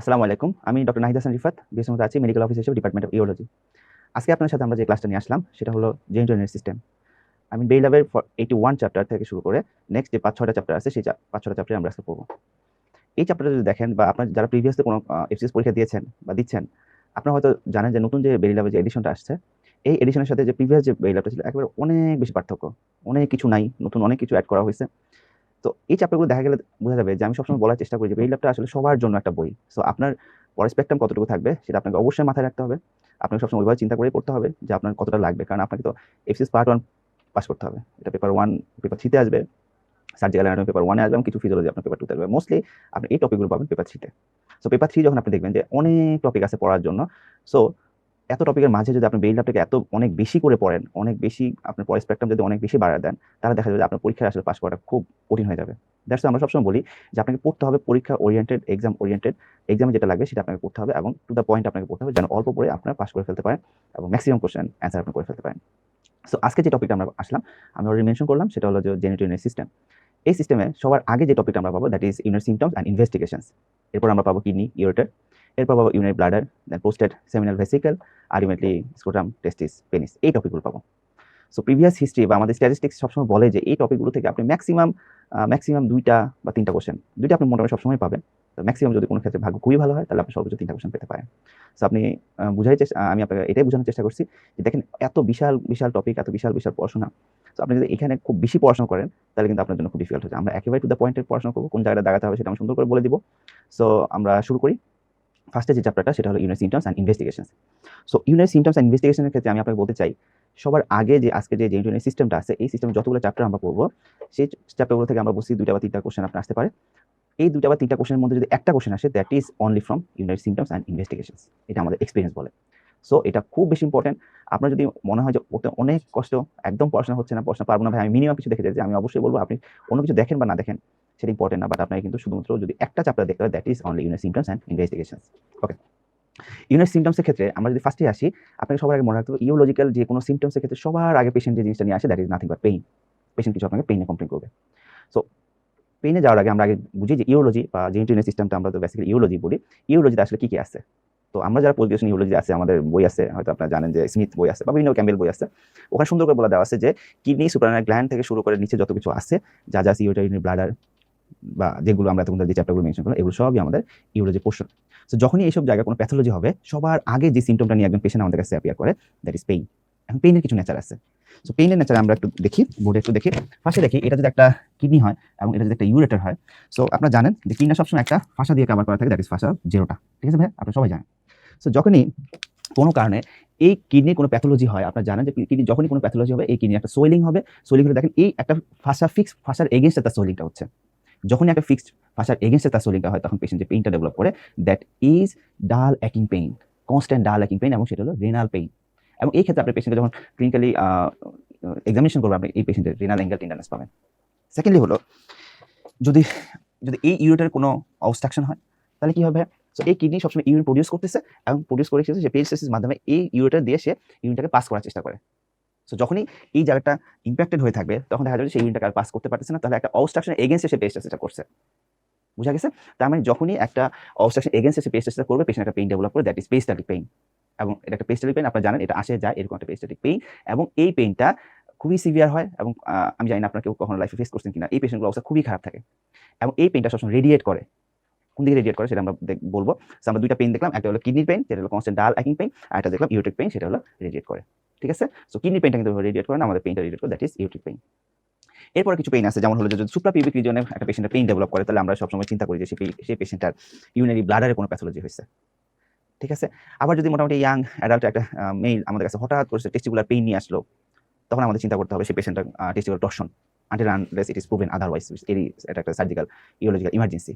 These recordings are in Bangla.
আসসালামু আলাইকুম। আমি ডক্টর নাহিদ হাসান রিফাত, বিএসএমতে আছি মেডিকেল অফিসার হিসেবে ডিপার্টমেন্ট অফ ইউরোলজি। আজকে আপনার সাথে আমরা যে ক্লাসটা নিয়ে আসলাম সেটা হলো জেনিটোরিয়াল সিস্টেম। আমি বেইলাবের 81 চ্যাপ্টার থেকে শুরু করে নেক্সট যে ৫-৬টা চ্যাপ্টার আছে সেই ৫-৬টা চ্যাপ্টারে আমরা আজকে পড়ব। এই চ্যাপ্টারটা যদি দেখেন বা আপনার যারা প্রিভিয়াসলি কোনো এফসিএস পরীক্ষা দিয়েছেন বা দিচ্ছেন, আপনারা হয়তো জানেন যে নতুন যে বেইলাবের যে এডিশনটা আসছে, এই এডিশনের সাথে যে প্রিভিয়াস যে বেইলাবটা ছিল একেবারে অনেক বেশি পার্থক্য। অনেক কিছু নাই, নতুন অনেক কিছু এড করা হয়েছে। তো এই চ্যাপ্টারগুলো দেখা গেলে বোঝা যাবে যে আমি সবসময় বলার চেষ্টা করি যে বেইল ল্যাবটা আসলে সবার জন্য একটা বই। সো আপনার পড়ার স্পেকট্রাম কতটুকু থাকবে সেটা আপনাকে অবশ্যই মাথায় রাখতে হবে। আপনাকে সবসময় ওইভাবে চিন্তা করেই পড়তে হবে যে আপনার কতটা লাগবে। কারণ আপনাকে তো এফসিএস পার্ট 1 পাস করতে হবে। এটা পেপার 1, পেপার 3 তে আসবে। সার্জিক্যাল অ্যানাটমি পেপার 1 এ আসবে এবং কিছু ফিজিওলজি আপনার পেপার 2 তে আসবে। মোস্টলি আপনি এই টপিকগুলো পাবেন পেপার 3 তে। সো পেপার 3 যখন আপনি দেখবেন যে অনেক টপিক আছে পড়ার জন্য। সো এত টপিকের মাঝে যদি আপনি বেইল ল্যাবটাকে এত অনেক বেশি করে পড়েন, অনেক বেশি আপনার পড়ার স্পেকট্রাম যদি অনেক বেশি বাড়ায় দেন, তাহলে দেখা যাবে যে আপনার পরীক্ষায় আসলে পাস করাটা খুব কঠিন হয়ে যাবে। দ্যাটস আমরা সবসময় বলি যে আপনাকে পড়তে হবে পরীক্ষা ওরিয়েন্টেড, এক্সাম ওরিয়েন্টেড। এক্সামে যেটা লাগবে সেটা আপনাকে পড়তে হবে এবং টু দ্য পয়েন্ট আপনাকে পড়তে হবে যেন অল্প পড়ে আপনারা পাস করে ফেলতে পারেন এবং ম্যাক্সিমাম কোয়েশ্চেন অ্যান্সার আপনি করে ফেলতে পারেন। সো আজকে যে টপিকটা আমরা আসলাম, আমি অলরেডি মেনশন করলাম সেটা হলো যে জেনিটোরিয়াল সিস্টেম। এই সিস্টেমে সবার আগে যে টপিকটা আমরা পাবো that is urinary symptoms and investigations. এরপর আমরা পাবো কিডনি, ইউরেটার। এরপর পাবো urinary bladder, then prostate, seminal vesicle, ultimately scrotum, testis, penis. এই টপিকগুলো পাবো। সো প্রিভিয়াস হিস্ট্রি বা আমাদের স্ট্যাটিস্টিক্স সবসময় বলে যে এই টপিকগুলো থেকে আপনি ম্যাক্সিমাম ২টা বা ৩টা কোশ্চেন, ২টা আপনি মোটামুটি সবসময় পাবেন। তো ম্যাক্সিমাম যদি কোনো ক্ষেত্রে ভাগ্য খুবই ভালো হয় তাহলে আপনি সর্বোচ্চ ৩টা কোশ্চেন পেতে পারেন। সো আপনি আমি আপনাকে এটাই বোঝানোর চেষ্টা করছি যে দেখেন এত বিশাল, বিশাল টপিক, এত বিশাল, বিশাল পড়াশোনা। সো আপনি যদি এখানে খুব বেশি পড়াশোনা করেন তাহলে কিন্তু আপনার জন্য খুব ডিফিকাল্ট হয়ে যায়। আমরা একেবারে টু দ্য পয়েন্টে পড়াশোনা করব, কোন জায়গাটা দাগাতে হবে সেটা আমি সুন্দর করে বলে দিব। সো আমরা শুরু করি। ফার্স্টে যে চ্যাপ্টারটা সেটা হলো urinary symptoms and investigations. So urinary symptoms and investigation এর ক্ষেত্রে আমি আপনাকে বলতে চাই, সবার আগে যে আজকে যে জেনিটোরিয়াল সিস্টেমটা আছে, এই সিস্টেমে যতগুলো চ্যাপ্টার আমরা পড়বো, সেই চ্যাপ্টারগুলো থেকে আমরা বলছি ২টা বা ৩টা কোশ্চেন আপনার আসতে পারে। এই ২টা বা ৩টা কোশ্চেনের মধ্যে যদি একটা কোশ্চেন আসে that is only from urinary symptoms and investigations. এটা আমাদের এক্সপেরিয়েন্স বলে। সো এটা খুব বেশি ইম্পর্টেন্ট। আপনার যদি মনে হয় যে ওতে অনেক কষ্ট, একদম পড়াশোনা হচ্ছে না, পড়াশোনা পারবো না ভাই, আমি মিনিমাম কিছু দেখে যাই, যে আমি অবশ্যই বলব আপনি অন্য কিছু দেখেন বা না দেখেন সেটা ইম্পর্টেন্ট না। বাট আপনাকে কিন্তু শুধুমাত্র যদি একটা চ্যাপ্টার দেখতে হয় that is only urinary symptoms and investigations. Okay. Unit symptoms এর ক্ষেত্রে আমরা যদি ফার্স্টে আসি, আপনাকে সবার আগে মনে রাখতে হবে ইউরোলজিক্যাল যে কোনো সিম্পটমস এর ক্ষেত্রে সবার আগে পেশেন্ট যে জিনিসটা নিয়ে আসে that is nothing but pain. Patient কিছু আপনাকে পেইনে কমপ্লেইন করবে। সো পেইনে যাওয়ার আগে আমরা আগে বুঝি যে ইউরোলজি বা জেনিটোরিয়াল সিস্টেমটা আমরা তো বেসিক্যালি ইউরোলজি বলি। ইউরোলজিতে আসলে কি, কি আছে? তো আমরা যারা পোস্ট গ্রাজুয়েশন ইউরোলজি আছে, আমাদের বই আছে, হয়তো আপনারা জানেন যে স্মিথ বই আছে বা বিভিন্ন ক্যাম্বেল বই আছে। ওখানে সুন্দর করে বলা দেওয়া আছে যে কিডনি, সুপ্রানাল গ্ল্যান্ড থেকে শুরু করে নিচে যত কিছু আছে, যা যা আছে ইউরিনারি ব্লাডার বা যেগুলো আমরা এতক্ষণ যে চ্যাপ্টারগুলো মেনশন করলাম, এগুলো সবই আমাদের ইউরোলজি পোর্শন। সো যখনই এইসব জায়গায় কোনো প্যাথোলজি হবে, সবার আগে যে সিম্পটমটা নিয়ে একজন পেশেন্ট আমাদের কাছে অ্যাপিয়ার করে দ্যাট ইজ পেইন। এখন পেইনের কিছু নেচার আছে। সো পেইনের নেচার আমরা একটু দেখি, বোর্ডে একটু দেখি। ফার্স্টে দেখি এটা যদি একটা কিডনি হয় এবং এটা যদি একটা ইউরেটার হয়। সো আপনারা জানেন যে কিডনি সবসময় একটা ফাঁসা দিয়ে কভার করা থাকে দ্যাট ইজ ফাঁসা জেরোটা। ঠিক আছে ভাই? আপনারা সবাই জানেন। সো যখনই কোনো কারণে এই কিডনির কোনো প্যাথোলজি হয়, আপনারা জানেন যে কিডনি যখনই কোনো প্যাথোলজি হবে এই কিডনি একটা সোয়েলিং হবে। সোয়েলিং হলে দেখেন এই একটা ফাঁসার এগেইনস্টে তার সোয়েলিংটা হচ্ছে। যখনই একটা ফিক্সড ভাষার এগেইনস্টে তার সোলিংটা হয় তখন পেশেন্ট যে পেইনটা ডেভেলপ করে দ্যাট ইজ ডাল অ্যাকিং পেইন, কনস্ট্যান্ট ডাল অ্যাকিং পেইন, এবং সেটা হলো রেনাল পেইন। এবং এই ক্ষেত্রে আপনার পেশেন্টকে যখন ক্লিনিক্যালি এক্সামিনেশন করবে আপনি এই পেশেন্টের রেনাল অ্যাঙ্গেল টেন্ডারনেস পাবেন। সেকেন্ডলি হলো যদি যদি এই ইউরেটার কোনো অবস্ট্রাকশন হয় তাহলে কি হবে? সো এই কিডনি সবসময় ইউরিন প্রডিউস করতেছে এবং প্রডিউস করে সে পেরিস্টালসিসের মাধ্যমে এই ইউরেটার দিয়ে সে ইউরিনটাকে পাস করার চেষ্টা করে। সো যখনই এই জায়গাটা ইমপ্যাক্টেড হয়ে থাকবে তখন দেখা যাবে সেই ইউরিনটাকে আর পাস করতে পারতেছে না, তাহলে একটা অবস্ট্রাকশন এগেইনস্টে সে পেরিস্টালসিসটা করছে। বুঝা গেছে? তার মানে যখনই একটা অবস্ট্রাকশন এগেইনস্ট এসে পেরিস্টালসিসটা করবে, পেশেন্ট একটা পেইন ডেভেলপ করে দ্যাট ইজ পেরিস্টালটিক পেইন। এবং এটা একটা পেরিস্টালটিক পেইন, আপনারা জানেন এটা আসে যায় এরকম একটা পেরিস্টালটিক পেইন। এবং এই পেইনটা খুবই সিভিয়ার হয় এবং আমি জানি না আপনারা কেউ কখনো লাইফে ফেস করছেন কিনা। এই পেশেন্টগুলোর অবস্থা খুবই খারাপ থাকে এবং এই পেইনটা সবসময় রেডিয়েট করে। কোন দিকে রেডিয়েট করে সেটা আমরা বলবো। সো আমরা ২টা পেইন দেখলাম, একটা হলো কিডনির পেইন যেটা হলো কনস্ট্যান্ট ডাল অ্যাকিং পেইন, আর একটা দেখলাম ইউরেটিক পেইন সেটা হলো রেডিয়েট করে। ঠিক আছে? সো কিডনির পেইনটা কিন্তু রেডিয়েট করে না, আমাদের পেইনটা রেডিয়েট করে দ্যাট ইজ ইউরেটিক পেইন। এরপরে কিছু পেইন আছে, যেমন হলো যে যদি সুপ্রাপিউবিক রিজিয়নে একটা পেশেন্টের পেইন ডেভেলপ করে তাহলে আমরা সবসময় চিন্তা করি যে সেই পেশেন্টটার ইউরিনারি ব্লাডারে কোনো প্যাথোলজি হয়েছে। ঠিক আছে? আবার যদি মোটামুটি ইয়াং অ্যাডাল্ট একটা মেল আমাদের কাছে হঠাৎ করে টেস্টিকুলার পেইন নিয়ে আসলো, তখন আমাদের চিন্তা করতে হবে সেই পেশেন্টটার testicular torsion, until unless it is proven otherwise এটা একটা সার্জিক্যাল ইউরোলজিক্যাল ইমার্জেন্সি।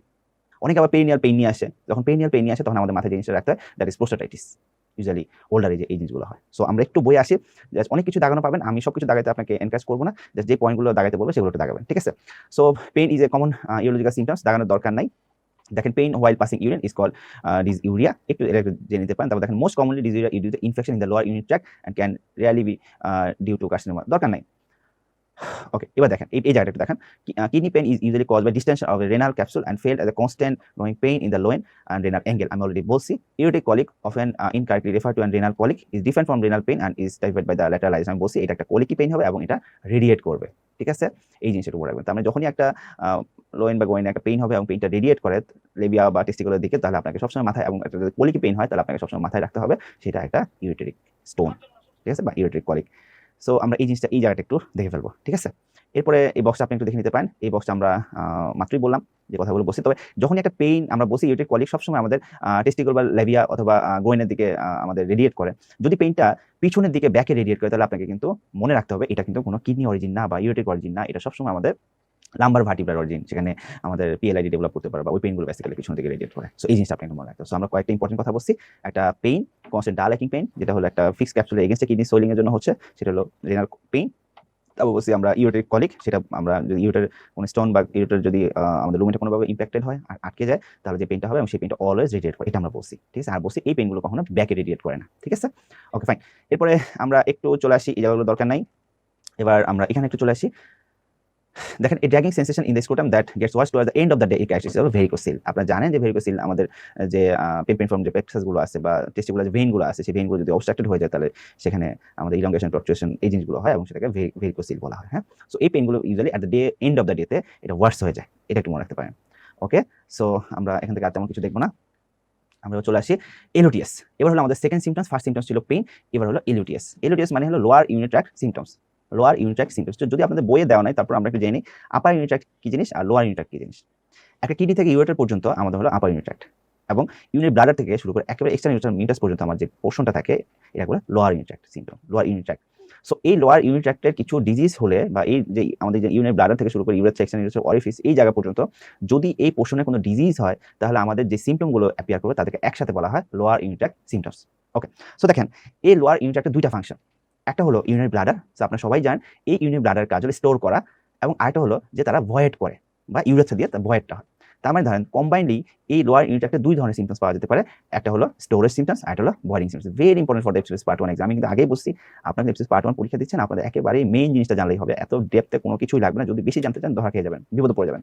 অনেকে আবার পেরিনিয়াল পেইন নিয়ে আসে। যখন পেরিনিয়াল পেইন নিয়ে আসে তখন আমাদের মাথায় জিনিসটা রাখতে হয় that is prostatitis. Usually older এজে এই জিনিসগুলো হয়। সো আমরা একটু বই আসি, জাস্ট অনেক কিছু দাগানো পাবেন। আমি সবকিছু দাগাইতে আপনাকে এনকারেজ করব না। জাস্ট যে পয়েন্টগুলো দাগাইতে বলবো সেগুলো একটু দাগাবেন। ঠিক আছে? So pain is a common urological symptoms, দাগানোর দরকার নাই। দেখেন pain while passing urine is called dysuria. এটা একটু জেনে নিতে পারেন। তারপর দেখেন most commonly dysuria is due to infection in the lower urinary tract and can really be due to carcinoma. দরকার নাই। ওকে, এবার দেখেন এই জায়গাটা একটু দেখেন। Kidney pain is usually caused by distension of a renal capsule and failed as a constant growing pain in the loin and renal angle. আমি অলরেডি বলছি। Ureteric colic often incorrectly refer to an renal colic is different from renal pain and is typed by the lateralize. আমি বলছি এটা একটা কলিকি পেইন হবে এবং এটা রেডিয়েট করবে। ঠিক আছে, এই জিনিসটা মনে রাখবেন। তার মানে যখনই একটা লোয়েন বা গোয়েনে একটা পেইন হবে এবং পেইনটা রেডিয়েট করে লেবিয়া বা টেস্টিকুলার দিকে, তাহলে আপনাকে সবসময় মাথায়, এবং একটা যদি কলিকি পেইন হয় তাহলে আপনাকে সবসময় মাথায় রাখতে হবে সেটা একটা ইউরেটেরিক স্টোন। ঠিক আছে, বা ইউরেটেরিক কলিক। সো আমরা এই জিনিসটা এই জায়গাটা একটু দেখে ফেলবো। ঠিক আছে, এরপরে এই বক্সটা আপনি একটু দেখে নিতে পারেন। এই বক্সটা আমরা মাত্রই বললাম যে কথাগুলো বলছি। তবে যখনই একটা পেইন আমরা বলছি ইউরেটিক কলিক সবসময় আমাদের টেস্টিকল বা লেভিয়া অথবা গোয়েনের দিকে আমাদের রেডিয়েট করে। যদি পেইনটা পিছনের দিকে ব্যাকে রেডিয়েট করে তাহলে আপনাকে কিন্তু মনে রাখতে হবে এটা কিন্তু কোনো কিডনি অরিজিন না বা ইউরেটিক অরিজিন না, এটা সবসময় আমাদের লাম্বার ভার্টিব্রাল অরিজিন, সেখানে আমাদের পিএলআইডি ডেভেলপ করতে পারে বা ওই পেইনগুলো বেসিক্যালি পিছন থেকে রেডিয়েট করে। সো এই জিনিসটা আপনাকে মনে রাখতে হবে। সো আমরা কয়েকটা ইম্পর্টেন্ট কথা বলছি। একটা পেইন, কনস্ট্যান্ট ডায়ালেটিং পেইন, যেটা হলো একটা ফিক্স ক্যাপসুলের এগেইনস্টে কিডনি সোয়েলিং এর জন্য হচ্ছে, সেটা হলো রেনাল পেইন। তারপর বলছি আমরা ইউরেটিক কলিক, সেটা আমরা যদি ইউরেটার কোনো স্টোন বা ইউরেটার যদি আমাদের লুমেনটা কোনোভাবে ইম্প্যাক্টেড হয় আর আটকে যায় তাহলে যে পেইনটা হবে এবং সেই পেইনটা অলওয়েজ রেডিয়েট করে, এটা আমরা বলছি। ঠিক আছে, আর বলছি এই পেইনগুলো কখনো ব্যাকে রেডিয়েট করে না। ঠিক আছে, ওকে ফাইন। এরপরে আমরা একটু চলে আসি, এই জায়গাগুলো দরকার নাই। এবার আমরা এখানে একটু চলে আসি। দেখেন, এই dragging sensation in the scrotum that gets worse towards the end of the day is characteristic of varicocele. আপনারা জানেন যে ভেরিকোসিল আমাদের যে পেনফর্ম যে প্লেক্সাসগুলো আছে বা টেস্টিকুলার যে ভেইনগুলো আছে, সেই ভেইনগুলো যদি অবস্ট্রাক্টেড হয়ে যায় তাহলে সেখানে আমাদের ইলংগেশন, টর্চুয়েশন এই জিনিসগুলো হয় এবং সেটাকে ভেরিকোসিল বলা হয়। হ্যাঁ, সো এই পেইনগুলো usually at the day end of the ডেতে এটা ওয়ার্স হয়ে যায়, এটা একটু মনে রাখতে পারেন। ওকে, সো আমরা এখান থেকে আর তেমন কিছু দেখবো না, আমরা চলে আসি এলওটিএস। এবার হলো আমাদের সেকেন্ড সিমটমস, ফার্স্ট সিমটমস ছিল পেইন, এবার হলো এলওটিএস। এলওটিএস মানে হলো লোয়ার ইউনিট ট্র্যাক্ট সিমটমস। লোয়ার ইউনিট ট্র্যাক্ট সিমটমস যদি আপনাদের বইয়ে দেওয়া নাই, তারপর আমরা একটু জেনে নিই আপার ইউনিট ট্র্যাক্ট কি জিনিস আর লোয়ার ইউনিট ট্র্যাক্ট কি জিনিস। একটা কিডনি থেকে ইউরেটার পর্যন্ত আমাদের হলো আপার ইউনিট ট্র্যাক্ট, এবং ইউনিট ব্লাডার থেকে শুরু করে একেবারে এক্সটার্নাল ইউনিটার মিটাস পর্যন্ত আমার যে পোর্শনটা থাকে এটা হলো লোয়ার ইউনিট ট্র্যাক্ট সিমটম, লোয়ার ইউনিট ট্র্যাক্ট। সো এই লোয়ার ইউনিট ট্র্যাক্টের কিছু ডিজিজ হলে বা এই যে আমাদের যে ইউনিট ব্লাডার থেকে শুরু করে ইউরেথ্রা, এক্সটার্নাল ইউরেথ্রা, অরিফিস এই জায়গা পর্যন্ত যদি এই পোর্শনে কোনো ডিজিজ হয় তাহলে আমাদের যে সিমটমগুলো অ্যাপিয়ার করবে তাদেরকে একসাথে বলা হয় লোয়ার ইউনিট ট্র্যাক্ট সিমটমস। ওকে, সো দেখেন এই লোয়ার ইউনিট ট্র্যাক্টের দুইটা ফাংশন। একটা হলো ইউনিট ব্লাডার, সো আপনারা সবাই জানেন এই ইউনিট ব্লাডার কাজ হলো স্টোর করা, এবং আরেকটা হলো যে তারা ভয়েড করে বা ইউরেথ্রা দিয়ে তার ভয়েডটা হয়। তার মানে ধরেন কম্বাইন্ডলি এই লোয়ার ইউনিট ট্র্যাক্টে দুই ধরনের সিমটমস পাওয়া যেতে পারে, একটা হলো স্টোরেজ সিমটমস আর একটা হলো voiding symptoms. Very important for the FCS part 1 exam. আমি কিন্তু আগেই বলছি আপনাদের এফসিএস পার্ট 1 পরীক্ষা দিচ্ছেন, আপনাদের একেবারে মেইন জিনিসটা জানলেই হবে, এত ডেপথে কোনো কিছুই লাগবে না। যদি বেশি জানতে চান ধরা খেয়ে যাবেন, বিপদে পড়ে যাবেন।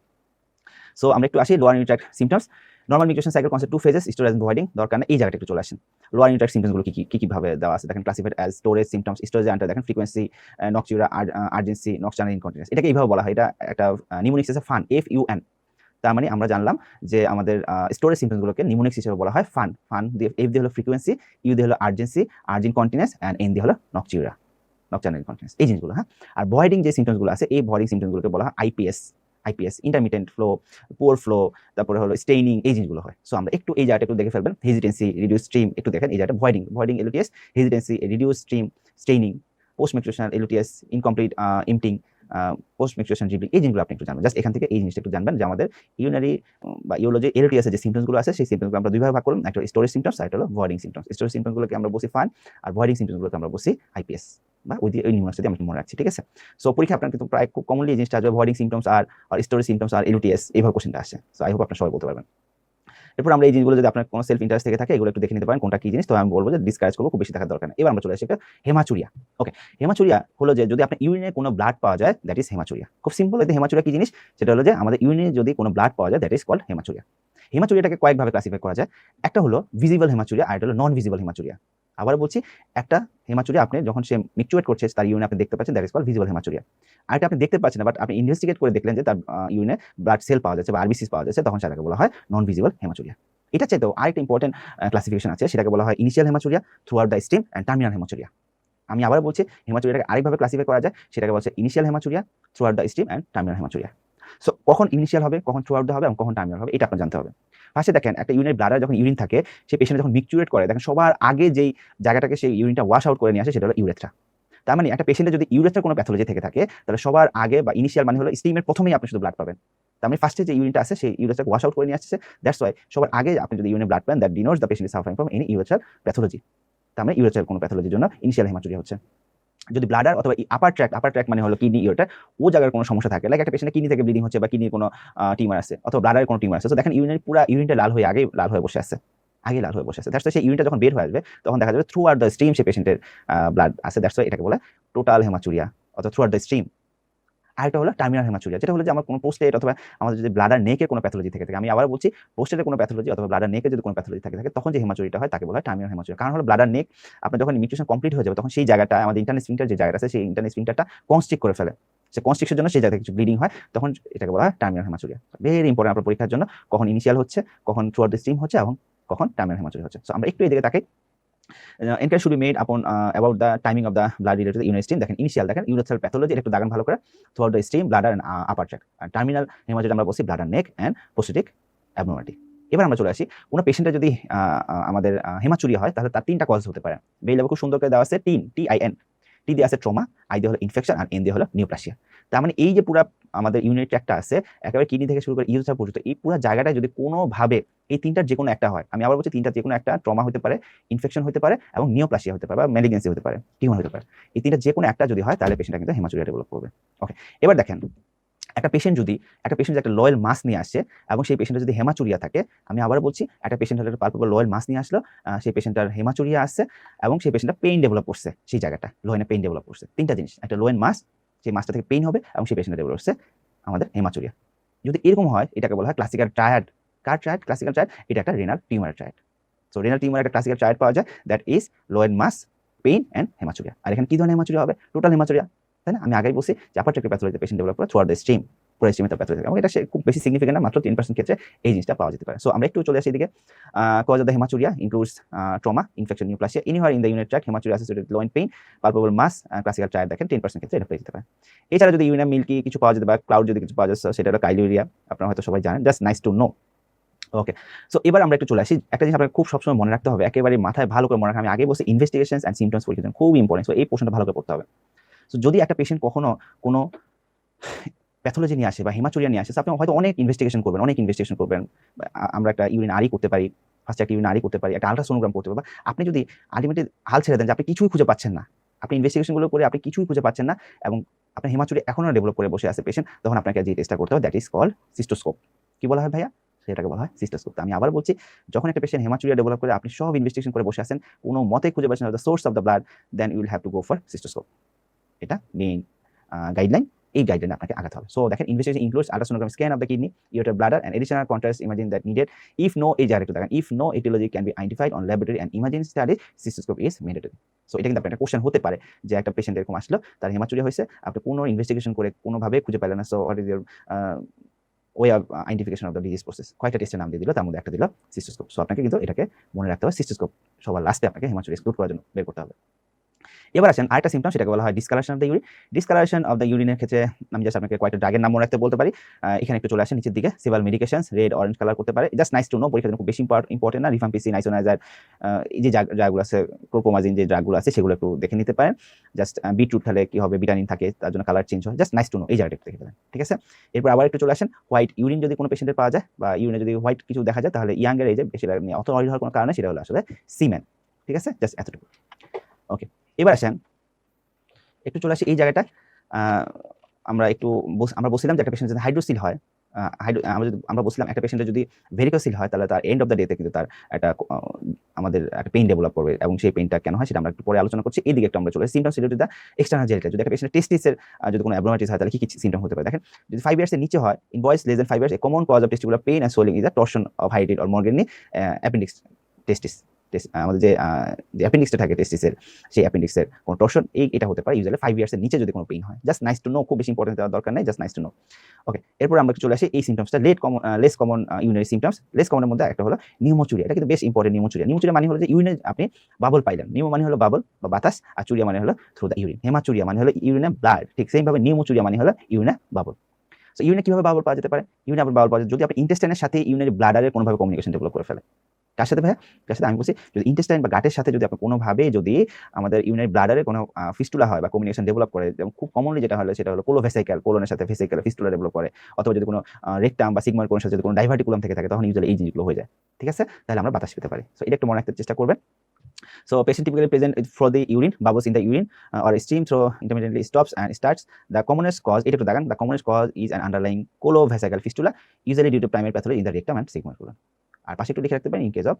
সো আমরা একটু আসি লোয়ার ইউনিট tract symptoms. Normal micturition cycle concept 2 phases, storage and voiding, দরকার না, এই জায়গাটা একটু চলে আসেন। লোয়ার ইউনিট ট্র্যাক্ট সিমটমসগুলো কি ভাবে দেওয়া আছে দেখেন, classified as storage symptoms, storage under দেখেন ফ্রিকোয়েন্সি, নকচিউরা, আর্জেন্সি, নকচানাল ইনকন্টিনেন্স। এটাকে এইভাবে বলা হয়, এটা একটা নিউমোনিক্স আছে ফান, FUN। তার মানে আমরা জানলাম যে আমাদের স্টোরেজ সিমটমসগুলোকে নিউমোনিক্স হিসেবে বলা হয় ফান। ফান দিয়ে এফ দিয়ে হলো ফ্রিকোয়েন্সি, ইউ দিয়ে হলো আর্জেন্সি, আর্জিন কন্টিনেন্স, অ্যান্ড এন দিয়ে হলো নকচিউরা, নকচানাল ইনকন্টিনেন্স, এই জিনিসগুলো। হ্যাঁ, আর ভয়েডিং যে সিমটমসগুলো আছে এই ভয়েডিং সিমটমসগুলোকে বলা হয় IPS, intermittent flow, poor flow, তারপরে হলো স্টেইনিং, এই জিনিসগুলো হয়। সো আমরা একটু এই জায়গাটা একটু দেখে ফেলবেন। হেজিটেন্সি, রিডিউস স্ট্রিম, একটু দেখেন এই জায়গাটা voiding LOTS, hesitancy, reduce stream, straining, post micturitional LOTS, incomplete emptying, post micturition dribbling, এই জিনিসগুলো আপনি একটু জানবেন। জাস্ট এখান থেকে এই জিনিসটা একটু জানবেন যে আমাদের ইউনারি বা ইউরোলজি এলওটিএস এর যে সিমটমসগুলো আছে সেই সিমটমসগুলো আমরা দুই ভাগে ভাগ করলাম, একটা স্টোরেজ সিমটমস আর একটা হলো ভয়েডিং সিমটমস। স্টোরেজ সিমটমসগুলোকে আমরা বলছি ফান, আর ভয়েডিং সিমটমসগুলোকে আমরা বলছি আইপিএস বা ওই নিউমার্স দিয়ে আমরা মনে রাখছি। ঠিক আছে, সো পরীক্ষা আপনার কিন্তু প্রায় খুব কমনলি এই জিনিসটা আসবে, ভয়েডিং সিমটমস আর স্টোরেজ সিমটমস আর এলওটিএস, এইভাবে কোশ্চেনটা আসে। সো আই হোপ আপনারা সবাই বলতে পারবেন। এরপর আমরা এই জিনিসগুলো যদি আপনার কোনো সেলফ ইন্টারেস্ট থেকে থাকে এগুলো একটু দেখে নিতে পারেন কোনটা কি জিনিস, তো আমি বলবো যে ডিসকারেজ করবো, খুব বেশি দেখার দরকার নেই। এবার আমরা চলে আসি একটা হেমাচুরিয়া। ওকে, হেমাচুরিয়া হলো যে যদি আপনার ইউরিনে কোনো ব্লাড পাওয়া যায় দ্যাট ইজ হেমাচুরিয়া। খুব সিম্পল, এতে হেমাচুরিয়া কি জিনিস সেটা হলো যে আমাদের ইউরিনে যদি কোনো ব্লাড পাওয়া যায় দ্যাট ইজ কল্ড হেমাচুরিয়া। হেমাচুরিয়াটাকে কয়েকভাবে ক্লাসিফাই করা যায়, একটা হলো ভিজিবল হেমাচুরিয়া আর একটা হলো নন ভিজিবল হেমাচুরিয়া। আবার বলছি, একটা হেমাচুরিয়া আপনি যখন সে মিকচুয়েট করছে তার ইউরিনে আপনি দেখতে পাচ্ছেন that is called visible haematuria. আর এটা আপনি দেখতে পাচ্ছেন না বাট আপনি ইনভেস্টিগেট করে দেখলেন যে তার ইউরিনে ব্লাড সেল পাওয়া যাচ্ছে বা আরবিসিস পাওয়া যাচ্ছে, তখন সেটাকে বলা হয় নন ভিজিবল হেমাচুরিয়া। এটা চাইতেও আরেকটা ইম্পর্টেন্ট ক্লাসিফিকেশন আছে, সেটাকে বলা হয় initial haematuria, throughout the stream, and terminal haematuria. আমি আবার বলছি হেমাচুরিয়াটাকে আরেকভাবে ক্লাসিফাই করা যায়, সেটাকে বলছে initial haematuria, throughout the stream, and terminal haematuria. So কখন ইনিশিয়াল হবে, কখন থ্রু আউট হবে এবং কখন টার্মিনাল হবে, এটা আপনার জানতে হবে। ফার্স্টে দেখেন একটা ইউরিনের ব্লাডার যখন ইউরিন থাকে, সেই পেশেন্ট যখন মিকচুরেট করে দেখেন সবার আগে যেই জায়গাটাকে সেই ইউরিনটা ওয়াশ আউট করে নিয়ে আসে সেটা হলো ইউরেথ্রা। তার মানে একটা পেশেন্টের যদি ইউরেথ্রার কোনো প্যাথোলজি থেকে থাকে তাহলে সবার আগে বা ইনিশিয়াল মানে হলো স্টিমের প্রথমেই আপনি শুধু ব্লাড পাবেন। তার মানে ফার্স্টে যে ইউরিনটা আছে সেই ইউরেথ্রাকে ওয়াশ আউট করে নিয়ে আসছে, দ্যাটস ওয়াই সবার আগে আপনি যদি ইউরিনে ব্লাড পান that denotes the patient is suffering from any urethral pathology. তার মানে ইউরেথ্রাল কোনো প্যাথোলজির জন্য ইনিশিয়াল হেমাচুরিয়া হচ্ছে। যদি ব্লাডার অথবা আপার ট্র্যাক মানে হলো কিডনি ইউরেটার, ও জায়গার কোনো সমস্যা থাকে, লাইক একটা পেশেন্টের কিডনি থেকে ব্লিডিং হচ্ছে বা কিডনির কোনো টিউমার আছে অথবা ব্লাডারের কোনো টিউমার আছে, তো দেখেন ইউরিনের পুরো ইউরিনটা লাল হয়ে লাল হয়ে বসে আছে, দ্যাটস সেই ইউরিনটা যখন বের হয়ে আসবে তখন দেখা যাবে থ্রু আউট দ্য স্ট্রিম সে পেশেন্টের ব্লাড আছে, দ্যাটস এটাকে বলে টোটাল হেমাচুরিয়া অথবা থ্রু আউট দ্য স্ট্রিম আরেকটা হলো টার্মিনাল হেমাচুরিয়া, যেটা হলো যে আমার কোনো প্রোস্টেট অথবা আমাদের যদি ব্লাডার নেকের কোনো প্যাথোলজি থেকে থাকে, আমি আবার বলছি প্রোস্টেটের কোনো প্যাথোলজি অথবা ব্লাডার নেকের যদি কোনো প্যাথোলজি থাকে তখন যে হেমাচুরিটা হয় তাকে বলা হয় টার্মিনাল হেমাচুরিয়া। কারণ হলো ব্লাডার নেক আপনার যখন মিউটেশন কমপ্লিট হয়ে যাবে তখন সেই জায়গাটা আমাদের ইন্টারনাল স্ফিংটার যে জায়গাটা আছে সেই ইন্টারনাল স্ফিংটারটা কনস্ট্রিক্ট করে ফেলে, সে কনস্ট্রিকশনের জন্য সেই জায়গায় কিছু ব্লিডিং হয়, তখন এটাকে বলা হয় টার্মিনাল হেমাচুরিয়া। ভেরি ইম্পর্টেন্ট আপনার পরীক্ষার জন্য, কখন ইনিশিয়াল হচ্ছে, কখন থ্রু আউট দ্য স্ট্রিম হচ্ছে এবং কখন টার্মিনাল হেমাচুরিয়া হচ্ছে। সো আমরা একটু এই দিকে তাকাই। Inquiry should be made upon about the timing of the blood related to the urinary stream. দেখেন ইনিশিয়াল দেখেন ইউরোথেল প্যাথোলজি, এটা একটু দাগান ভালো করে, throughout the stream, bladder and upper tract. আর টার্মিনাল হেমাচুরিয়া আমরা বলছি bladder neck and prostatic abnormality. এবার আমরা চলে আসি, কোনো পেশেন্টের যদি আমাদের হেমাচুরিয়া হয় তাহলে তার তিনটা কজ হতে পারে। বেল খুব সুন্দর করে দেওয়া আছে TIN, টি দিয়ে আছে ট্রমা, আই দিয়ে হলো ইনফেকশন আর এন দিয়ে হলো নিউপ্লাসিয়া। তার মানে এই যে পুরো আমাদের ইউরিনারি ট্র্যাক্টটা আছে একেবারে কিডনি থেকে শুরু করে ইউরোথেল পর্যন্ত, এই পুরো জায়গাটায় যদি কোনোভাবে এই তিনটার যে কোনো একটা হয়, আমি আবার বলছি তিনটার যে কোনো একটা, ট্রমা হতে পারে, ইনফেকশন হতে পারে এবং নিউপ্লাসিয়া হতে পারে বা ম্যালিগনেন্সি হতে পারে, টিউমার হতে পারে, এই তিনটা যে কোনো একটা যদি হয় তাহলে পেশেন্টটা কিন্তু হেমাচুরিয়া ডেভেলপ করবে। ওকে, এবার দেখেন একটা পেশেন্ট যদি একটা লয়েল মাস নিয়ে আসে এবং সেই পেশেন্টের যদি হেমাচুরিয়া থাকে, আমি আবার বলছি একটা পেশেন্ট হলে পালপেবল লয়েল মাস নিয়ে আসলো, সেই পেশেন্টটার হেমাচুরিয়া আসছে এবং সেই পেশেন্টটা পেইন ডেভেলপ করছে, সেই জায়গাটা লোয়েনে পেইন ডেভেলপ করছে, তিনটা জিনিস, একটা লোয়েন মাস, সেই মাসটা থেকে পেইন হবে এবং সেই পেশেন্টটা ডেভেলপ করছে আমাদের হেমাচুরিয়া। যদি এরকম হয় এটাকে বলা হয় ক্লাসিক্যাল ট্রায়াড। কার ট্রায়াড? ক্লাসিক্যাল ট্রায়াড, এটা একটা renal tumour triad. So renal tumour একটা ক্লাসিক্যাল ট্রায়াড পাওয়া যায়, that is loin mass, pain and haematuria. আর এখানে কি ধরনের হেমাচুরিয়া হবে? টোটাল হেমাচুরিয়া, তাই না? আমি আগেই বলছি যে আপার ট্র্যাক্ট প্যাথোলজিতে পেশেন্ট ডেভেলপ করে থ্রুআউট দ্য স্ট্রিম, পুরো স্ট্রিমে তার প্যাথোলজি, এবং এটা খুব বেশি সিগনিফিকেন্ট না, মাত্র 10% ক্ষেত্রে এই জিনিসটা পাওয়া যেতে পারে। সো আমরা একটু চলে আসি এদিকে। Cause of the haematuria includes trauma, infection, neoplasia, anywhere in the urinary tract, haematuria associated loin pain, palpable mass, classical triad দেখেন 10% ক্ষেত্রে এটা পেয়ে যেতে পারে। এছাড়া যদি ইউরিনাম মিল্কি কিছু পাওয়া যেতে পারে, ক্লাউড যদি কিছু পাওয়া যায়, সেটা হলো কাইলিউরিয়া, আপনারা হয়তো সবাই জানেন, just nice to know. Okay, so এবার আমরা একটু চলে আসি, একটা জিনিস আপনাকে খুব সবসময় মনে রাখতে হবে, একেবারে মাথায় ভালো করে মনে রাখা, আমি আগে বলছি ইনভেস্টিগেশনস এন্ড সিমটমস পরীক্ষার জন্য খুব ইম্পর্টেন্ট, সো এই প্রশ্নটা ভালো করে পড়তে হবে। সো যদি একটা পেশেন্ট কখনো কোনো প্যাথোলজি নিয়ে আসে বা হেমাচুরিয়া নিয়ে আসে, আপনি হয়তো অনেক ইনভেস্টিগেশন করবেন, আমরা একটা ইউরিন আরি করতে পারি, ফার্স্টে একটা ইউরিন আরি করতে পারি, একটা আল্ট্রাসোনোগ্রাম করতে পারি, বা আপনি যদি আলটিমেটলি হাল ছেড়ে দেন যে আপনি কিছুই খুঁজে পাচ্ছেন না, আপনি ইনভেস্টিগেশনগুলো করে আপনি কিছুই খুঁজে পাচ্ছেন না এবং আপনার হেমাচুরিয়া এখনো ডেভেলপ করে বসে আছে পেশেন্ট, তখন আপনাকে যে টেস্টটা করতে হবে দ্যাট ইজ কল্ড সিস্টোস্কোপ। কি বলা হয় ভাইয়া? সেটাকে বলা হয় সিস্টোস্কোপ। আমি আবার বলছি, যখন একটা পেশেন্ট হেমাচুরিয়া ডেভেলপ করে আপনি সব ইনভেস্টিগেশন করে বসে আছেন, কোনো মতে খুঁজে পাচ্ছেন না the source of the blood, then you will have to go for cystoscope. এটা মেইন গাইডলাইন, এই গাইডলাইনে আপনাকে আগাতে হবে। সো দেখেন investigation includes ultrasonogram scan of the kidney, ureter bladder and additional contrast imaging that needed. If no, এই জায়গাটা দেখেন, if no aetiology can be identified on laboratory and imaging studies, cystoscope is mandatory. So এটা কিন্তু আপনার একটা কোশ্চেন হতে পারে যে একটা পেশেন্ট এরকম আসলো, তার হেমাচুরিয়া হয়েছে, আপনি কোনো ইনভেস্টিগেশন করে কোনোভাবে খুঁজে পেলেন না, so what is your way of identification of the disease process? কয়েকটা টেস্টের নাম দিয়ে দিল, তার মধ্যে একটা দিল সিস্টোস্কোপ। সো আপনাকে কিন্তু এটাকে মনে রাখতে হবে, সিস্টোস্কোপ সবার লাস্টে আপনাকে হেমাচুরিয়া এক্সক্লুড করার জন্য বের করতে হবে। এবার আসেন আরেকটা সিমটম, সেটাকে বলা হয় discolouration of the urine. Discolouration of the ইউরিনের ক্ষেত্রে আমি জাস্ট আপনাকে কয়েকটা ড্রাগের নাম মনে রাখতে বলতে পারি। এখানে একটু চলে আসেন নিচের দিকে, several medications, red orange colour করতে পারে, জাস্ট নাইস টু নো, পরীক্ষার জন্য খুব বেশি ইম্পর্টেন্ট না। রিফাম্পিসিন, আইসোনাইজার, এই যে ড্রাগগুলো আছে, ক্লোপ্রোমাজিন যে ড্রাগগুলো আছে সেগুলো একটু দেখে নিতে পারেন। জাস্ট বিটরুট খেলে কি হবে, ভিটামিন থাকে, তার জন্য কালার চেঞ্জ হয়, জাস্ট নাইস টু নো, এই জায়গাটা একটু দেখে ফেলেন, ঠিক আছে? এরপর আবার একটু চলে আসেন হোয়াইট ইউরিন, যদি কোনো পেশেন্টের পাওয়া যায় বা ইউরিনে যদি হোয়াইট কিছু দেখা যায় তাহলে ইয়াঙ্গের এই যে বেশি অত অয়েল হওয়ার কোনো কারণে সেটা হলো আসলে সিমেন, ঠিক আছে? জাস্ট এতটুকু। ওকে, এবার আসেন একটু চলে আসি এই জায়গাটা। আমরা বলছিলাম যে একটা পেশেন্ট যদি হাইড্রোসিল হয়, আমরা বলছিলাম একটা পেশেন্টের যদি ভেরিকোসিল হয় তাহলে তার এন্ড অফ দ্য ডেতে কিন্তু তার একটা আমাদের একটা পেইন ডেভেলপ করবে, এবং সেই পেইনটা কেন হয় সেটা আমরা একটু পরে আলোচনা করছি। এইদিকে একটু আমরা চলে আসি symptoms related the external genital. যদি একটা পেশেন্টের টেস্টিসের যদি কোনো অ্যাবনর্মালিটিস হয় তাহলে কি সিমটম হতে পারে? দেখেন, যদি 5 ইয়ার্স এর নিচে হয়, in boys less than 5 years, a common cause of testicular pain and swelling is the torsion of হাইড্রিড অর মর্গেনি অ্যাপেন্ডিক্স টেস্টিস। আমাদের যে অ্যাপেন্ডিক্সটা থাকে টেস্টিসের, সেই অ্যাপেন্ডিক্সের কোনো টর্শন, এটা হতে পারে ইউজুয়ালি 5 ইয়ার্স এর নিচে যদি কোনো পেইন হয়। জাস্ট নাইস টু নো, খুব বেশি ইম্পর্টেন্ট দেওয়ার দরকার নেই, just nice to know. Okay, এরপর আমরা চলে আসি এই সিমটমসটা, less common urinary symptoms. Less কমনের মধ্যে একটা হলো নিউমোচুরিয়া, এটা কিন্তু বেশ ইম্পর্টেন্ট। নিউমোচুরিয়া মানে হলো যে ইউরিনে আপনি বাবল পাইলেন, নিউমো মানে হলো বাবল বা বাতাস, আর চুরিয়া মানে হলো থ্রু দ্য ইউরিন। হেমাচুরিয়া মানে হলো ইউরিনে ব্লাড, ঠিক সেম ভাবে নিউমোচুরিয়া মানে হলো ইউরিনে বাবল। সো ইউরিনে কিভাবে বাবল পাওয়া যেতে পারে? ইউরিনে বাবল পাওয়া যায় যদি আপনি ইন্টেস্টাইনের সাথে ইউরিনারি ব্লাডারের কোনোভাবে কমিউনিকেশন ডেভেলপ করে ফেলে। কার সাথে ভাইয়া? কার সাথে? আমি বলছি যদি ইন্টেস্টাইন বা গাটের সাথে যদি আপনি কোনোভাবে যদি আমাদের ইউরিনারি ব্লাডারে কোনো ফিস্টুলা হয় বা কমিউনিকেশন ডেভেলপ করে, যেমন খুব কমনলি যেটা হলো সেটা হলো কোলোভেসিক্যাল, কোলনের সাথে ভেসিক্যাল ফিস্টুলা ডেভেলপ করে, অথবা যদি কোনো রেকটাম বা সিগময়েড কোলনের সাথে যদি কোনো ডাইভার্টিকুলাম থেকে থাকে তখন ইউজুয়ালি এই জিনিসগুলো হয়ে যায়, ঠিক আছে? তাহলে আমরা বাতাস পেতে পারি। সো এটা একটু মনে রাখতে চেষ্টা করবেন। So patient typically present for the urine, bubbles in the urine or stream through intermittently stops and starts. The commonest cause, এটা একটু Dagan, the commonest cause is an underlying colovesical fistula, usually due to primary pathology in the rectum and sigmoid colon. আর পাশে একটু লিখে রাখতে পারেন ইন কেস অফ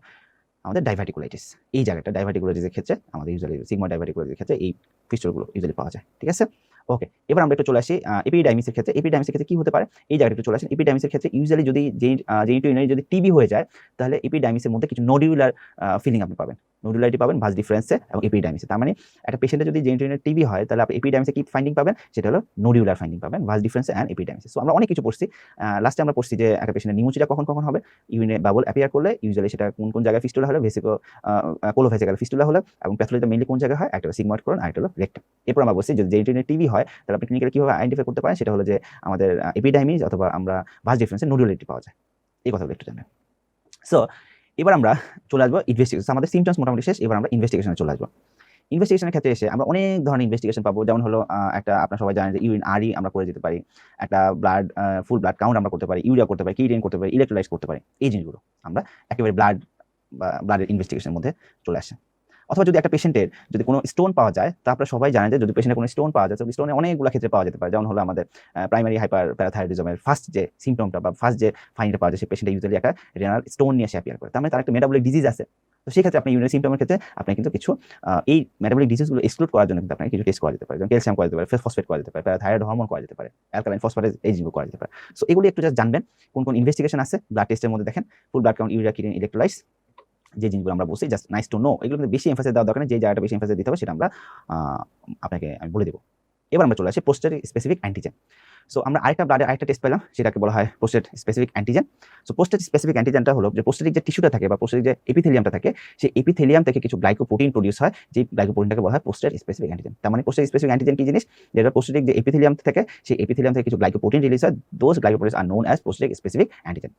আমাদের ডাইভার্টিকুলাইটিস, এই জায়গাটা ডাইভার্টিকুলাইটিসের ক্ষেত্রে আমাদের ইউজুয়ালি সিগময়েড ডাইভার্টিকুলাইটিসের ক্ষেত্রে এই ফিস্টুলাগুলো ইউজুয়ালি পাওয়া যায়, ঠিক আছে? ওকে, এবার আমরা একটু চলে আসি এপিডাইমিসের ক্ষেত্রে। এপিডাইমিসের ক্ষেত্রে কি হতে পারে, এই জায়গাটা একটু চলে আসেন। এপিডাইমিসের ক্ষেত্রে ইউজুয়ালি যদি জেনিটো ইউরিনারি যদি টিবি হয়ে যায়, তাহলে এপিডাইমিসের মধ্যে কিছু নোডিউলার ফিলিং আপনি পাবেন, নোডুলারিটি পাবেন ভাস ডিফারেন্সে এবং এপিডাইমিসে। তার মানে একটা পেশেন্টের যদি জেনিটো ইউরিনারি টিবি হয়, তাহলে আপনি এপিডাইমিসে কি ফাইন্ডিং পাবেন, সেটা হলো নোডিউলার ফাইন্ডিং পাবেন, ভাস ডিফারেন্সে অ্যান্ড এপিডাইমিসে। সো আমরা অনেক কিছু পড়ছি। লাস্টে আমরা পড়ছি যে একটা পেশেন্টের নিউমোচিয়া কখন কখন হবে, ইউরিনে বাবল অ্যাপিয়ার করলে, ইউজুয়ালি সেটা কোন কোন জায়গায় ফিস্টুলা হলে, ভেসিকো কোলোভেসিক্যাল ফিস্টুলা হলে, এবং প্যাথোলজিটা মেইনলি কোন জায়গায় হয়, একটা সিগময়েড কোলন, আরেকটা হলো রেক্টাম। এরপর আমরা বলছি যদি জেনিটো ইউরিনারি টিবি হয়, তাহলে আপনি ক্লিনিক্যালি কিভাবে আইডেন্টিফাই করতে পারেন, সেটা হলো যে আমাদের এপিডাইমিস অথবা আমরা ভাস ডিফারেন্সে নোডুলারিটি পাওয়া যায়। এই কথাগুলো একটু জানেন। সো এবার আমরা চলে আসবো ইনভেস্টিগেশন। আমাদের সিমটমস মোটামুটি শেষ, এবার আমরা ইনভেস্টিগেশনে চলে আসবো। ইনভেস্টিগেশনের ক্ষেত্রে এসে আমরা অনেক ধরনের ইনভেস্টিগেশন পাবো, যেমন হলো একটা আপনারা সবাই জানেন যে ইউরিন আরই আমরা করে যেতে পারি, একটা ব্লাড ফুল ব্লাড কাউন্ট আমরা করতে পারি, ইউরিয়া করতে পারি, ক্রিয়েটিন করতে পারি, ইলেকট্রোলাইটস করতে পারি। এই জিনিসগুলো আমরা একেবারে ব্লাড বা ব্লাডের ইনভেস্টিগেশনের মধ্যে চলে আসে। অথবা যদি একটা পেশেন্টের যদি কোনো স্টোন পাওয়া যায়, তা আপনারা সবাই জানেন যে যদি পেশেন্টের কোনো স্টোন পাওয়া যায়, তো স্টোনে অনেকগুলো ক্ষেত্রে পাওয়া যেতে পারে। যেমন হলো আমাদের প্রাইমারি হাইপার প্যারাথাইরয়েডিজমের ফার্স্ট যে সিমটমটা বা ফার্স্ট যে ফাইন্ডটা পাওয়া যায়, সেই পেশেন্টে ইউজুয়ালি একটা রেনাল স্টোন নিয়ে এসে অ্যাপিয়ার করে। তার মানে তার একটা মেটাবলিক ডিজিজ আছে। তো সেই ক্ষেত্রে আপনি ইউরিনারি সিমটমের ক্ষেত্রে আপনি কিন্তু কিছু এই মেটাবলিক ডিজিজগুলো এক্সক্লুড করার জন্য কিন্তু আপনাকে কিছু টেস্ট করা যেতে পারে, যেমন ক্যালসিয়াম করা যেতে পারে, ফসফেট করা যেতে পারে, প্যারাথাইরয়েড হরমোন করা যেতে পারে, অ্যালকালাইন ফসফেটেজ, এই জিনিসগুলো করা যেতে পারে। সো এগুলো একটু জাস্ট জানবেন কোন কোন ইনভেস্টিগেশন আছে ব্লাড টেস্টের মধ্যে। দেখেন ফুল blood count, urea, creatine, electrolytes, যে জিনিসগুলো আমরা বলছি, জাস্ট নাইস টু নো। এগুলো কিন্তু বেশি এমফাসিস দেওয়ার দরকার নেই, যে জায়গাটা বেশি এমফাসিস দিতে হবে সেটা আমরা আপনাকে আমি বলে দেবো। এবার আমরা চলে আসি প্রোস্টেট স্পেসিফিক অ্যান্টিজেন। সো আমরা আরেকটা ব্লাডের আরেকটা টেস্ট পেলাম, সেটাকে বলা হয় prostate specific antigen. So prostate specific অ্যান্টিজেনটা হলো যে প্রোস্টেটিক যে টিস্যুটা থাকে বা প্রোস্টেটিক যে এপিথেলিয়ামটা থাকে, সেই এপিথেলিয়াম থেকে কিছু গ্লাইকোপ্রোটিন প্রোডিউস হয়, যে গ্লাইকোপ্রোটিনটাকে বলা হয় প্রোস্টেট স্পেসিফিক অ্যান্টিজেন। তার মানে প্রোস্টেট স্পেসিফিক অ্যান্টিজেন কি জিনিস, যেটা প্রোস্টেটিক যে এপিথেলিয়াম থাকে, সেই এপিথেলিয়াম থেকে কিছু গ্লাইকোপ্রোটিন রিলিজ হয়, those glycoproteins are known as prostatic specific antigen.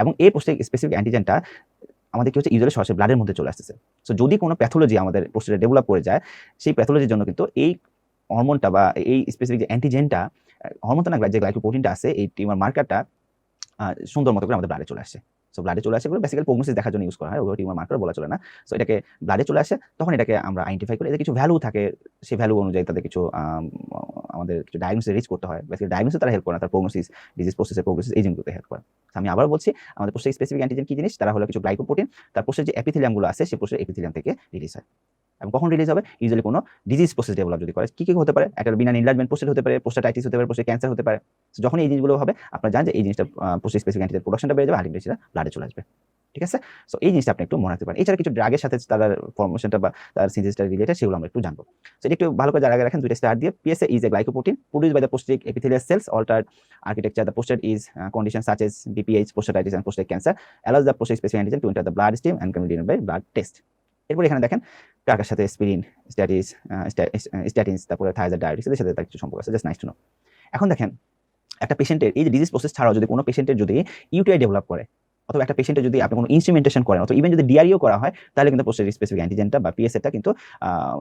এবং এই প্রোস্টেটিক স্পেসিফিক অ্যান্টিজেনটা আমাদের কি হচ্ছে, ইউজুয়ালি সরাসরি ব্লাডের মধ্যে চলে আসতেছে। সো যদি কোনো প্যাথোলজি আমাদের প্রোস্টেটে ডেভেলপ করে যায়, সেই প্যাথোলজির জন্য কিন্তু এই হরমোনটা বা এই স্পেসিফিক যে অ্যান্টিজেনটা, হরমোনটা না, যে গ্লাইকোপ্রোটিনটা আছে, এই টিউমার মার্কারটা সুন্দর মতো করে আমাদের ব্লাডে চলে আসে। সো ব্লাডে চলে আসে বলে বেসিক্যালি প্রগনোসিস দেখার জন্য ইউজ করা হয়, ওগুলো টিউমার মার্কার বলা চলে না। সো এটাকে ব্লাডে চলে আসে, তখন এটাকে আমরা আইডেন্টিফাই করি, এদের কিছু ভ্যালু থাকে, সেই ভ্যালু অনুযায়ী তাদের কিছু আমাদের কিছু ডায়াগনোসিস রিচ করতে হয়। বেসিক্যালি ডায়াগনোসিস তারা হেল্প করে না, তার প্রগনোসিস, ডিজিজ প্রসেসের প্রোগ্রেসিস, এই জিনিসগুলোতে হেল্প করে। আমি আবার বলছি, আমাদের প্রোস্টেট স্পেসিফিক অ্যান্টিজেন কি জিনিস, তারা হলো কিছু গ্লাইকোপ্রোটিন, তার প্রোস্টেট যে এপিথেলিয়ামগুলো আছে, সেই প্রোস্টেট এপিথেলিয়াম থেকে রিলিজ হয়। এবং কখন রিলিজ হবে, ইউজুয়ালি কোনো ডিজিজ প্রসেস ডেভেলপ যদি করে। কি হতে পারে, একটা বিনাইন এনলার্জমেন্ট প্রোস্টেট হতে পারে, প্রোস্টাটাইটিস হতে পারে, প্রোস্টেট ক্যান্সার হতে পারে। যখন এই জিনিসগুলো হবে, আপনারা জানেন যে এই জিনিসটা প্রোস্টেট স্পেসিফিক অ্যান্টিজেন প্রোডাকশনটা বেড়ে যাবে, আলটিমেটলি সেটা ব্লাডে চলে আসবে। ঠিক আছে, সো এই জিনিসটা আপনি একটু মনে রাখতে পারেন। এছাড়া কিছু ড্রাগের সাথে তার ফর্মেশনটা বা তার সিনথেসিসটা রিলেটেড, সেগুলো আমরা একটু জানবো। সো এটা একটু ভালো করে জায়গায় রাখেন, দুইটা স্টার দিয়ে। PSA is a glycoprotein produced by the prostate epithelial cells, altered architecture. The prostate is conditions such as BPH, prostatitis and prostate cancer allows the prostate specific antigen to enter the blood stream and can be detected by blood test. এরপর এখানে দেখেন কার সাথে স্পিরিন, স্ট্যাটিনস, তারপরে থাইরয়েড ডায়াবেটিস, এদের সাথে তার কিছু সম্পর্ক আছে, জাস্ট নাইস টু নো। এখন দেখেন একটা পেশেন্টের এই যে ডিজিজ প্রসেস ছাড়াও যদি কোনো পেশেন্টের যদি ইউটিআই ডেভেলপ করে, অথবা একটা পেশেন্টের যদি আপনি কোনো ইনস্ট্রুমেন্টেশন করেন, অথবা ইভেন যদি ডিআরইও করা হয়, তাহলে কিন্তু প্রোস্টেট স্পেসিফিক অ্যান্টিজেনটা বা পিএসএটা কিন্তু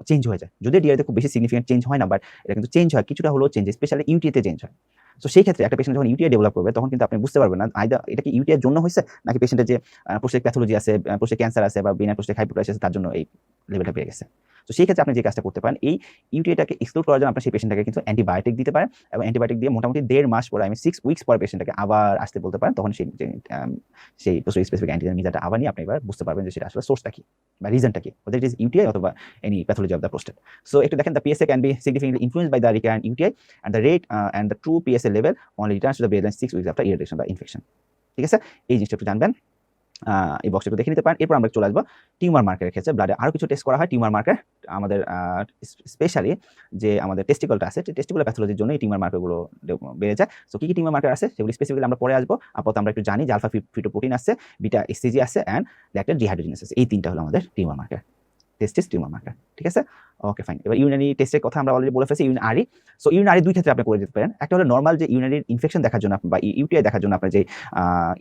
চেঞ্জ হয়ে যায়। যদি ডিআরইতে খুব বেশি সিগনিফিকেন্ট চেঞ্জ হয় না, বাট এটা কিন্তু চেঞ্জ হয়, কিছুটা হলেও চেঞ্জ, স্পেশালি ইউটিআইতে চেঞ্জ হয়। সো সেই ক্ষেত্রে একটা পেশেন্ট যখন ইউটিআই ডেভেলপ করবে, তখন কিন্তু আপনি বুঝতে পারবেন না আইদার এটা কি ইউটিআইয়ের জন্য হয়েছে, নাকি পেশেন্টের যে প্রোস্টেট প্যাথোলজি আছে, প্রোস্টেট ক্যান্সার আছে, বা বিনা প্রোস্টেট হাইপোপ্লাসিয়া আছে, তার জন্য এই লেভেলটা বেড়ে গেছে। তো সেই ক্ষেত্রে আপনি যে কাজটা করতে পারেন, এই ইউটিআইটাকে এক্সক্লুড করার জন্য আপনি সেই পেশেন্টটাকে কিন্তু অ্যান্টিবায়োটিক দিতে পারেন, এবং অ্যান্টিবায়োটিক দিয়ে মোটামুটি 1.5 মাস পরে, 6 উইকস পর পেশেন্টটাকে আবার আসতে বলতে পারেন। তখন সেই প্রোস্টেট স্পেসিফিক অ্যান্টিজেন মিটারটা আবার নিয়ে আপনি এবার বুঝতে পারবেন যে সেটা আসলে সোর্সটা কি বা রিজনটা কি, whether it is UTI অথবা any pathology of the prostate. So একটু দেখেন, the PSA can be significantly influenced by the recurrent UTI, and the rate and the true PSA level only returns to the baseline 6 weeks after irradiation বা infection. ঠিক আছে, এই জিনিসটা একটু জানবেন, এই বক্সটা একটু দেখে নিতে পারেন। এরপর আমরা চলে আসবো টিউমার মার্কারের ক্ষেত্রে। ব্লাডে আরও কিছু টেস্ট করা হয় টিউমার মার্কার, আমাদের স্পেশালি যে আমাদের টেস্টিকলটা আছে, টেস্টিকুলার প্যাথোলজির জন্য এই টিউমার মার্কারগুলো বেড়ে যায়। সো কি টিউমার মার্কার আছে সেগুলো স্পেসিফিক্যালি আমরা পরে আসবো। আপাতত আমরা একটু জানি যে আলফা ফিটোপ্রোটিন আছে, বিটা এসসিজি আছে, অ্যান্ড ল্যাকটেট ডিহাইড্রোজেনেস আছে। এই তিনটা হলো আমাদের টিউমার মার্কার, টেস্টিস টিউমার মার্কার। ঠিক আছে, ওকে ফাইন। এবার ইউরিনারি টেস্টের কথা আমরা অলরেডি বলে ফেলেছি, ইউরিনারি। সো ইউরিনারি দুই ক্ষেত্রে আপনি করে যেতে পারেন। একটা হলো নর্মাল যে ইউরিনারির ইনফেকশন দেখার জন্য বা ইউটিআই দেখার জন্য আপনার যে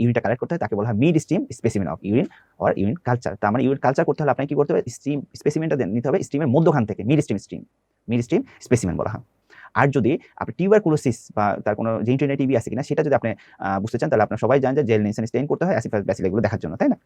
ইউরিনটা কালেক্ট করতে হয়, তাকে বলা হয় mid stream specimen of urine or urine culture. তার মানে ইউরিন কালচার করতে হলে আপনাকে কি করতে হবে, স্পেসিমেনটা নিতে হবে স্ট্রিমের মধ্যখান থেকে, মিড স্ট্রিম স্পেসিমেন বলা হয়। আর যদি আপনি টিউবারকুলোসিস বা তার কোনো জেনিটোরিয়াল টিবি আছে কিনা সেটা যদি আপনি বুঝতে চান, তাহলে আপনারা সবাই জানেন যে জেল নেশন স্টেইন করতে হয় অ্যাসিফাস ব্যাসিল এগুলো দেখার জন্য, তাই না?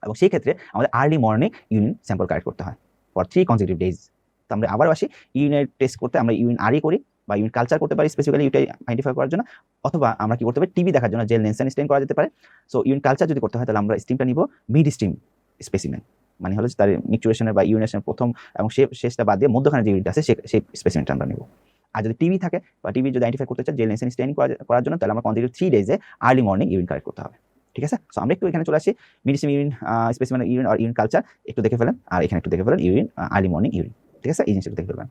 এবং সেই ক্ষেত্রে আমাদের early morning urine sample collect করতে হয় ফর 3 consecutive days। তো আমরা আবার আসি, ইউরিনের টেস্ট করতে আমরা ইউরিন আরই করি বা ইউরিন কালচার করতে পারি স্পেসিফিক্যালি ইউটাই আইডেন্টিফাই করার জন্য, অথবা আমরা কি করতে পারি, টিবি দেখার জন্য জেল নেনসেন স্টেইন করা যেতে পারে। সো ইউরিন কালচার যদি করতে হয়, তাহলে আমরা স্টিমটা নিব মিড স্টিম স্পেসিমেন, মানে হলো তার মিক্সচুরেশনের বা ইউরিনেশনের প্রথম এবং শেষটা বাদ দিয়ে মধ্যখানে যে ইউরিনটা আছে সেই স্পেসিমেনটা আমরা নিব। আর যদি টিবি থাকে বা টিবি যদি আইডেন্টিফাই করতে চান জেল নেশন স্টেনিং করার জন্য, তাহলে আমরা কন্টিনিউ 3 ডেজে আর্লি মর্নিং ইউরিন কালেক্ট করতে হবে। ঠিক আছে, সো আমরা একটু এখানে চলে আসি মেডিসিন ইউরিন স্পেসিমেন ইউরিন আর ইউরিন কালচার একটু দেখে ফেলেন, আর এখানে একটু দেখে ফেলেন ইউরিন আর্লি মর্নিং ইউরিন। ঠিক আছে, এই জিনিসটা দেখে ফেলবেন।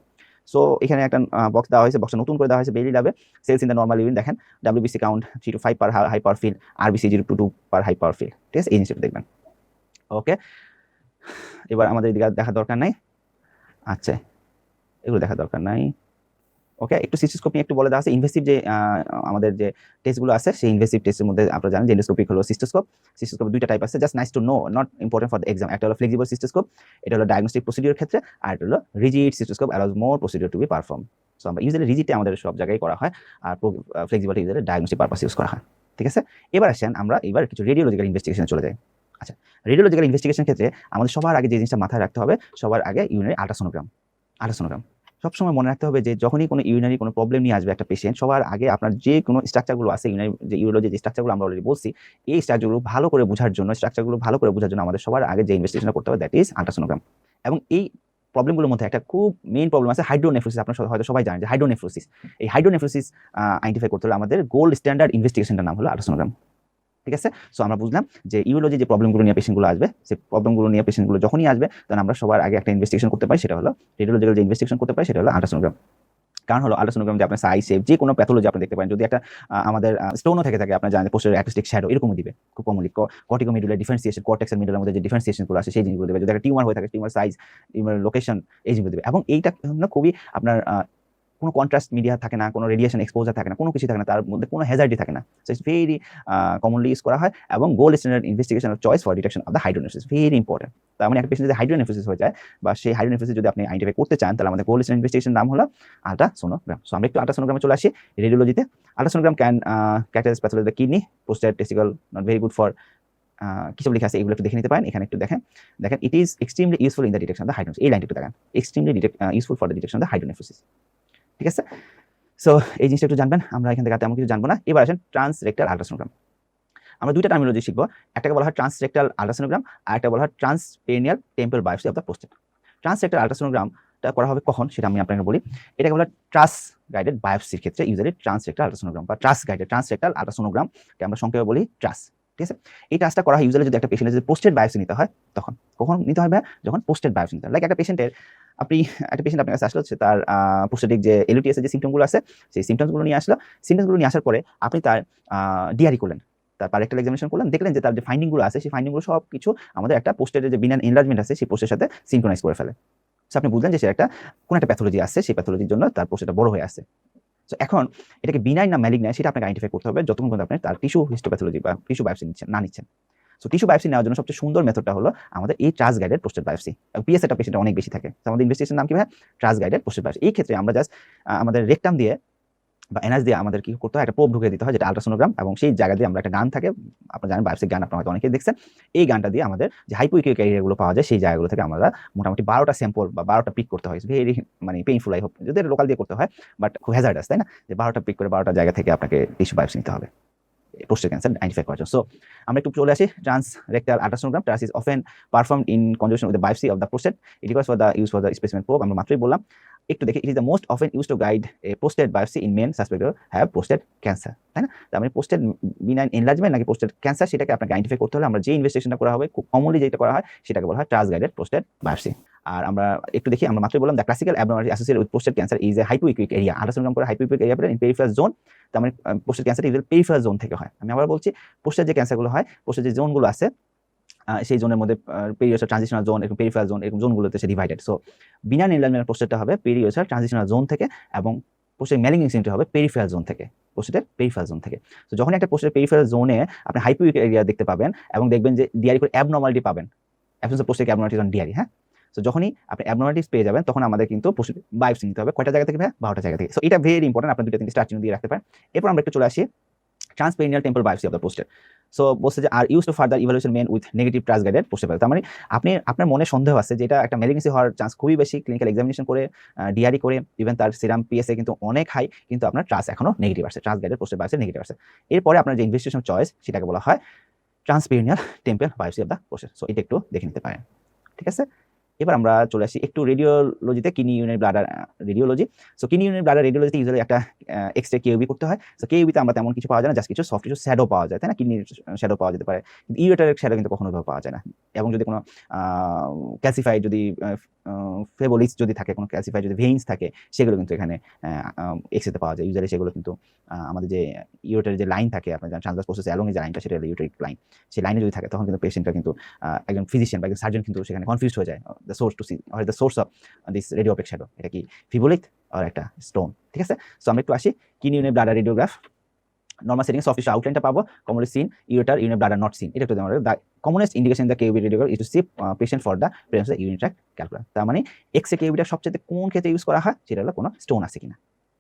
সো এখানে একটা বক্স দেওয়া হয়েছে, বক্সটা নতুন করে দেওয়া হয়েছে বেইলি ল্যাবে। Cells in the normal urine দেখেন WBC count 3 to 5 per high power field, RBC 0 to 2 per high power field. ঠিক আছে, এই জিনিসটা দেখবেন। ওকে, এবার আমাদের এদিকে দেখা দরকার নাই। আচ্ছা, এগুলো দেখা দরকার নাই। ওকে, একটু সিস্টোস্কোপ নিয়ে একটু বলে দেওয়া আছে। ইনভেসিভ যে আমাদের যে টেস্টগুলো আছে সেই ইনভেসিভ টেস্টের মধ্যে আপনারা জানেন যে এন্ডোস্কোপিক হলো সিস্টোস্কোপ। সিস্টোস্কোপ দুইটা টাইপ আছে, just nice to know, not important for the exam. একটা হলো ফ্লেক্সিবল সিস্টোস্কোপ, এটা হলো ডায়াগনস্টিক প্রসিডিউর ক্ষেত্রে, আর এটা হলো rigid cystoscope, allows more procedure to be perform. So আমরা ইউজুয়ালি রিজিডটা আমাদের সব জায়গায় করা হয়, আর ফ্লেক্সিবলটা ইউজুয়ালি ডায়াগনস্টিক পারপাস ইউজ করা হয়। ঠিক আছে, এবার আসেন আমরা এবার কিছু রেডিওলজিক্যাল ইনভেস্টিগেশনে চলে যাই। আচ্ছা, রেডিওলজিক্যাল ইনভেস্টিগেশন ক্ষেত্রে আমাদের সবার আগে যে জিনিসটা মাথায় রাখতে হবে, সবার আগে ইউরিনারি আল্ট্রাসোনোগ্রাম। আল্ট্রাসোনোগ্রাম সবসময় মনে রাখতে হবে যে যখনই কোনো ইউরিনারি কোনো প্রবলেম নিয়ে আসবে একটা পেশেন্ট, সবার আগে আপনার যে কোনো স্ট্রাকচারগুলো আছে ইউরিনারি যে ইউরোলজি যে স্ট্রাকচারগুলো আমরা অলরেডি বলছি, এই স্ট্রাকচারগুলো ভালো করে বোঝার জন্য আমাদের সবার আগে যে ইনভেস্টিগেশন করতে হবে দ্যাট ইজ আল্ট্রাসোনোগ্রাম। এবং এই প্রবলেমগুলোর মধ্যে একটা খুব মেইন প্রবলেম আছে হাইড্রোনেফ্রোসিস। আপনারা হয়তো সবাই জানেন যে হাইড্রোনেফ্রোসিস, এই হাইড্রোনেফ্রোসিস আইডেন্টিফাই করতে হলে আমাদের গোল্ড স্ট্যান্ডার্ড ইনভেস্টিগেশনের নাম হলো আল্ট্রাসোনোগ্রাম। ঠিক আছে, সো আমরা বুঝলাম যে ইউরোলজি যে প্রবলেমগুলো নিয়ে পেশেন্টগুলো আসবে, সেই প্রবলেমগুলো নিয়ে পেশেন্টগুলো যখনই আসবে তখন আমরা সবার আগে একটা ইনভেস্টিগেশন করতে পারি, সেটা হলো রেডিওলজিক্যাল যে ইনভেস্টিগেশন করতে পারি সেটা হলো আল্ট্রাসোনোগ্রাম। কারণ হলো আল্ট্রাসোনোগ্রাম যে আপনার সাইজ শেপ যে কোনো প্যাথোলজি আপনি দেখতে পারেন। যদি একটা আমাদের স্টোনও থেকে থাকে, আপনার জানেন পোস্টেরিয়র অ্যাকুস্টিক শ্যাডো এরকমই দিবে খুব কমনলি। কর্টিকোমিডুলার ডিফারেন্সিয়েশন, কর্টেক্স এর মিডলের মধ্যে যে ডিফারেন্সিয়েশনগুলো আছে সেই জিনিসগুলো দেবে। যদি একটা টিউমার হয়ে থাকে টিউমার সাইজ, টিউমার লোকেশন, এই জিনিসগুলো দেবে। এবং এইটা খুবই আপনার কোনো কন্ট্রাস্ট মিডিয়া থাকে না, কোনো রেডিয়েশন এক্সপোজার থাকে না, কোনো কিছু থাকে না, তার মধ্যে কোনো হ্যাজার্ডই থাকে না। So it's very commonly use করা হয়। এবং gold standard investigation of choice for detection of the hydronephrosis, very important. তার মানে একটা পেশেন্ট যদি হাইড্রোনেফ্রোসিস হয়ে যায় বা সেই হাইড্রোনেফ্রোসিস যদি আপনি আইডেন্টিফাই করতে চান, তাহলে আমাদের গোল্ড স্ট্যান্ডার্ড ইনভেস্টিগেশন নাম হলো আল্ট্রাসোনোগ্রাম। সো আমরা একটু আল্ট্রাসোনোগ্রামে চলে আসি রেডিওলজিতে। Ultrasonogram can characterise pathology of the kidney, prostate, testicle, not very good for কিছু লেখা আছে, এগুলো একটু দেখে নিতে পারেন। এখানে একটু দেখেন it is extremely useful in the detection of the hydronephrosis. এই লাইনটা একটু দেখেন, extremely useful for the detection of the hydronephrosis. ঠিক আছে, সো এই জিনিসটা একটু জানবেন, আমরা এখান থেকে তেমন কিছু জানবো না। এবার আসেন ট্রান্সরেক্টাল আল্ট্রাসোনোগ্রাম। আমরা দুইটা টার্মিনোলজি শিখবো, একটাকে বলা হয় ট্রান্সরেক্টাল আল্ট্রাসোনোগ্রাম, আর একটা বলা হয় transperineal template biopsy of the prostate. Transrectal আল্ট্রাসোনোগ্রামটা করা হবে কখন সেটা আমি আপনাকে বলি। এটাকে বলা ট্রাস গাইডেড বায়োপসির ক্ষেত্রে ইউজুয়ালি ট্রান্সরেক্টাল আল্ট্রাসোনোগ্রাম বা ট্রাস গাইডেড ট্রান্সরেক্টাল আল্ট্রাসোনোগ্রামকে আমরা সংক্ষেপে বলি ট্রাস। ঠিক আছে, এই ট্রাসটা করা হয় ইউজুয়ালি যদি একটা পেশেন্টের যদি পোস্টেড বায়োপসি নিতে হয়, তখন কখন নিতে হবে, যখন পোস্টেড বায়োপসি নিতে হয়। লাইক একটা পেশেন্টের একটা পেশেন্ট আপনার কাছে আসলো, হচ্ছে তার পোস্টেটিক যে এলইটিএস এর যে সিমটমগুলো আছে সেই সিমটমসগুলো নিয়ে আসলো। সিমটমসগুলো নিয়ে আসার পরে আপনি তার ডিআরই করলেন, তার রেক্টাল এক্সামিনেশন করলেন, দেখলেন যে তার যে ফাইন্ডিংগুলো আছে সেই ফাইন্ডিংগুলো সব কিছু আমাদের একটা পোস্টের যে বিনাইন এনলার্জমেন্ট আছে সেই পোস্টের সাথে সিনক্রোনাইজ করে ফেলে। সো আপনি বুঝলেন যে সে কোন একটা প্যাথোলজি আছে, সেই প্যাথোলজির জন্য তার পোস্টটা বড় হয়ে আসছে। সো এখন এটাকে বিনাইন না ম্যালিগন্যান্ট সেটা আপনাকে আইডেন্টিফাই করতে হবে যতক্ষণ পর্যন্ত আপনি তার টিস্যু হিস্টোপ্যাথোলজি বা টিস্যু বায়োপসি নিচ্ছেন। সো টিস্যু বায়োপসি নেওয়ার জন্য সবচেয়ে সুন্দর মেথডটা হলো আমাদের এই ট্রাস গাইডেড পোস্টেড বায়োপসি। পিএসএটা পেশেন্টের অনেক বেশি থাকে, তো আমাদের ইনভেস্টিগেশন নাম কি ভাই, ট্রাস গাইডেড পোস্টেড বায়োপসি। এই ক্ষেত্রে আমরা জাস্ট আমাদের রেকটাম দিয়ে বা এনাস দিয়ে আমাদের কি করতে হয়, একটা প্রোব ঢুকিয়ে দিতে হয় যেটা আল্ট্রাসোনোগ্রাম, এবং সেই জায়গা দিয়ে আমরা একটা গান থাকে, আপনারা জানেন বায়োপসিক গান, আপনারা হয়তো অনেকেই দেখছেন। এই গানটা দিয়ে আমাদের যে হাইপোইকিউক এরিয়াগুলো পাওয়া যায় সেই জায়গাগুলো থেকে আমরা মোটামুটি 12টা স্যাম্পল বা 12টা পিক করতে হয়। ভেরি পেইনফুল, আই হোপ যদি লোকাল দিয়ে করতে হয়, বাট খুব হ্যাজার্ডাস, তাই না, যে 12টা পিক করে 12টা জায়গা থেকে আপনাকে টিস্যু বায়োপসি নিতে হবে prostate cancer আইডেন্টিফাই করার জন্য। সো আমরা একটু চলে আসি transrectal ultrasonogram. TRUS is often performed in conjugation with the biopsy of the prostate. It requires for the use for the specimen probe, আমরা মাত্রই বললাম। একটু দেখি, it is the most often use to guide A prostate biopsy in men suspected to have prostate cancer, তাই না। তার মানে prostate benign enlargement নাকি prostate cancer সেটাকে আপনাকে আইডেন্টিফাই করতে হলে আমরা যে ইনভেস্টিগেশনটা করা হবে, খুব কমনলি যেটা করা হয় সেটাকে বলা হয় ট্রাস গাইডেড prostate biopsy। আর আমরা একটু দেখি, আমরা মাত্রই বললাম the classical abnormality associated with prostate cancer is a hypoechoic area. Ultrasonogram করে hypoechoic area পেলেন ইন পেরিফেরাল জোন। তার মানে prostate cancer is peripheral zone থেকে হয়। আমি আবার বলছি, পোস্টের যে ক্যান্সারগুলো হয়, পোস্টের যে জোনগুলো আছে সেই জোনের মধ্যে পেরিওসাল ট্রানজিশনাল জোন, এরকম পেরিফেরাল জোন, এরকম জোনগুলোতে সে ডিভাইডেড। সো বিনাইন এনলার্জমেন্ট প্রোস্টেটটা হবে পেরিওসাল ট্রানজিশনাল জোন থেকে, এবং পোস্টের ম্যালিগনেন্সিটা হবে পেরিফেরাল জোন থেকে, পোস্টের পেরিফেরাল জোন থেকে। তো যখন একটা পোস্টের পেরিফেরাল জোনে আপনি হাইপোইক এরিয়া দেখতে পাবেন এবং দেখবেন যে ডিআরই করে অ্যাবনর্মালিটি পাবেন, অ্যাবসেন্স অফ পোস্টের অ্যাবনর্মালিটি অন ডিআরই। হ্যাঁ, তো যখনই আপনি অ্যাবনর্মালিটিস পেয়ে যাবেন তখন আমাদের কিন্তু পোস্টের বায়োপসি নিতে হবে। কয়টা জায়গা থেকে ভাই? 12টা জায়গা থেকে। সো এটা ভেরি ইম্পর্টেন্ট, আপনি 2-3 স্টার চিহ্ন দিয়ে রাখতে পারেন। এরপর আমরা একটু চলে আসি transperineal template biopsy of the prostate. So বলছে যে are use to further evaluation men with negative TRUS guided prostate biopsy। তার মানে আপনার মনে সন্দেহ আছে যে এটা একটা ম্যালিগনেন্সি হওয়ার চান্স খুবই বেশি, ক্লিনিক্যাল এক্সামিনেশন করে ডিআরই করে ইভেন তার সিরাম পিএসএ কিন্তু অনেক হাই, কিন্তু আপনার ট্রাস এখনো নেগেটিভ আসছে, TRUS guided prostate biopsy negative আসছে। এরপরে আপনার যে ইনভেস্টিগেশন চয়েস সেটাকে বলা হয় transperineal template biopsy of the prostate। So এটা একটু দেখে নিতে পারেন। ঠিক আছে, এবার আমরা চলে আসি একটু রেডিওলজিতে, kidney unit bladder radiology. So kidney unit bladder রেডিওলজিতে ইউজুয়ালি একটা এক্সরে কেউবি করতে হয়। সো কেউবিতে আমরা তেমন কিছু পাওয়া যায় না, জাস্ট কিছু সফট টিস্যু শ্যাডো পাওয়া যায়, তাই না? কিডনির শ্যাডো পাওয়া যেতে পারে, কিন্তু ইউরেটারের শ্যাডো কিন্তু কখনো পাওয়া যায় না। এবং যদি কোনো ক্যালসিফাইড যদি ফেবোলিস যদি থাকে, কোনো ক্যালসিফাইড যদি ভেইনস থাকে, সেগুলো কিন্তু এখানে এক্সরেতে পাওয়া যায়। ইউজুয়ালি সেগুলো কিন্তু আমাদের যে ইউরেটারের যে লাইন থাকে, আপনার ট্রান্সভার্স প্রসেস অ্যালং যে লাইনটা, সেটা হলো ইউরেটিক লাইন। সেই লাইনে যদি থাকে তখন কিন্তু পেশেন্টটা কিন্তু একজন ফিজিশিয়ান বা একজন সার্জন কিন্তু সেখানে কনফিউজড হয়ে যায়, the source to see or the source of this radiopaque shadow, এটা কি ফিবোলিক আর একটা স্টোন, ঠিক আছে? সো আমরা একটু আসি kidney unit bladder radiograph. Normal setting soft tissue আউটলাইনটা পাবো, commonly seen ureter unit bladder not seen, এটা একটু আমরা the commonest indication the KUB radiograph is to see patient for the presence of unit tract calculi. তার মানে এক্সরে কেউবিটা সবচেয়ে কোন ক্ষেত্রে ইউজ করা হয়, সেটা হলো কোনো স্টোন আছে কিনা,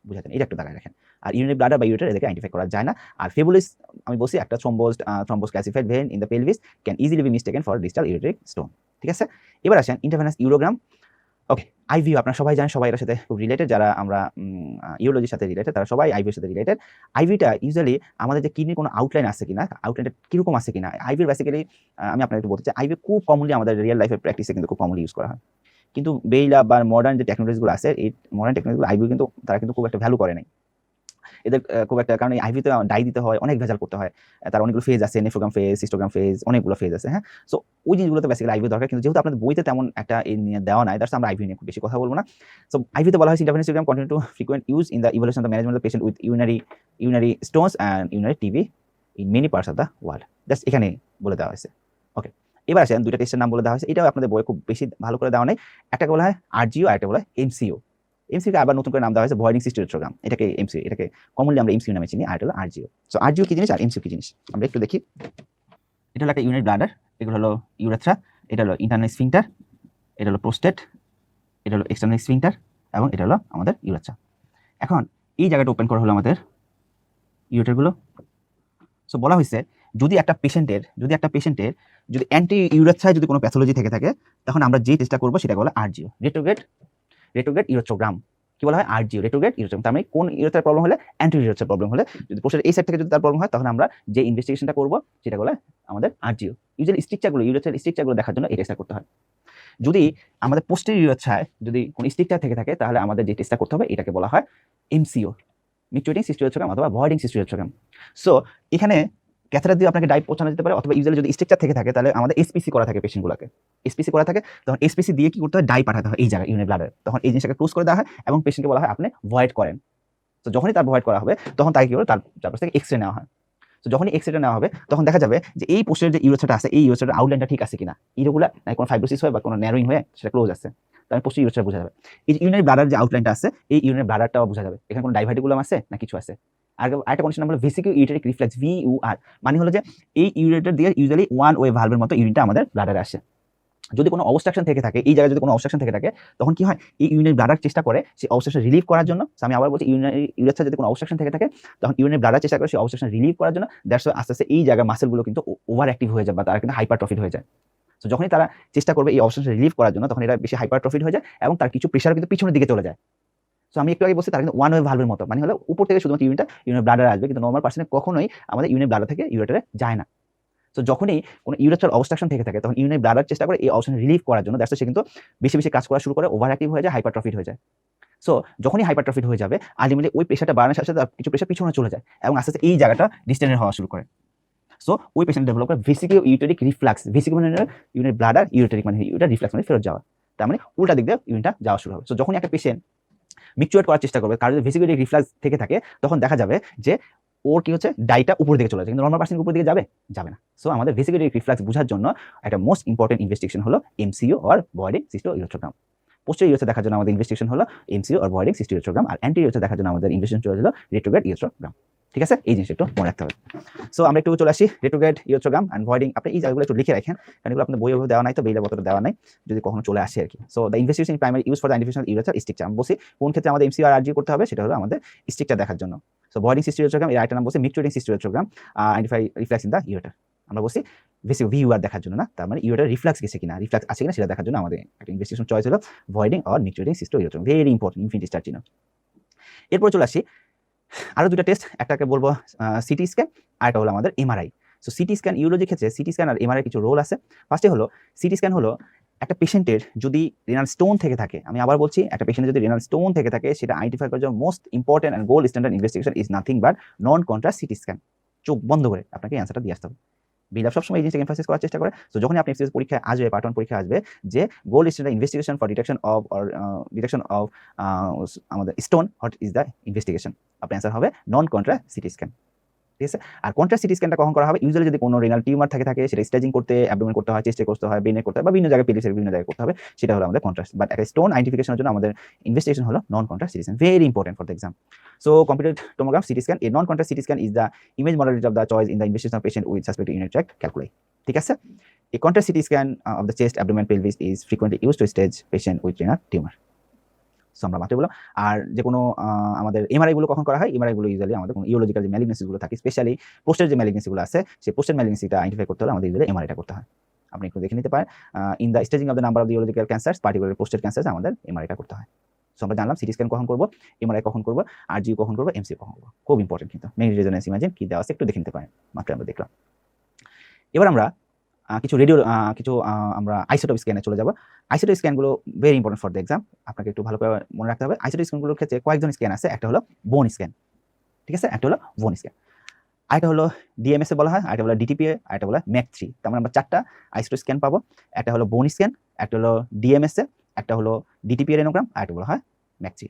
বুঝাতেন, এটা একটু দাঁড়ায় রাখেন। আর ইউনিট ব্লাডার বা ইউরেটার এদেরকে আইডেন্টিফাই করা যায় না। আর ফেবুলিস আমি বলছি একটা thrombosed calcified vein in the pelvis can easily be mistaken for distal ureteric stone, ঠিক আছে? এবার আসেন ইন্টারভেনাস ইউরোগ্রাম। ওকে, আইভিও আপনারা সবাই জানেন, সবাই এর সাথে খুব রিলেটেড, যারা আমরা ইউরোলজির সাথে রিলেটেড তারা সবাই আইভির সাথে রিলেটেড। আইভিটা ইউজুয়ালি আমাদের যে কিডনির কোনো আউটলাইন আছে কিনা, আউটলাইনটা কিরকম আছে কিনা, আইভির বেসিক্যালি আমি আপনাকে একটু বলতে চাই, আইভি খুব কমনলি আমাদের রিয়েল লাইফের প্র্যাকটিসে কিন্তু খুব কমনলি ইউজ করা হয়। কিন্তু বেইলা বা মডার্ন যে টেকনোলজিগুলো আছে, এই মডার্ন টেকনোলজিগুলো আইভি কিন্তু তারা কিন্তু খুব একটা ভ্যালু করে নাই এদের, খুব একটা, কারণ এই আইভিতে ডাই দিতে হয়, অনেক ভেজাল করতে হয়, তার অনেকগুলো ফেজ আছে, নেফ্রোগ্রাম ফেজ, সিস্টোগ্রাম ফেজ, অনেকগুলো ফেজ আছে, হ্যাঁ। সো ওই জিনিসগুলোতে বেসিক্যালি আইভি দরকার, কিন্তু যেহেতু আপনাদের বইতে তেমন একটা নিয়ে দেওয়া নাই, দ্যাটস আমরা আইভি নিয়ে খুব বেশি কথা বলবো না। সো আইভিতে বলা হয়েছে intravenous urogram continue to frequent use in the evolution of the management of the patient with urinary stones and urinary TB in many parts of the world, just এখানে বলে দেওয়া হয়েছে। ওকে, এবার আসেন দুইটা টেস্টের নাম বলে দেওয়া হয়েছে, এটাও আপনাদের বইয়ে খুব বেশি ভালো করে দেওয়া নেই। একটা বলা হয় আরজিও আর একটা বলা হয় এমসিও। এমসিকে আবার নতুন করে নাম দেওয়া হয়েছে ভয়েডিং সিস্টোরেট্রোগ্রাম, এটাকে এমসিও, এটাকে কমনলি আমরা এমসিও নামে চিনি, আর এটা হলো আরজিও। সো আরজিও কি জিনিস আর এমসিও কি জিনিস আমরা একটু দেখি। এটা হলো একটা ইউনিট ব্লাডার, এগুলো হলো ইউরেথ্রা, এটা হলো ইন্টারনাল স্ফিংটার, এটা হলো প্রোস্টেট, এটা হলো এক্সটার্নাল স্ফিংটার, এবং এটা হলো আমাদের ইউরেথ্রা। এখন এই জায়গাটা ওপেন করা হলো আমাদের ইউরেটারগুলো। সো বলা হয়েছে যদি একটা পেশেন্টের যদি অ্যান্টি ইউরেথ্রায় যদি কোনো প্যাথোলজি থেকে থাকে, তখন আমরা যে টেস্টটা করবো সেটা বলে আরজিও, রেট্রোগ্রেড ইউরেথ্রোগ্রাম। কি বলা হয়? আরজিও, রেট্রোগ্রেড ইউরেথ্রোগ্রাম। তার মানে কোন ইউরেথ্রার প্রবলেম হলে, অ্যান্টি ইউরেথ্রার প্রবলেম হলে, যদি পোস্টের এই সাইড থেকে যদি তার প্রবলেম হয়, তখন আমরা যে ইনভেস্টিগেশনটা করবো সেটা বলে আমাদের আরজিও। ইউজুয়ালি ইউরেথ্রার স্ট্রাকচারগুলো দেখার জন্য এই টেস্টটা করতে হয়। যদি আমাদের পোস্টের ইউরেথ্রায় যদি কোনো স্ট্রাকচার থেকে থাকে, তাহলে আমাদের যে টেস্টটা করতে হবে এটাকে বলা হয় এমসিও, মিকচুয়েটিং সিস্টোরেট্রোগ্রাম অথবা ভয়েডিং সিস্টোরেট্রোগ্রাম। সো এখানে ক্যাথেটার দিয়ে আপনাকে ডাইপ পৌঁছানো যেতে পারে, অথবা ইউজুয়ালি যদি স্ট্রাকচার থেকে থাকে, তাহলে আমাদের এসপিসি করা থাকে পেশেন্টগুলোকে, এসপিসি করা থাকে, তখন এসপিসি দিয়ে কি করতে হয়, ডাই পাঠাতে হয় এই জায়গায় ইউনিট ব্লাডারে, তখন এই জিনিসটাকে ক্লোজ করে দেওয়া হয় এবং পেশেন্টকে বলা হয় আপনি ভয়েড করেন। তো যখনই তার ভয়েড করা হবে, তখন তাকে কি করে তার চারপাশ থেকে এক্সরে নেওয়া হয়। তো যখনই এক্সরেটা নেওয়া হবে, তখন দেখা যাবে যে এই পোস্টের যে ইউরেথ্রাটা আছে, এই ইউরেথ্রার আউটলাইনটা ঠিক আছে কিনা, ইরেগুলার না কোনো ফাইব্রোসিস হয় বা কোনো ন্যারোইং হয়ে সেটা ক্লোজ আছে, তাহলে পোস্টের ইউরেথ্রা বোঝা যাবে। এই ইউনিট ব্লাডার যে আউটলাইনটা আছে, এই ইউনিট ব্লাডারটাও বোঝা যাবে এখানে কোনো ডাইভার্টিকুলাম আছে না কিছু আছে। আর একটা কন্ডিশন হলো ভেসিকিউলার ইউরেট্রিক রিফ্লেক্স, ভিইউআর, মানে হলো যে এই ইউরেটার দিয়ে ইউজুয়ালি ওয়ান ওয়ে ভালভের মতো ইউনিটটা আমাদের ব্লাডারে আসে। যদি কোনো অবস্ট্রাকশন থেকে থাকে, এই জায়গায় যদি কোনো অবস্ট্রাকশন থেকে থাকে, তখন কি হয়, এই ইউনিট ব্লাডার চেষ্টা করে সেই অবস্ট্রাকশন রিলিভ করার জন্য। আমি আবার বলছি, ইউরেথ্রা যদি কোনো অবস্ট্রাকশন থেকে থাকে, তখন ইউনিট ব্লাডার চেষ্টা করে সেই অবস্ট্রাকশন রিলিভ করার জন্য। দ্যাটস আস্তে আস্তে এই জায়গার মাসেলগুলো কিন্তু ওভার অ্যাক্টিভ হয়ে যায় বা তারা কিন্তু হাইপারট্রফিড হয়ে যায়। তো যখনই তারা চেষ্টা করবে এই অবস্ট্রাকশন রিলিভ করার জন্য, তখন এটা বেশি হাইপারট্রফিড হয়ে যায় এবং তার কিছু প্রেশার কিন্তু পিছনের দিকে চলে যায়। সো আমি একটু আগে বলছি, তারা কিন্তু ওয়ান ওয়ে ভালভের মতো, মানে হলো উপর থেকে শুধুমাত্র ইউনিট ব্লাডারে আসবে, কিন্তু নর্মাল পার্সনে কখনোই আমাদের ইউনিট ব্লাডার থেকে ইউরেটারে যায় না। তো যখনই কোনো ইউরেথ্রাল অবস্ট্রাকশন থেকে থাকে, তখন ইউনিট ব্লাডার চেষ্টা করে এই অবস্ট্রাকশন রিলিভ করার জন্য। দ্যাটস সে কিন্তু বেশি বেশি কাজ করা শুরু করে, ওভার অ্যাক্টিভ হয়ে যায়, হাইপারট্রফিড হয়ে যায়। সো যখনই হাইপারট্রফিড হয়ে যাবে, আলটিমেটলি ওই প্রেশারটা বাড়ানোর সাথে সাথে কিছু প্রেশার পিছনে চলে যায় এবং আস্তে আস্তে এই জায়গাটা ডিস্টেন্ডেড হওয়া শুরু করে। সো ওই পেশেন্ট ডেভেলপ করে ভেসিকিউলার ইউরেট্রিক রিফ্লাক্স। ভেসিকিউলার মানে ইউনিট ব্লাডার, ইউরেট্রিক মানে ইউরেটার, রিফ্লাক্স মানে ফেরত যাওয়া, তার মানে উল্টা দিক দিয়ে ইউনিটটা যাওয়া শুরু হবে। সো যখনই একটা পেশেন্ট মিকচুয়েট করার চেষ্টা করবে, কারো যদি ভেসিকিউলার রিফ্লাক্স থেকে থাকে, তখন দেখা যাবে যে ওর কি হচ্ছে, ডাইটা উপর দিকে চলে যায়, কিন্তু নর্মাল পার্সেন্ট উপর দিকে যাবে না। সো আমাদের ভেসিকিউলার রিফ্লাক্স বোঝার জন্য একটা মোস্ট ইম্পর্টেন্ট ইনভেস্টিগেশন হলো MCU or voiding cystourethrogram. Posterior urethra দেখার জন্য আমাদের ইনভেস্টিগেশন হলো এমসিও অর ভয়েডিং সিস্টোইরেথ্রোগ্রাম, আর অ্যান্টেরিয়র ইউরেথ্রা দেখার জন্য আমাদের ইনভেস্টিগেশন হলো রেট্রোগ্রেড ইউরেথ্রোগ্রাম। ঠিক আছে, এই জিনিসটা একটু মনে রাখতে হবে। সো আমরা একটু চলে আসি রেট্রোগ্রেড ইউরেথ্রোগ্রাম অ্যান্ড ভয়েডিং। আপনি এই জায়গাগুলো একটু লিখে রাখেন, কারণ এগুলো আপনার বইয়ে দেওয়া নাই, তো বেইলে বতটা দেওয়া নাই, যদি কখনো চলে আসে আর কি। So the investigation primary use for the identification of urethral structure. আমি বলছি কোন ক্ষেত্রে আমাদের এমসিও আর আরজি করতে হবে, সেটা হলো আমাদের স্ট্রাকচার দেখার জন্য। সো ভয়েডিং সিস্টোইরেথ্রোগ্রাম এর আরেকটা নাম বলছি micturating cystourethrogram, identify reflex in the ureter. আমরা বলছি ভিউআর দেখার জন্য না, তার মানে ইউরেটার রিফ্লেক্স গেছে কিনা, রিফ্লেক্স আছে কিনা সেটা দেখার জন্য আমাদের একটা ইনভেস্টিগেশন চয়েস হলো voiding or micturating cystourethrogram. Very important, infinity star চিহ্ন। এরপর চলে আসি আরো দুটো টেস্ট, একটাকে বলবো সিটি স্ক্যান, আর একটা হলো আমাদের এমআরআই। সো সিটি স্ক্যান, ইউরোলজির ক্ষেত্রে সিটি স্ক্যান আর এমআরআই কিছু রোল আছে। ফার্স্টে হলো সিটি স্ক্যান হলো একটা পেশেন্টের যদি রেনাল স্টোন থেকে থাকে, আমি আবার বলছি, একটা পেশেন্টের যদি রেনাল স্টোন থেকে থাকে, সেটা আইডেন্টিফাই করার জন্য most important and gold standard investigation is nothing but non contrast CT scan. চোখ বন্ধ করে আপনাকে অ্যান্সারটা দিয়ে আসতে হবে। বিল্ডআপ সবসময় এই জিনিসটাকে এমফাসিস করার চেষ্টা করে। সো যখনই আপনি এফসিএস পরীক্ষায় আসবে, পার্ট 1 পরীক্ষায় আসবে যে gold standard investigation for detection of or detection of আমাদের stone, what is the investigation, আপনার অ্যান্সার হবে নন কন্ট্রাস্ট সিটি স্ক্যান। ঠিক আছে? আর কন্ট্রাস্ট সিটি স্ক্যানটা কখন করা হবে? ইউজুয়ালি যদি কোনো রেনাল টিউমার থাকে সেটা স্টেজিং করতে, অ্যাবডোমেন করতে হয়, চেস্টে করতে হয়, ব্রেনে করতে হয়, বা বিভিন্ন জায়গায় পেলিসের বিভিন্ন জায়গায় করতে হবে, সেটা হলো আমাদের কন্ট্রাস্ট। বাট একটা স্টোন আইডেন্টিফিকেশনের জন্য আমাদের ইনভেস্টিগেশন হলো non contrast CT scan, very important for the exam. So computed tomograph CT scan, a non contrast CT scan is the image modality of the choice in the investigation of patient with suspected urinary tract calculi. ঠিক আছে? A contrast CT scan of the chest, abdomen, pelvis is frequently used to stage patient with renal tumor. So আমরা মাত্র বললাম। আর যে কোনো আমাদের এমআরআই গুলো কখন করা হয়? এমআরআই গুলো ইউজুয়ালি আমাদের কোনো ইউরোলজিক্যাল যে ম্যালিগনেন্সি গুলো থাকে, স্পেশালি পোস্টের যে ম্যালিগনেন্সি গুলো আছে, সেই পোস্টের ম্যালিগনেন্সিটা আইডেন্টিফাই করতে হলে আমাদের ইউজুয়ালি এমআরআইটা করতে হয়। আপনি একটু দেখে নিতে পারেন, in the staging of the number of the urological cancer, particular পোস্টের ক্যান্সার, আমাদের এমআরআইটা করতে হয়। সো আমরা জানলাম সিটি স্ক্যান কখন করব, এমআরআই কখন করব, আরজিইউ কখন করব, এমসিইউ কখন করব। খুব ইম্পর্টেন্ট কিন্তু ম্যাগনেটিক রেজোন্যান্স ইমেজিং কি দেওয়া আছে একটু দেখে নিতে পারেন, মাত্র আমরা দেখলাম। এবার আমরা কিছু রেডিও আমরা আইসোটোপ স্ক্যানে চলে যাব। আইসোটোপ স্ক্যানগুলো very important for the exam, আপনাকে একটু ভালো করে মনে রাখতে হবে। আইসোটোপ স্ক্যানগুলোর ক্ষেত্রে কয়েকজন স্ক্যান আছে, একটা হলো বোন স্ক্যান, ঠিক আছে, একটা হলো বোন স্ক্যান, আরেকটা হলো ডিএমএসএ বলা হয়, আরেকটা হলো ডিটিপিএ, আরেকটা হলো ম্যাক3। তার মানে আমরা 4টা আইসোটোপ স্ক্যান পাবো। একটা হলো বোন স্ক্যান, একটা হলো ডিএমএসএ, একটা হলো ডিটিপিএ রেনোগ্রাম, আরেকটা বলা হয় ম্যাক3।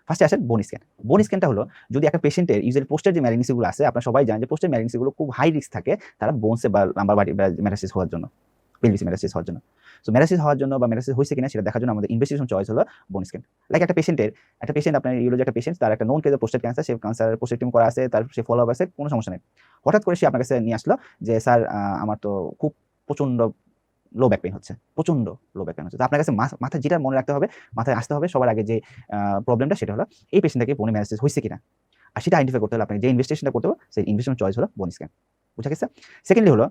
ফার্স্টে আসেন বোন স্ক্যান। বোন স্ক্যানটা হলো যদি একটা পেশেন্টের ইউজুয়ালি পোস্টের যে ম্যালিগনেন্সিগুলো আছে, আপনারা সবাই জানেন যে পোস্টের ম্যালিগনেন্সিগুলো খুব হাই রিস্ক থাকে তারা বোনসে বা লাম্বার বাড়ি মেটাসিস হওয়ার জন্য, পেলভিসে মেটাসিস হওয়ার জন্য। সো মেটাসিস হওয়ার জন্য বা মেটাসিস হয়েছে কিনা সেটা দেখার জন্য আমাদের ইনভেস্টিগেশন চয়েস হলো বোন স্ক্যান। লাইক একটা পেশেন্ট আপনার ইউরোলজি একটা পেশেন্ট, তার একটা নোন কেস প্রোস্টেট ক্যান্সার, সে ক্যান্সার পোস্টেক্টমি করা আছে, তার সে ফলো আপ আছে, কোনো সমস্যা নেই। হঠাৎ করে সে আপনার কাছে নিয়ে আসলো যে স্যার আমার তো খুব প্রচন্ড লো ব্যাক পেইন হচ্ছে, প্রচন্ড লো ব্যাক পেইন হচ্ছে। তো আপনার কাছে মাথায় যেটা মনে রাখতে হবে, মাথায় আসতে হবে সবার আগে যে প্রবলেমটা, সেটা হলো এই পেশেন্টটাকে বোনে মেটাসিস হয়েছে কিনা। আর সেটা আইডেন্টিফাই করতে হলে আপনাকে যে ইনভেস্টিগেশনটা করতে হবে, সেই ইনভেস্টিগেশন চয়েস হলো বোন স্ক্যান। বুঝা গেছে? সেকেন্ডলি হলো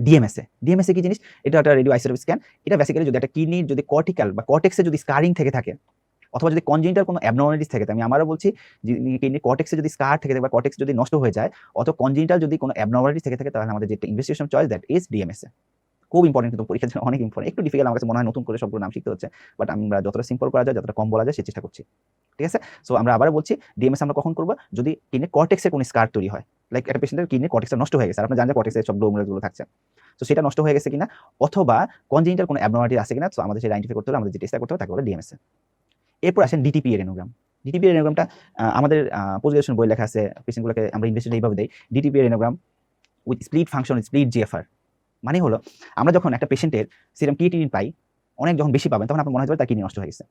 ডিএমএসএ। ডিএমএসএ কি জিনিস? এটা একটা রেডিও আইসোটোপ স্ক্যান। এটা বেসিক্যালি যদি একটা কিডনির যদি কর্টিক্যাল বা কর্টেক্সে যদি স্কারিং থেকে থাকে, অথবা যদি কনজেনিটাল কোনো অ্যাবনর্মালিটিস থেকে থাকে, আমি আবারও বলছি, কিডনি কর্টেক্সে যদি স্কার থেকে থাকে বা কর্টেক্স যদি নষ্ট হয়ে যায়, অথবা কনজেনিটাল যদি কোনো অ্যাবনর্মালিটিস থেকে থাকে, তাহলে আমাদের যে ইনভেস্টিগেশন চয়েস দ্যাট ইজ ডিএমএসএ। খুব ইম্পর্টেন্ট, কিন্তু পরীক্ষার জন্য অনেক ইম্পর্টেন্ট। একটু ডিফিকাল্ট আমার কাছে মনে হয়, নতুন করে সবগুলো নাম শিখতে হচ্ছে, বাট আমরা যতটা সিম্পল করা যায়, যতটা কম বলা যায়, সেই চেষ্টা করছি। ঠিক আছে? সো আমরা আবার বলছি, ডিএমএস আমরা কখন করব? যদি কিডনি কর্টেক্সে কোনো স্কার তৈরি হয়, লাইক একটা পেশেন্টের কিডনি কর্টেক্সটা নষ্ট হয়ে গেছে, আর আপনি জানেন যে কর্টেক্সে সব গ্লোমেরুলসগুলো থাকছে, তো সেটা নষ্ট হয়ে গেছে কিনা, অথবা কনজেনিটাল কোনো অ্যাবনর্মালিটি আছে কিনা, সো আমাদের সেটা আইডেন্টিফাই করতে হলে আমাদের যে টেস্টটা করতে হবে তাকে বলে ডিএমএসএ। এরপর আসেন ডিটিপিএ রেনোগ্রাম। ডিটিপিএ রেনোগ্রামটা আমাদের পোস্ট গ্রাজুয়েশন বই লেখা আছে, পেশেন্টগুলোকে আমরা ইনভেস্টিগেশন এইভাবে দেই, DTPA renogram with split function split GFR. মানে হলো আমরা যখন একটা পেশেন্টের সিরাম ক্রিয়েটিনিন পাই, অনেক যখন বেশি পাবেন, তখন আপনার মনে হয় তার কিডনি নষ্ট হয়ে গেছে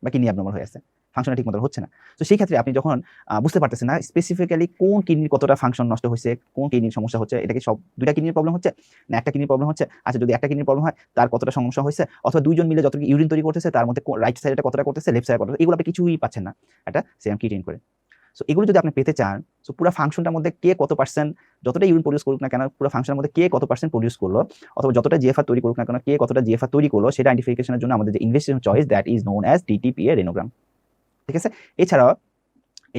বা কিডনি অ্যাবনর্মাল হয়ে আছে, ফাংশনটা ঠিক মতো হচ্ছে না। তো সেই ক্ষেত্রে আপনি যখন বুঝতে পারতেছেন না স্পেসিফিক্যালি কোন কিডনির কতটা ফাংশন নষ্ট হয়েছে, কোন কিডনির সমস্যা হচ্ছে, এটা কি সব দুইটা কিডনির প্রবলেম হচ্ছে না একটা কিডনির প্রবলেম হচ্ছে, আচ্ছা যদি একটা কিডনির প্রবলেম হয় তার কতটা সমস্যা হয়েছে, অথবা দুইজন মিলে যতটুকু ইউরিন তৈরি করতেছে তার মধ্যে রাইট সাইডে কতটা করতেছে, লেফট সাইডে কতটা, এগুলো আপনি কিছুই পাচ্ছেন না একটা সিরাম ক্রিয়েটিনিন করে। সো এগুলো যদি আপনি পেতে চান, সো পুরো ফাংশনটার মধ্যে কে কত পার্সেন্ট, যতটা ইউরিন প্রডিউস করুক না কেন, পুরো ফাংশনের মধ্যে কে কত পার্সেন্ট প্রডিউস করলো, অথবা যতটা জিএফআর তৈরি করুক না কেন, কে কতটা জিএফআর তৈরি করলো, সেটা আইডেন্টিফিকেশনের জন্য আমাদের যে investigation choice that is known as DTPA renogram. ঠিক আছে? এছাড়াও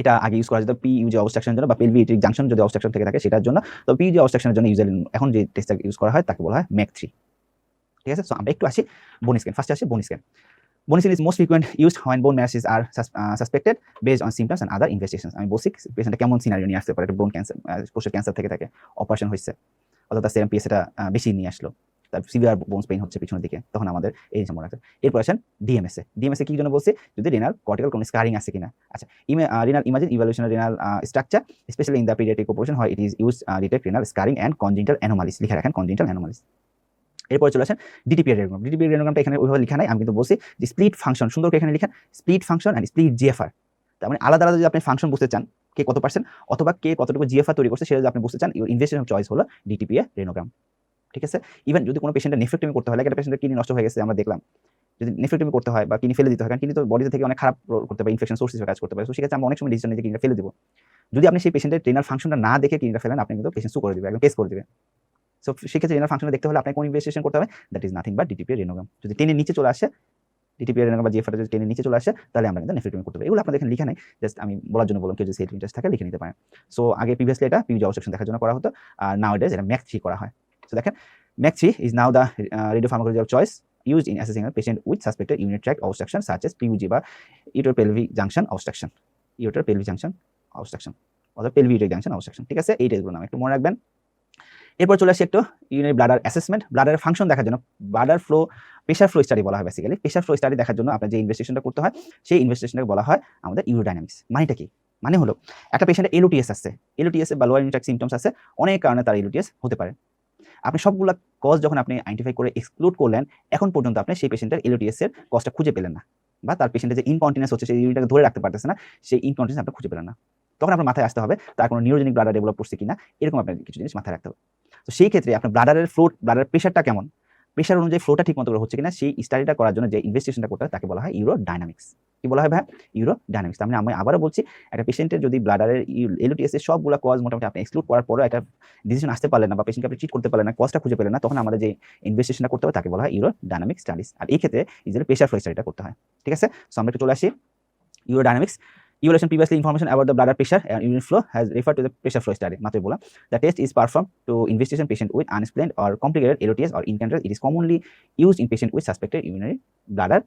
এটা আগে ইউজ করা যেত পিইউজি অবস্ট্রাকশনের জন্য বা পেলভিক জাংশন যদি অবস্ট্রাকশন থেকে থাকে সেটার জন্য। তো পিইউজি অবস্ট্রাকশনের জন্য ইউজুয়ালি এখন যে টেস্টটা ইউজ করা হয় তাকে বলা হয় ম্যাক3। ঠিক আছে? সো আমরা একটু আসি বোন স্ক্যান। ফার্স্টে আসি বোন scan. Bone scan is most frequent used when bone metastases are suspected based on symptoms and other investigations. আমি বলছি পেশেন্টটা কেমন সিনারিও নিয়ে আসতে পারে, একটা বোন ক্যান্সার, প্রোস্টেট ক্যান্সার থেকে থাকে, অপারেশন হয়েছে, অথবা তার সেরাম পিএসএটা বেশি নিয়ে আসলো, তার সিভিয়ার বোনস পেইন হচ্ছে পিছনের দিকে, তখন আমাদের এই জিনিস মনে রাখতে। এরপর আসেন ডিএমএসএ। ডিএমএসএ কি জন্য বলছি? যদি রেনাল কর্টিক্যাল কোনো স্কারিং আছে কিনা। আচ্ছা, renal imaging evaluation renal structure specially in the paediatric population হয় it is use detect renal scarring and congenital anomalies. লিখে রাখেন কনজেনিটাল অ্যানোমালিস। এরপরে চলে আসেন ডিটিপিএ রেনোগ্রাম। ডিটিপিএ রেনোগ্রামটা এখানে ওইভাবে লেখা নাই, আমি কিন্তু বলছি যে স্প্লিট ফাংশন, সুন্দর করে এখানে লিখেন split function and split GFR. তার মানে আলাদা আলাদা যদি আপনি ফাংশন বুঝতে চান, কে কত পার্সেন্ট অথবা কে কতটুকু জিএফআর তৈরি করছে, সেটা যদি আপনি বুঝতে চান, ইউর ইনভেস্টিগেশন চয়েস হলো ডিটিপিএ রেনোগ্রাম। ঠিক আছে? ইভেন যদি কোনো পেশেন্টের নেফ্রেক্টমি করতে হয়, লাইক একটা পেশেন্টের কিডনি নষ্ট হয়ে গেছে, আমরা দেখলাম যদি নেফ্রেক্টমি করতে হয় বা কিডনি ফেলে দিতে হয়, কারণ কিডনি তো বডিতে থেকে অনেক খারাপ করতে পারে, ইনফেকশন সোর্স হিসেবে কাজ করতে পারে। তো সেক্ষেত্রে আমরা অনেক সময় ডিসিশন নিয়ে কিডনিটা ফেলে দেবো। যদি আপনি সেই পেশেন্টের রেনাল ফাংশনটা না দেখে কিডনিটা ফেলেন, আপনি কিন্তু পেশেন্ট সু করে দিবে, একদম কেস করে দিবে। সো সেক্ষেত্রে রেনাল ফাংশন দেখতে হলে আপনাকে কোন ইনভেস্টিগেশন করতে হবে? That is nothing but DTPA renogram. যদি টেনের নিচে চলে আসে, ডিটিপিএ রেনোগ্রাম বা জিএফআর যদি টেনের নিচে চলে আসে, তাহলে আমরা কিন্তু নেফ্রেক্টমি করতে পারি। এগুলো আপনাদের এখানে লিখা নাই, জাস্ট আমি বলার জন্য বললাম, কেউ যদি ইন্টারেস্ট থাকে লিখে নিতে পারেন। সো আগে প্রিভিয়াসলি এটা পিইউজি অবস্ট্রাকশন দেখার জন্য করা হতো, আর নাও ইট ইজ এটা ম্যাক3 করা হয়। সো দেখেন ম্যাক3 is now the radio pharmacological choice used in assessing a patient with suspected urinary tract obstruction such as PUJ বা uretero-pelvic junction obstruction, uretero-pelvic junction obstruction অথবা pelvic junction obstruction। ঠিক আছে, এই টেস্টগুলো নাম একটু মনে রাখবেন। এরপর চলে আসি একটু ইউরিনারি ব্লাডার অ্যাসেসমেন্ট। ব্লাডারের ফাংশন দেখার জন্য bladder flow, pressure flow study বলা হয় বেসিক্যালি। প্রেশার ফ্লো স্টাডি দেখার জন্য আপনার যে ইনভেস্টিগেশনটা করতে হয় সেই ইনভেস্টিগেশনটাকে বলা হয় আমাদের ইউরোডাইনামিক্স। মানেটা কি? মানে হলো একটা পেশেন্টের এলওটিএস আছে, এলওটিএস বা লোয়ার ইউরিনারি ট্র্যাক্ট সিম্পটমস আছে, অনেক কারণে তার এলওটিএস হতে পারে। আপনি সবগুলা কজ যখন আপনি আইডেন্টিফাই করে এক্সক্লুড করলেন, এখন পর্যন্ত আপনি সেই পেশেন্টের এলওটিএস এর কজটা খুঁজে পেলেন না, বা তার পেশেন্টের যে ইনকন্টিনেন্স হচ্ছে সেই ইউরিনটাকে ধরে রাখতে পারতেছে না, সেই ইনকন্টিনেন্স আপনি খুঁজে পেলেন না। তখন আপনার মাথায় আসতে হবে তার কোনো নিউরোজেনিক ব্লাডার ডেভেলপ করছে কিনা, এরকম আপনার কিছু জিনিস মাথায় রাখতে হবে। তো সেই ক্ষেত্রে আপনার ব্লাডারের ফ্লো, ব্লাডারের প্রেশারটা কেমন, প্রেশার অনুযায়ী ফ্লোটা ঠিক মতো করে হচ্ছে কিনা, সেই স্টাডিটা করার জন্য যে ইনভেস্টিগেশনটা করতে হয় তাকে বলা হয় ইউরোডাইনামিক্স। কি বলা হয় ভাই? ইউরোডাইনামিক্স। তার মানে আমি আবারও বলছি, একটা পেশেন্টের যদি ব্লাডারের এলওটিএস এর সবগুলো কজ মোটামুটি আপনি এক্সক্লুড করার পরেও একটা ডিসিশন আসতে পারলেন না, বা পেশেন্টকে আপনি ট্রিট করতে পারলেন না, কজটা খুঁজে পেলেন না, তখন আমাদের যে ইনভেস্টিগেশনটা করতে হবে তাকে বলা হয় ইউরোডাইনামিক স্টাডিজ। আর এই ক্ষেত্রে ইউজুয়ালি প্রেশার ফ্লো স্টাডিটা করতে হয়। ঠিক আছে, সো আমরা একটু চলে আসি ইউরোডাইনামিক্স। Evaluation previously information about the bladder pressure and urine flow has referred to the pressure flow study. মাত্রই বলা, the test is performed to investigation patient with unexplained or complicated LOTS or incanter. It is commonly used in patient with suspected urinary bladder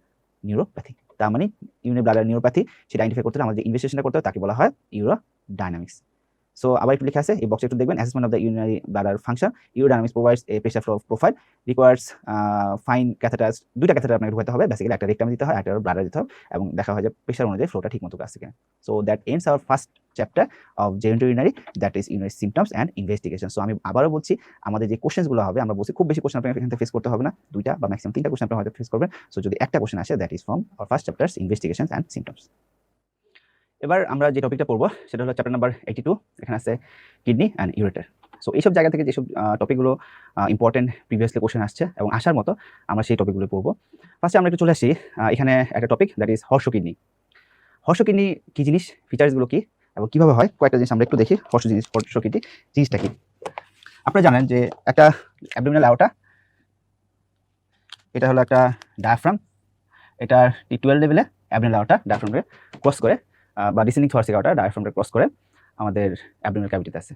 neuropathy. তার মানে urinary bladder neuropathy সেটা আইডেন্টিফাই করতে হলে আমাদের ইনভেস্টিগেশনটা করতে হয়, তাকে বলা হয় ইউরোডাইনামিক্স। সো আবার একটু লেখা আছে এই বক্সে একটু দেখবেন, assessment of the urinary bladder function, urodynamics provides a pressure flow profile, requires fine catheter, দুইটা ক্যাথেটার আপনাকে ঢুকাতে হবে বেসিক্যালি, একটা রেকটামে দিতে হয়, একটা ব্লাডার দিতে হবে, এবং দেখা হয় যে প্রেশার অনুযায়ী ফ্লোটা ঠিক মতো আসছে কিনা। So that ends our first chapter of genitourinary, that is urinary symptoms and investigation. So আমি আবারও বলছি, আমাদের যে কোশ্চেনগুলো হবে, আমরা বলছি খুব বেশি কোশ্চেন আপনাকে এখান থেকে ফেস করতে হবে না, দুইটা বা ম্যাক্সিমাম তিনটা কোশ্চেন আপনি হয়তো ফেস করবেন। সো যদি একটা কোশ্চেন আসে, that is from our first chapters investigation and symptoms. এবার আমরা যে টপিকটা পড়বো সেটা হলো চ্যাপ্টার নাম্বার 82, এখানে আছে কিডনি অ্যান্ড ইউরেটার। সো এইসব জায়গা থেকে যেসব টপিকগুলো ইম্পর্টেন্ট প্রিভিয়াসলি কোশ্চেন আসছে এবং আসার মতো, আমরা সেই টপিকগুলো পড়বো। ফার্স্টে আমরা একটু চলে আসি এখানে একটা topic, that is horseshoe kidney. Horseshoe kidney কী জিনিস, ফিচার্সগুলো কী এবং কীভাবে হয়, কয়েকটা জিনিস আমরা একটু দেখি। হর্ষ কিডনি জিনিসটা কি? আপনারা জানেন যে একটা অ্যাবডোমিনাল আওটা, এটা হলো একটা ডায়াফ্রাম, এটার T12 লেভেলে অ্যাবডোমিনাল আওটা ডায়াফ্রামকে ক্রস করে, বা ডিসেন্ডিং থোরাসিক আওটা ডায়াফ্রামটা ক্রস করে আমাদের অ্যাবডোমিনাল ক্যাভিটিতে আছে।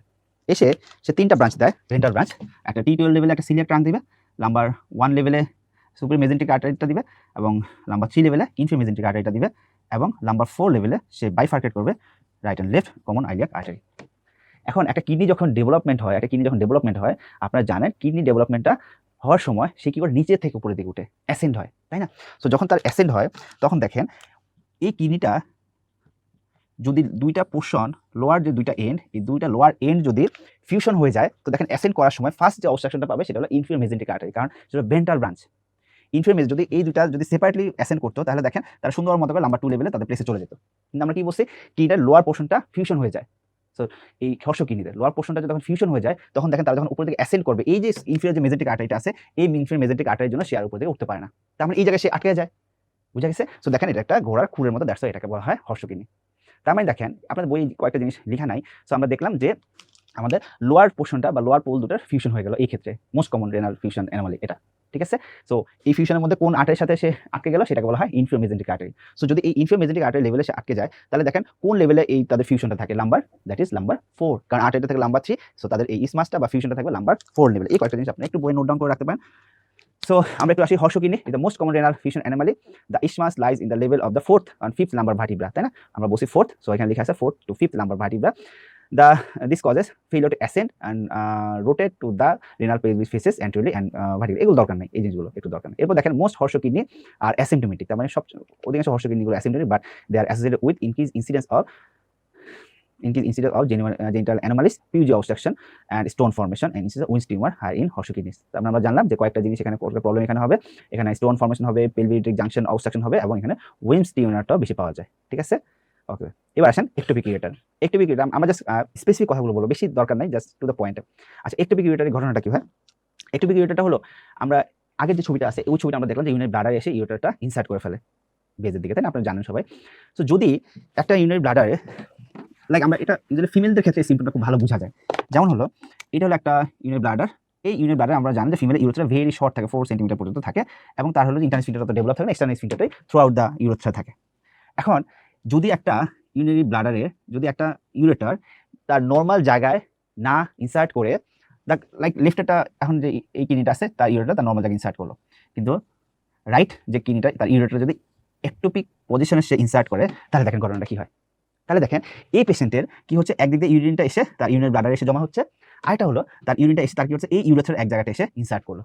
এসে সে তিনটা ব্রাঞ্চ দেয়, ভেন্ট্রাল ব্রাঞ্চ, একটা T12 লেভেলে একটা সিলিয়াক ট্রাঙ্ক দিবে, নাম্বার 1 লেভেলে সুপার মেজেন্টিক আর্টারিটা দিবে, এবং নাম্বার 3 লেভেলে ইনফির মেজেন্টিক আর্টারিটা দিবে, এবং নাম্বার 4 লেভেলে সে বাইফার্কেট করবে right and left common iliac artery. এখন একটা কিডনি যখন ডেভেলপমেন্ট হয়, আপনারা জানেন কিডনি ডেভেলপমেন্টটা হওয়ার সময় সে কী করে নিচে থেকে উপরের দিকে উঠে অ্যাসেন্ড হয়, তাই না? সো যখন তার অ্যাসেন্ড হয়, তখন দেখেন এই কিডনিটা যদি দুইটা পোর্শন, লোয়ার যে দুইটা এন্ড, এই দুইটা লোয়ার এন্ড যদি ফিউশন হয়ে যায়, তো দেখেন অ্যাসেন্ড করার সময় ফার্স্ট যে অবস্ট্রাকশনটা পাবে সেটা হলো ইনফিরিয়র মেজেন্টিক আর্টারি, কারণ সেটা ভেন্ট্রাল ব্রাঞ্চ। ইনফিরিয়র যদি এই দুইটা যদি সেপারেটলি অ্যাসেন্ড করতো, তাহলে দেখেন তারা সুন্দর মতো করে নাম্বার 2 লেভেলে তাদের প্লেসে চলে যেত। কিন্তু আমরা কি বলছি, কিডনির লোয়ার পোর্শনটা ফিউশন হয়ে যায়। সো এই হর্ষ কিডনিদের লোয়ার পোর্শনটা যখন ফিউশন হয়ে যায়, তখন দেখেন তারা যখন উপর দিকে অ্যাসেন্ড করবে, এই যে ইনফিরিয়র যে মেজেন্টিক আর্টারিটা আছে, এই ইনফিরিয়র মেজেন্টিক আর্টারির জন্য সে আর উপর দিকে উঠতে পারে না, তার মানে এই জায়গায় সে আটকে যায়। বুঝা গেছে? সো দেখেন এটা একটা ঘোড়ার খুরের মতো, দ্যাটস এটাকে বলা হয় হর্ষ কিডনি। তার মানে দেখেন আপনার বই কয়েকটা জিনিস লেখা নাই। সো আমরা দেখলাম যে আমাদের লোয়ার পোর্শনটা বা লোয়ার পোল দুটোর ফিউশন হয়ে গেল, এই ক্ষেত্রে most common renal fusion anomaly এটা। ঠিক আছে, সো এই ফিউশনের মধ্যে কোন আর্টারির সাথে সে আটকে গেল সেটাকে বলা হয় ইনফিরিয়র মেজেন্টিক আর্টারি। সো যদি এই ইনফিরিয়র মেজেন্টিক আর্টারি লেভেলে সে আটকে যায়, তাহলে দেখেন কোন লেভেলে এই তাদের ফিউশনটা থাকে, নাম্বার, দ্যাট ইজ নাম্বার 4, কারণ আর্টারিটা থেকে নাম্বার 3, সো তাদের এই ইসমাসটা বা ফিউশনটা থাকবে নাম্বার 4 লেভেল। এই কয়েকটা জিনিস আপনি একটু বই নোট ডাউন করে রাখতে পারেন। সো আমরা একটু আসি horseshoe kidney, the most common renal fusion anomaly, the isthmus lies in the level of the 4th and 5th number vertebra, তাই না? আমরা বলছি 4th, সো এখানে লেখা আছে 4th to 5th number vertebra. This causes failure to ascend and rotate to the renal pelvis faces anteriorly and vertically, এগুলো দরকার নাই, এই জিনিসগুলো একটু দরকার নেই। এরপর দেখেন most horseshoe kidney are asymptomatic, তার মানে সব অধিকাংশ হর্ষ কিডনিগুলো asymptomatic, but they are associated with increased incidence of genital anomalies, PUJ obstruction and stone formation and incidence of Win's tumor higher in horseshoe kidneys. তারপরে আমরা জানলাম যে কয়েকটা জিনিস এখানে প্রবলেম এখানে হবে, এখানে স্টোন ফর্মেশন হবে, পেলভিক জাংশন অবস্ট্রাকশন হবে, এবং এখানে উইন্স টিউমারটাও বেশি পাওয়া যায়। ঠিক আছে, ওকে। এবার আসেন একটোপিক ইউরেটার। একটোপিক ইউরেটার আমরা জাস্ট স্পেসিফিক কথাগুলো বলবো, বেশি দরকার নাই, জাস্ট টু দ্য পয়েন্ট। আচ্ছা, একটোপিক ইউরেটারের ঘটনাটা কি হয়? একটোপিক ইউরেটারটা হলো, আমরা আগের যে ছবিটা আছে ওই ছবিটা আমরা দেখলাম যে ইউরিনারি ব্লাডারে এসে ইউরেটারটা ইনসার্ট করে ফেলে বেজের দিকে, তাই না? আপনারা জানেন সবাই। সো যদি একটা ইউরিনারি ব্লাডারে, লাইক আমরা এটা ইউজুয়ালি ফিমেলদের ক্ষেত্রে এই সিম্পটমটা খুব ভালো বোঝা যায়। যেমন হলো এটা হলো একটা ইউরিনারি ব্লাডার, এই ইউরিনারি ব্লাডার আমরা জানি যে ফিমেল ইউরেথ্রা ভেরি শর্ট থাকে, 4 সেন্টিমিটার পর্যন্ত থাকে, এবং তার হলো ইন্টারনাল স্ফিনক্টার তো ডেভেলপ থাকে না, এক্সটার্নাল স্ফিনক্টারটাই থ্রু আউট দ্য ইউরেথ্রা থাকে। এখন যদি একটা ইউরিনারি ব্লাডারে যদি একটা ইউরেটার তার নর্মাল জায়গায় না ইনসার্ট করে, লাইক লেফটেরটা এখন যে এই কিডনিটা আছে তার ইউরেটার তার নর্মাল জায়গায় ইনসার্ট করলো, কিন্তু রাইট যে কিডনিটা তার ইউরেটার যদি একটোপিক পজিশনে সে ইনসার্ট করে, তাহলে দেখেন ঘটনাটা কি হয়। তাহলে দেখেন এই পেশেন্টের কি হচ্ছে, একদিক দিয়ে ইউরিনটা এসে তার ইউরিনের ব্লাডারে এসে জমা হচ্ছে, আরেকটা হলো তার ইউরিনটা এসে তার কি হচ্ছে এই ইউরেথ্রার এক জায়গাতে এসে ইনসার্ট করলো।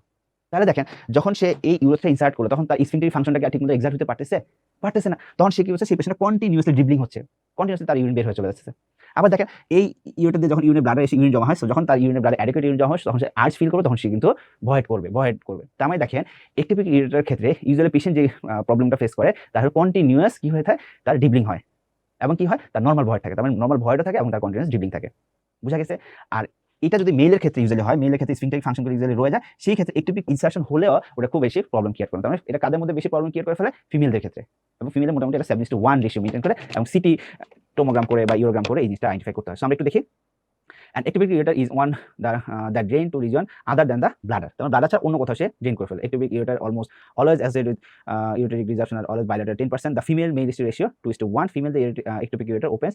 তাহলে দেখেন যখন সে এই ইউরেথ্রা ইনসার্ট করলো তখন তার স্ফিংক্টারি ফাংশনটাকে ঠিকমতো এক্সার্ট হতে পারতেছে না। তখন সে কি হচ্ছে, সেই পেশেন্টটা কন্টিনিউয়াসলি ড্রিবলিং হচ্ছে, কন্টিনিউয়াসলি তার ইউরিন বের হয়ে চলে যাচ্ছে। আবার দেখেন এই ইউরেটার দিয়ে যখন ইউরিনের ব্লাডারে এসে ইউরিন জমা হয়, যখন তার ইউরিনের ব্লাডারে অ্যাডিকুয়েট ইউরিন জমা হয় তখন সে আর্জ ফিল করবে, তখন সে কিন্তু ভয়েড করবে। তার মানে দেখেন একটিপিক ইউরেটার ক্ষেত্রে ইউজুয়ালি পেশেন্ট যে প্রবলেমটা ফেস করে তার কন্টিনিউয়াস কি হয়ে থাকে, তার ড্রিবলিং হয় এবং কি হয়, তার নর্মাল ভয়েড থাকে, তার মানে নর্মাল ভয়েডও থাকে এবং তার কন্টিনিউয়াস ড্রিবলিং থাকে। বুঝা গেছে? আর এটা যদি মেলের ক্ষেত্রে ইউজুয়ালি হয়, মেলের ক্ষেত্রে স্ফিংক্টারিক ফাংশনগুলো ইউজুয়ালি রয়ে যায়, সেই ক্ষেত্রে একটিপিক ইনসারশন হলেও ওটা খুব বেশি প্রবলেম ক্রিয়েট করে। তার মানে এটা কাদের মধ্যে বেশি প্রবলেম ক্রিয়েট করে ফেলে, ফিমেলদের ক্ষেত্রে। এবং ফিমেলের মোটামুটি একটা 7:1 রেশিও মেইনটেইন করে এবং সিটি টোমোগ্রাম করে বা ইউরোগ্রাম করে এই জিনিসটা আইডেন্টিফাই করতে হয়। সো আমরা একটু দেখি। An ectopic ureter is one that drain to region other than the bladder. তার ব্লাডার ছাড়া অন্য কোথাও সে ড্রেন করে ফেলে। Ectopic ureter almost always associated with ureteric resorption are always bilateral 10%. The female male ratio 2:1. Female the ectopic ureter opens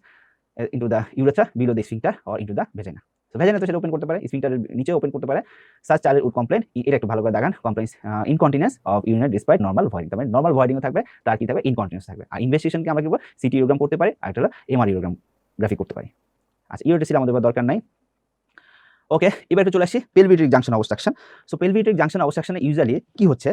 into the urethra below the sphincter or into the vagina. So vagina তো সেটা ওপেন করতে পারে, স্ফিংক্টারের নিচে ওপেন করতে পারে। Such child would complain, এটা একটু ভালো করে Dagan, complains incontinence of urinary despite normal voiding। তার মানে নরমাল ভয়েডিংও থাকবে, তার কি থাকবে, ইনকন্টিনেন্স থাকবে। আর ইনভেস্টিগেশনকে আমরা কি বলবো, সিটি ইউরোগ্রাম করতে পারি, আর একটা হলো এমআর ইউরোগ্রাফি করতে পারি। আচ্ছা, ইউরেটার আমাদের দরকার নাই। ওকে, এবার একটু চলে আসি pelviureteric junction obstruction. So pelviureteric junction অবস্ট্রাকশনে ইউজুয়ালি কি হচ্ছে,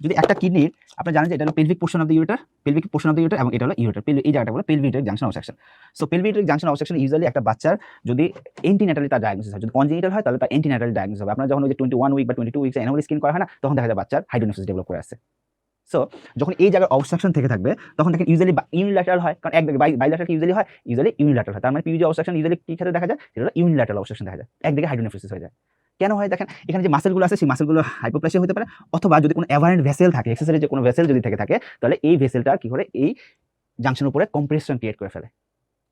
যদি একটা কিডনির, আপনি জানেন যে এটা হলো pelvic portion of the ureter, pelvic portion of the ureter এবং এটা হলো ইউরেটার, এই জায়গাটা হলো pelviureteric junction obstruction. So pelviureteric junction obstruction usually একটা বাচ্চার যদি এন্টিন্যাটালি তার ডায়াগনোসিস হয়, যদি কনজেনিটাল হয় তাহলে তার এন্টিন্যাটালি ডায়াগনোসিস হবে। আপনারা যখন ওই যে 21 উইক বা 22 উইকস অ্যানুয়াল স্ক্রিন করা হয় না, তখন দেখা যায় বাচ্চার হাইড্রোনেফ্রোসিস ডেভেলপ করে আসছে। সো যখন এই জায়গায় অবস্ট্রাকশন থেকে থাকবে তখন দেখেন ইউজুয়ালি ইউনিল্যাটারাল হয়, কারণ একদিকে বাইল্যাটারাল ইউজুয়ালি হয়, ইউনিল্যাটারাল হয়। তার মানে পিউজি অবস্ট্রাকশন ইউজুয়ালি কি ক্ষেত্রে দেখা যায়, সেটা হলো ইউনিল্যাটারাল অবস্ট্রাকশন দেখা যায়, একদিকে হাইড্রোনেফ্রোসিস হয়ে যায়। কেন হয় দেখেন, এখানে যে মাসেলগুলো আছে সেই মাসেলগুলো হাইপোপ্লাসিয়া হতে পারে, অথবা যদি কোনো অ্যাভারেন্ট ভেসেল থাকে, এক্সেসরি যে কোনো ভেসেল যদি থেকে থাকে, তাহলে এই ভেসেলটা কি করে এই জাংশনের উপরে কম্প্রেশন ক্রিয়েট করে ফেলে।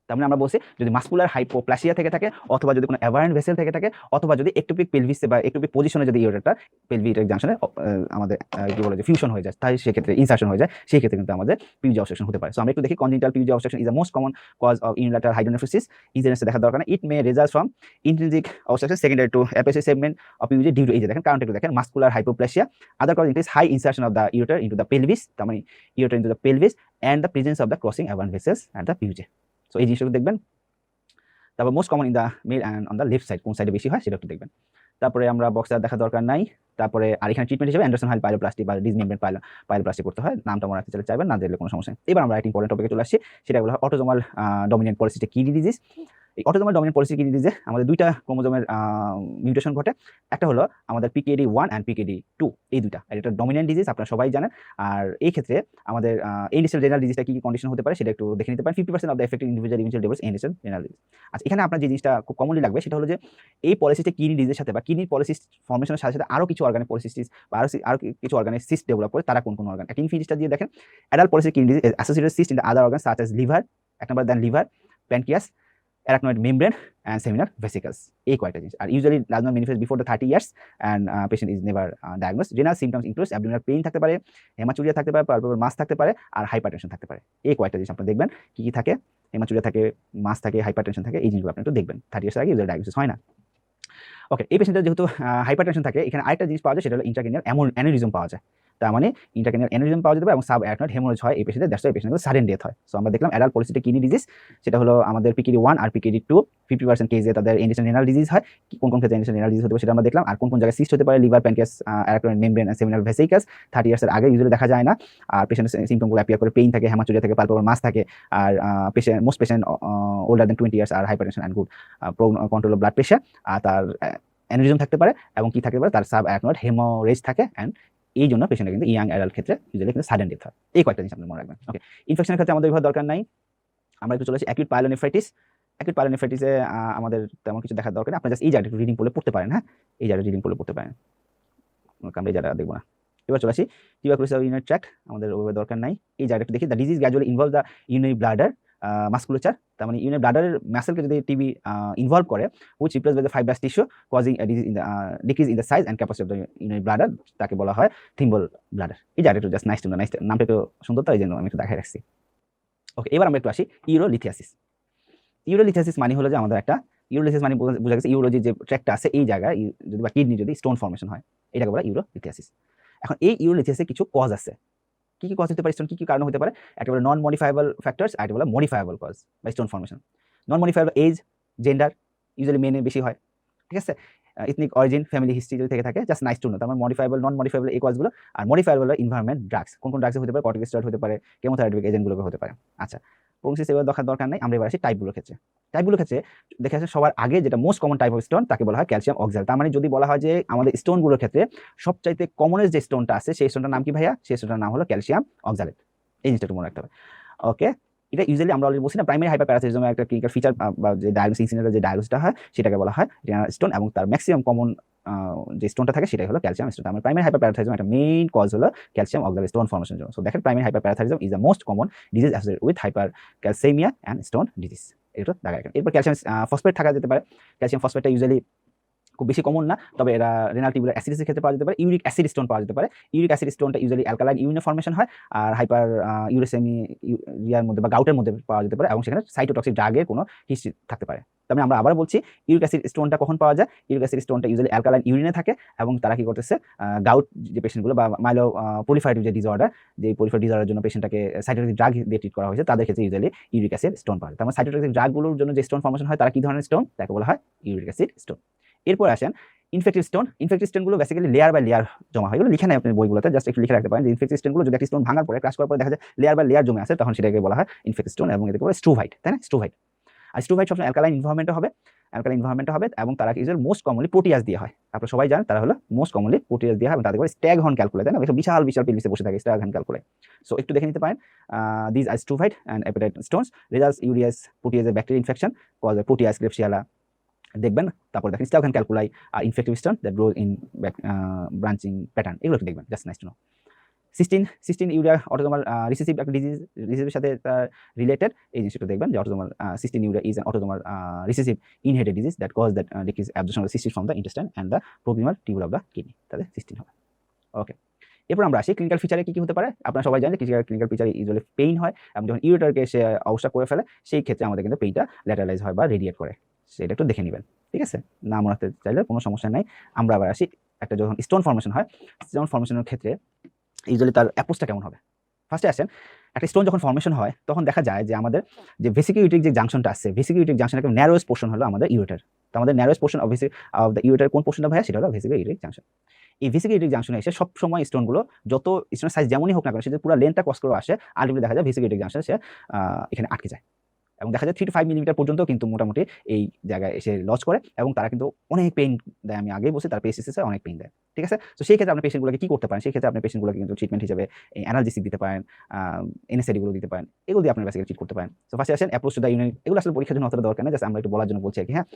তার মানে আমরা বলছি যদি মাসকুলার হাইপোপ্লাসিয়া থেকে থাকে, অথবা যদি কোনো অ্যাভারেন্ট ভেসেল থেকে থাকে, অথবা যদি একটোপিক পেলভিস বা একটোপিক পজিশনে যদি ইউরেটারটা পেলভিক জাংশনে আমাদের কি বলে যে ফিউশন হয়ে যায়, তাই সেক্ষেত্রে ইনসারশন হয়ে যায়, সেই ক্ষেত্রে কিন্তু আমাদের পিউজি অবস্ট্রাকশন হতে পারে। সো আমরা একটু দেখি congenital PUJ obstruction is the most common cause of unilateral hydronephrosis. ইনসিডেন্সে দেখার দরকার না, it may result from intrinsic obstruction secondary to অ্যাপেসিভ segment of PUJ due to, এই যে দেখেন কারণটা একটু দেখেন, muscular hypoplasia, other cause increase high insertion of the ureter into the pelvis, তার মানে ureter into the pelvis and the presence of the crossing aberrant vessels at the PUJ. So এই জিনিসটা দেখবেন। তারপর most common in the male and on the left side, কোন সাইডে বেশি হয় সেটা একটু দেখবেন। তারপরে আমরা বক্সার দেখা দরকার নাই। তারপরে আর এখানে ট্রিটমেন্ট হিসেবে অ্যান্ডারসন হাইল পাইলোপ্লাস্টি বা ডিসমেমব্রেন পাইলোপ্লাস্টি করতে হয়, নামটা মনে রাখতে চাইবেন, না দিলে কোনো সমস্যা নেই। এবার আমরা একটা ইম্পর্টেন্ট টপিকে চলে আসছি, সেটা হলো autosomal dominant polycystic kidney disease. এই অটোজোমাল ডমিনেন্ট পলিসিস্টিক কিডনি ডিজিজে আমাদের দুইটা ক্রোমোজোমের মিউটেশন ঘটে, একটা হলো আমাদের PKD1 অ্যান্ড PKD2, এই দুইটা, আর এটা ডমিনেন্ট ডিজিজ আপনারা সবাই জানেন। আর এই ক্ষেত্রে আমাদের এন্ডোসেল রেনাল ডিজিজটা কি কন্ডিশন হতে পারে সেটা একটু দেখে নিতে পারেন। 50% of the affected individual eventually develops end stage renal disease. আচ্ছা, এখানে আপনার যে জিনিসটা খুব কমনলি লাগবে সেটা হলো যে এই পলিসিস্টিক কিডনি ডিজিজের সাথে বা কিডনি পলিসিস্ট ফর্মেশনের সাথে সাথে আরও কিছু অর্গানিক পলিসিস্টিস বা আরও কিছু অর্গানিক সিস্ট ডেভেলপ করে, তারা কোন অর্গান, একটা ইনফিনিশটা দিয়ে দেখেন, adult polycystic kidney disease associated cyst in the other organ such as liver, এক নম্বর then liver, pancreas, arachnoid membrane and seminal vesicles, এই কয়েকটা জিনিস। আর usually does not manifest before the 30 years and patient is never diagnosed. General symptoms includes abdominal pain থাকতে পারে, হেমাচুরিয়া থাকতে পারে, পালপেবল মাস থাকতে পারে, আর হাইপারটেনশন থাকতে পারে। এই কয়েকটা জিনিস আপনি দেখবেন কি কি থাকে, হেমাচুরিয়া থাকে, মাস থাকে, হাইপারটেনশন থাকে, এই জিনিসগুলো আপনি একটু দেখবেন। 30 ইয়ার্স আগে ইউজুয়ালি ডায়াগনোসিস হয় না। ওকে, এই পেশেন্টের যেহেতু হাইপারটেনশন থাকে, এখানে আরেকটা জিনিস পাওয়া যায়, সেটা হলো ইন্ট্রাক্রেনিয়াল অ্যানিউরিজম পাওয়া যায়। তার মানে ইন্ট্রাক্রেনিয়াল অ্যানিউরিজম পাওয়া যেতে পারে এবং সাব অ্যারাকনয়েড হেমোরেজ হয় এই পেশেন্টের, দ্যাটস ওয়াই এই পেশেন্টের সাডেন ডেথ হয়। সো আমরা দেখলাম অ্যাডাল্ট পলিসিস্টিক কিডনি ডিজিজ, সেটা হলো আমাদের PKD1 আর PKD2, 50% কেসে তাদের এন্ডোসেল রেনাল ডিজিজ হয়। কোন ক্ষেত্রে এন্ডোসেল রেনাল ডিজিজ হতে পারে সেটা আমরা দেখলাম। আর কোন জায়গায় সিস্ট হতে পারে, liver, pancreas, arachnoid membrane and seminal vesicles, 30 ইয়ার্সের আগে ইউজুয়ালি দেখা যায় না। আর পেশেন্টের সিমটমগুলো অ্যাপিয়ার করে, পেইন থাকে, হেমাচুরিয়া থাকে, পালপেবল মাস থাকে। আর most patient older than 20 years are hypertension and good control of blood pressure. আর তার অ্যানিউরিজম থাকতে পারে এবং কি থাকতে পারে, তার সাব অ্যারাকনয়েড হেমোরেজ থাকে, অ্যান্ড এই জন্য পেশেন্টের কিন্তু ইয়াং অ্যাডাল্ট ক্ষেত্রে ইউজুয়ালি কিন্তু সাডেন ডেথ হয়। এই কয়েকটা জিনিস আপনি মনে রাখবেন। ওকে, ইনফেকশনের ক্ষেত্রে আমাদের বিভাগ দরকার নাই। আমরা একটু চলে আসি অ্যাকিউট পাইলোনেফ্রাইটিস। অ্যাকিউট পাইলোনেফ্রাইটিসে আমাদের তেমন কিছু দেখার দরকার নেই, আপনি জাস্ট এই জায়গাটা একটু রিডিং পড়তে পারেন। হ্যাঁ, এই জায়গাটা রিডিং পড়তে পারেন, আমরা এই জায়গাটা দেখবো না। এবার চলে আসি টিউবারকুলোসিস অফ ইউরিনারি ট্র্যাক্ট, আমাদের ওইভাবে দরকার নাই। এই জায়গাটা একটু দেখি, the disease gradually involve the urinary bladder musculature, তার মানে ইউরিনারি ব্লাডারের ম্যাসেলকে যদি টিবি ইনভলভ করে, which replace by the fibrous tissue causing disease in the decrease in the size and capacity of the urinary bladder, তাকে বলা হয় থিম্বল ব্লাডার। এই জায়গাটা একটু জাস্ট নাইস নামটা একটু সুন্দর, তো এই জন্য আমি একটু দেখাই রাখছি। ওকে, এবার আমরা একটু আসি ইউরোলিথিয়াসিস। ইউরোলিথিয়াসিস মানে হলো যে আমাদের একটা ইউরোলিথিয়াসিস মানে বোঝা গেছে ইউরোলজি যে ট্র্যাক্টটা আছে এই জায়গায় যদি বা কিডনি যদি স্টোন ফর্মেশন হয়, এটাকে বলা ইউরোলিথিয়াসিস। এখন এই ইউরোলিথিয়াসে কিছু কজ আছে। কি কজ হতে পারে, স্টোন কি কারণে হতে পারে? একটা বলে নন মডিফাইবল ফ্যাক্টরস, আর একটা বলে মডিফাইবল কজ বা স্টোন ফর্মেশন। নন মডিফাইবল এজ, জেন্ডার, ইউজুয়ালি মেনে বেশি হয়, ঠিক আছে। ইথনিক অরিজিন, ফ্যামিলি হিস্ট্রি যদি থেকে থাকে, জাস্ট নাইস টু নো। তার মানে মডিফাইবল, নন মডিফাইবল এই কজগুলো। আর মডিফাইবল এনভায়রনমেন্ট, ড্রাগস, কোন কোন ড্রাগস হতে পারে? কর্টিকোস্টেরয়েড হতে পারে, কেমোথেরাপিউটিক এজেন্টগুলো হতে পারে। আচ্ছা, প্রোগ্রেসিভ এবার দরকার নেই, আমরা এবার আসি টাইপগুলোর ক্ষেত্রে। টাইপগুলোর ক্ষেত্রে দেখে আসে সবার আগে যেটা most common type of stone, তাকে বলা হয় ক্যালসিয়াম অক্সাল। তার মানে যদি বলা হয় যে আমাদের স্টোনগুলোর ক্ষেত্রে সবচাইতে কমনেস্ট যে স্টোনটা আছে সেই স্টোনটার নাম কি ভাইয়া? সেই স্টোনটার নাম হলো ক্যালসিয়াম অক্সালেট। এই জিনিসটা একটু মনে রাখতে হবে। ওকে, এটা ইউজুয়ালি আমরা অলরেডি বলছি না, প্রাইমারি হাইপারপ্যারাথাইরয়েডিজমের একটা ক্লিনিক্যাল ফিচার বা যে ডায়াগনোসিস যে ডায়াগনোসিসটা হয় সেটাকে বলা হয় রিনাল স্টোন, এবং তার ম্যাক্সিমাম কমন যে স্টোনটা থাকে সেটাই হলো ক্যালসিয়াম স্টোন। আমার প্রাইমারি হাইপারপ্যারাথাইরয়েডিজম একটা মেইন কজ হলো ক্যালসিয়াম অক্সালেট স্টোন ফর্মেশনের জন্য। সো দেখেন, primary hyperparathyroidism is the most common disease associated with hypercalcaemia and stone disease. এটা দেখা যায়। এরপর ক্যালসিয়াম ফসফেট থাকা যেতে পারে। ক্যালসিয়াম ফসফেটটা ইউজুয়ালি খুব বেশি কমন না, তবে এরা রেনাল টিউবুলার অ্যাসিডের ক্ষেত্রে পাওয়া যেতে পারে। ইউরিক অ্যাসিড স্টোন পাওয়া যেতে পারে। ইউরিক অ্যাসিড স্টোনটা ইউজুয়ালি অ্যালকালাইন ইউরিনে ফর্মেশন হয়, আর হাইপার ইউরেসেমিয়ার মধ্যে বা গাউটের মধ্যে পাওয়া যেতে পারে, এবং সেখানে সাইটোটক্সিক ড্রাগের কোনো হিস্ট্রি থাকতে পারে। তবে আমরা আবার বলছি, ইউরিক অ্যাসিড স্টোনটা কখন পাওয়া যায়? ইউরিক অ্যাসিড স্টোনটা ইউজুয়ালি অ্যালকালাইন ইউরিনে থাকে, এবং তারা কি করতেছে, গাউট যে পেশেন্টগুলো বা মাইলো পলিফাইটিভ যে ডিসঅর্ডার, যে পলিফাইড ডিসঅর্ডারের জন্য পেশেন্টটাকে সাইটোটক্সিক ড্রাগ দিয়ে ট্রিট করা হয়েছে, তাদের ক্ষেত্রে ইউজুয়ালি ইউরিক অ্যাসিড স্টোন পাওয়া যায়। তার মানে সাইটোটক্সিক ড্রাগগুলোর জন্য যে স্টোন ফর্মেশন হয় তারা কি ধরনের স্টোন? তাকে বলা হয় ইউরিক অ্যাসিড স্টোন। এরপর আসেন ইনফেক্টিভ স্টোন। ইনফেক্টিভ স্টোনগুলো বেসিক্যালি লেয়ার বাই লেয়ার জমা হয়। এগুলো লিখে নেয় আপনি বইগুলোতে, জাস্ট একটু লিখে রাখতে পারেন যে ইনফেক্টিভ স্টোনগুলো যদি একটা স্টোন ভাঙার পরে, ক্রাশ করার পরে দেখা যায় লেয়ার বাই লেয়ার জমে আছে, তখন সেটাকে বলা হয় ইনফেক্টিভ স্টোন, এবং এটাকে বলে স্ট্রুভাইট, তাই না? স্ট্রুভাইট। আর স্ট্রুভাইট সবসময় অ্যালকালাইন এনভায়রনমেন্টে হবে, অ্যালকালাইন এনভায়রনমেন্টে হবে, এবং তারা ইউজুয়ালি মোস্ট কমনলি প্রোটিয়াস দিয়ে হয়। আপনারা সবাই জানেন তারা হলো মোস্ট কমনলি প্রোটিয়াস দিয়ে হয়, এবং তাদের করে স্ট্যাগহর্ন ক্যালকুলাই, তাই না? বিশাল বিশাল পেলভিসে বসে থাকে স্ট্যাগহর্ন ক্যালকুলাই। সো একটু দেখে নিতে পারেন, this are struvite and apatite stones results urease প্রোটিয়াসের bacteria infection cause Proteus Klebsiella দেখবেন। তারপর দেখেন staghorn calculi are infective stone that grows in branching pattern, এগুলো একটু দেখবেন, just nice to know. Cystinuria autosomal recessive একটা ডিজিজের সাথে রিলেটেড, এই জিনিসটা দেখবেন যে autosomal cystinuria is an autosomal recessive inherited disease that cause that decrease absorption of cystine from the intestine and the proximal tube of the kidney, তাদের সিস্টিন হবে। ওকে, এরপর আমরা আসি ক্লিনিক্যাল ফিচারে কি হতে পারে। আপনারা সবাই জানেন ক্লিনিক্যাল ফিচারে ইউজুয়ালি পেইন হয়, এবং যখন ইউরেটারকে সে অবস্থা করে ফেলে সেই ক্ষেত্রে আমাদের কিন্তু পেইনটা ল্যাটারালাইজ হয় বা রেডিয়েট করে, সেটা একটু দেখে নেবেন, ঠিক আছে? না মনে রাখতে চাইলে কোনো সমস্যা নাই। আমরা আবার আসি, একটা যখন স্টোন ফর্মেশন হয়, স্টোন ফর্মেশনের ক্ষেত্রে ইউজুয়ালি তার অ্যাপ্রোচটা কেমন হবে। ফার্স্টে আসেন, একটা স্টোন যখন ফর্মেশন হয় তখন দেখা যায় যে আমাদের যে ভেসিকিউরিটিক যে জাংশনটা আছে, ভেসিকিউরিটিক জাংশনের একটা ন্যারোয়েস্ট পোর্শন হলো আমাদের ইউরেটার। তো আমাদের ন্যারোয়েস্ট পোর্শন অফ দ্য ইউরেটার কোন পোর্শনটা ভাইয়া? সেটা হলো ভেসিকিউরিটিক জাংশন। এই ভেসিকিউরিটিক জাংশনে এসে সবসময় স্টোনগুলো যত স্টোনের সাইজ যেমনই হোক না কেন, সে যে পুরো লেন্থটা ক্রস করে আসে, আলটিমেটলি দেখা যায় ভেসিকিউরিটিক জাংশনে সে এখানে আটকে যায়, এবং দেখা যায় 3 to 5 মিলিমিটার পর্যন্ত কিন্তু মোটামুটি এই জায়গায় এসে লজ করে, এবং তারা কিন্তু অনেক পেইন দেয়। আমি আগেই বলছি তার পেসিসে অনেক পেইন দেয়, ঠিক আছে? তো সেই ক্ষেত্রে আপনি পেশেন্টগুলোকে কি করতে পারেন? সেই ক্ষেত্রে আপনি পেশেন্টগুলোকে কিন্তু ট্রিটমেন্ট হিসেবে অ্যানালজেসিক দিতে পারেন, এনএসআইডিগুলো দিতে পারেন, এগুলো দিয়ে আপনি বেসিক্যালি ট্রিট করতে পারেন। তো ফার্স্টে আসেন অ্যাপ্রোচ টু দ্য ইউরিনারি, এগুলো আসলে পরীক্ষার জন্য অতটা দরকার নেই, জাস্ট আমরা একটু বলার জন্য বলছি আর কি। হ্যাঁ,